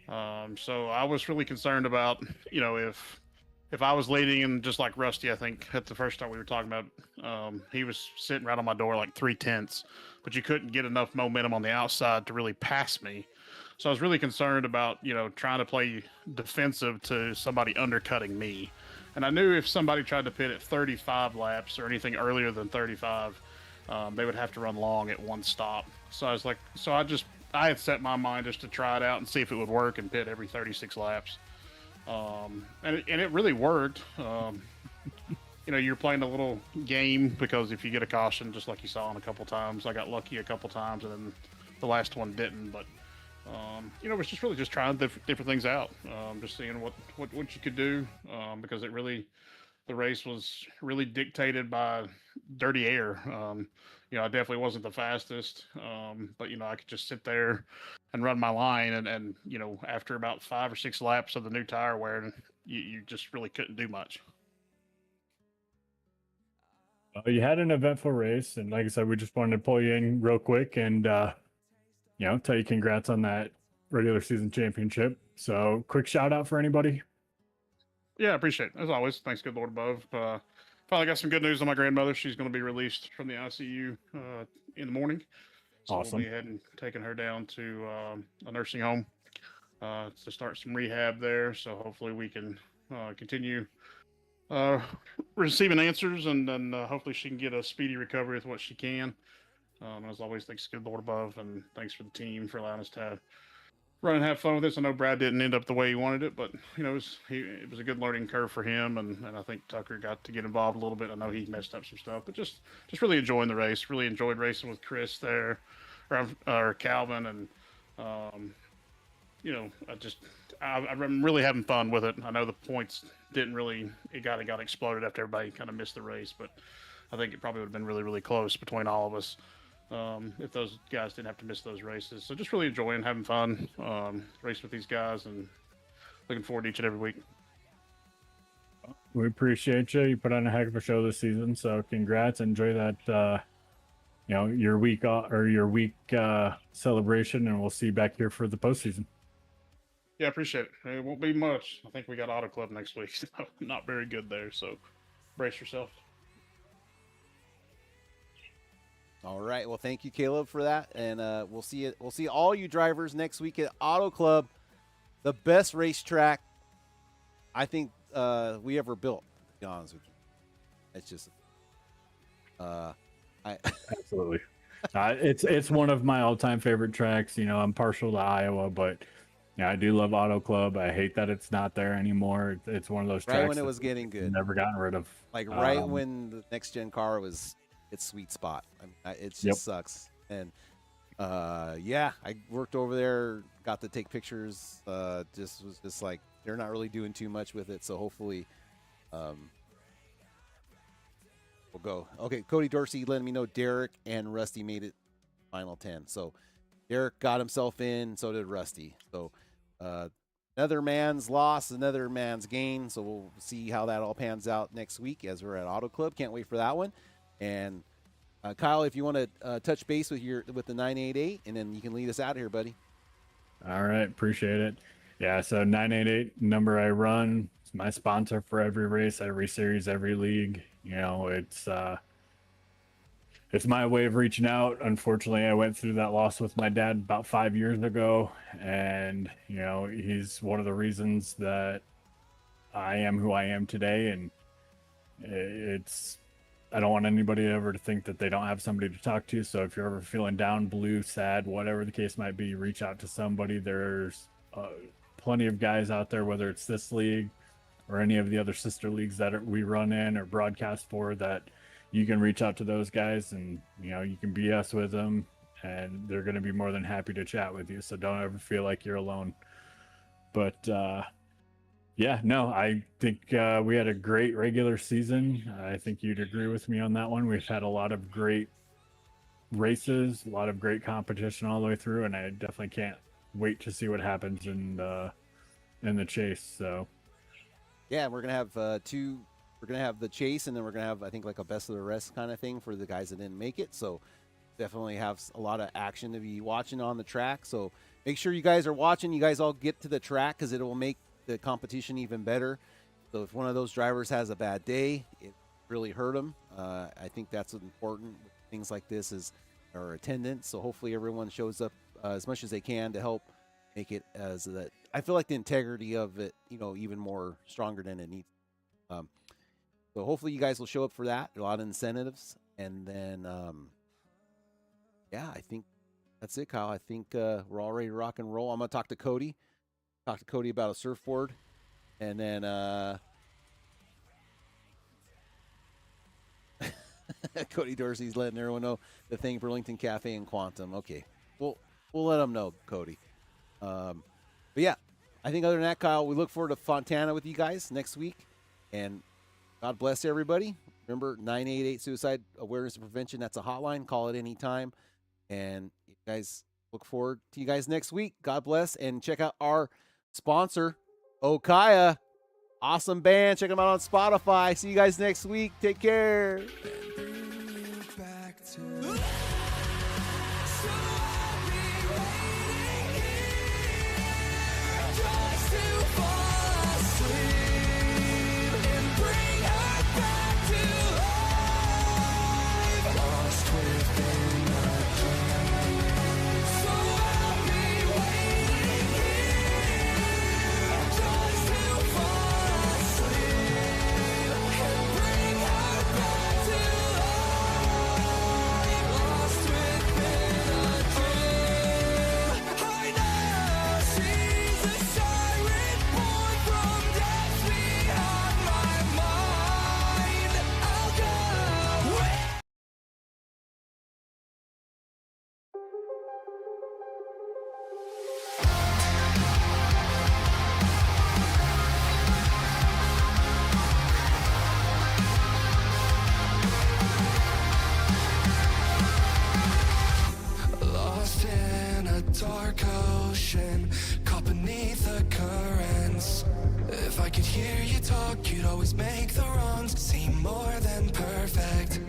So I was really concerned about, if I was leading and just like Rusty, I think at the first time we were talking about, he was sitting right on my door like 3/10, but you couldn't get enough momentum on the outside to really pass me. So I was really concerned about, trying to play defensive to somebody undercutting me. And I knew if somebody tried to pit at 35 laps or anything earlier than 35, they would have to run long at 1 stop. So I was like, I had set my mind just to try it out and see if it would work and pit every 36 laps. And it really worked. You're playing a little game because if you get a caution, just like you saw in a couple times, I got lucky a couple times and then the last one didn't. But it was just really just trying different things out, just seeing what you could do, because the race was really dictated by dirty air. I definitely wasn't the fastest, but I could just sit there and run my line, and after about 5 or 6 laps of the new tire wear, you just really couldn't do much. You had an eventful race, and like I said, we just wanted to pull you in real quick and tell you congrats on that regular season championship. So quick shout out for anybody. Yeah, I appreciate it. As always, thanks, good Lord above. Finally got some good news on my grandmother. She's going to be released from the ICU in the morning. So Awesome. we'll be ahead and taking her down to a nursing home to start some rehab there. So hopefully we can continue receiving answers, and then hopefully she can get a speedy recovery with what she can. As always, thanks, good Lord above, and thanks for the team for allowing us to run and have fun with this. I know Brad didn't end up the way he wanted it, but it was a good learning curve for him, and I think Tucker got to get involved a little bit. I know he messed up some stuff, but just really enjoying the race. Really enjoyed racing with Chris there, or Calvin, and I'm really having fun with it. I know the points it got exploded after everybody kind of missed the race, but I think it probably would have been really, really close between all of us. If those guys didn't have to miss those races. So just really enjoying having fun, racing with these guys, and looking forward to each and every week. We appreciate you. You put on a heck of a show this season, so congrats. Enjoy that, your week or your week celebration, and we'll see you back here for the postseason. Yeah, I appreciate it. It won't be much. I think we got Auto Club next week. So not very good there, so brace yourself. All right. Well, thank you, Caleb, for that, and we'll see all you drivers next week at Auto Club, the best racetrack I think we ever built. To be honest with you, it's just Absolutely. It's one of my all-time favorite tracks. I'm partial to Iowa, but I do love Auto Club. I hate that it's not there anymore. It's one of those tracks right when it was getting good, never gotten rid of. Like right when the next gen car was its sweet spot. I mean, it just sucks. And I worked over there, got to take pictures. Was like they're not really doing too much with it, so hopefully we'll go. Okay, Cody Dorsey letting me know Derek and Rusty made it final 10. So Derek got himself in, so did Rusty. So another man's loss, another man's gain. So we'll see how that all pans out next week as we're at Auto Club. Can't wait for that one. And Kyle, if you want to touch base with the 988, and then you can lead us out here, buddy. All right, appreciate it. Yeah, so 988 number I run. It's my sponsor for every race, every series, every league. It's my way of reaching out. Unfortunately, I went through that loss with my dad about 5 years ago, and he's one of the reasons that I am who I am today, and I don't want anybody ever to think that they don't have somebody to talk to. So if you're ever feeling down, blue, sad, whatever the case might be, reach out to somebody. There's plenty of guys out there, whether it's this league or any of the other sister leagues that we run in or broadcast for, that you can reach out to those guys, and you can BS with them, and they're going to be more than happy to chat with you. So don't ever feel like you're alone. But yeah, no, I think we had a great regular season. I think you'd agree with me on that one. We've had a lot of great races, a lot of great competition all the way through, and I definitely can't wait to see what happens in the chase. So yeah, we're gonna have two. We're gonna have the chase, and then we're gonna have, I think, like a best of the rest kind of thing for the guys that didn't make it. So definitely have a lot of action to be watching on the track. So make sure you guys are watching. You guys all get to the track, because it will make the competition even better. So if one of those drivers has a bad day, it really hurt them. I think that's important with things like this, is our attendance. So hopefully everyone shows up as much as they can to help make it as that. I feel like the integrity of it, even more stronger than it needs. So hopefully you guys will show up for that. A lot of incentives. And then, yeah, I think that's it, Kyle. I think we're all ready to rock and roll. I'm going to talk to Cody. Talk to Cody about a surfboard. And then Cody Dorsey's letting everyone know the thing, Burlington Cafe and Quantum. Okay. We'll let them know, Cody. But yeah, I think other than that, Kyle, we look forward to Fontana with you guys next week. And God bless everybody. Remember, 988 Suicide Awareness and Prevention. That's a hotline. Call it anytime. And you guys, look forward to you guys next week. God bless. And check out our sponsor, Okaya. Awesome band. Check them out on Spotify. See you guys next week. Take care. Back to so I'll be waiting here just to fall asleep and bring her back to life, lost within a dream. So I'll be waiting here just to fall asleep and bring her back to life, lost within a dream. I know she's a siren born from depths behind my mind. I'll go with lost in a dark ocean, caught beneath the currents. If I could hear you talk, you'd always make the wrongs seem more than perfect.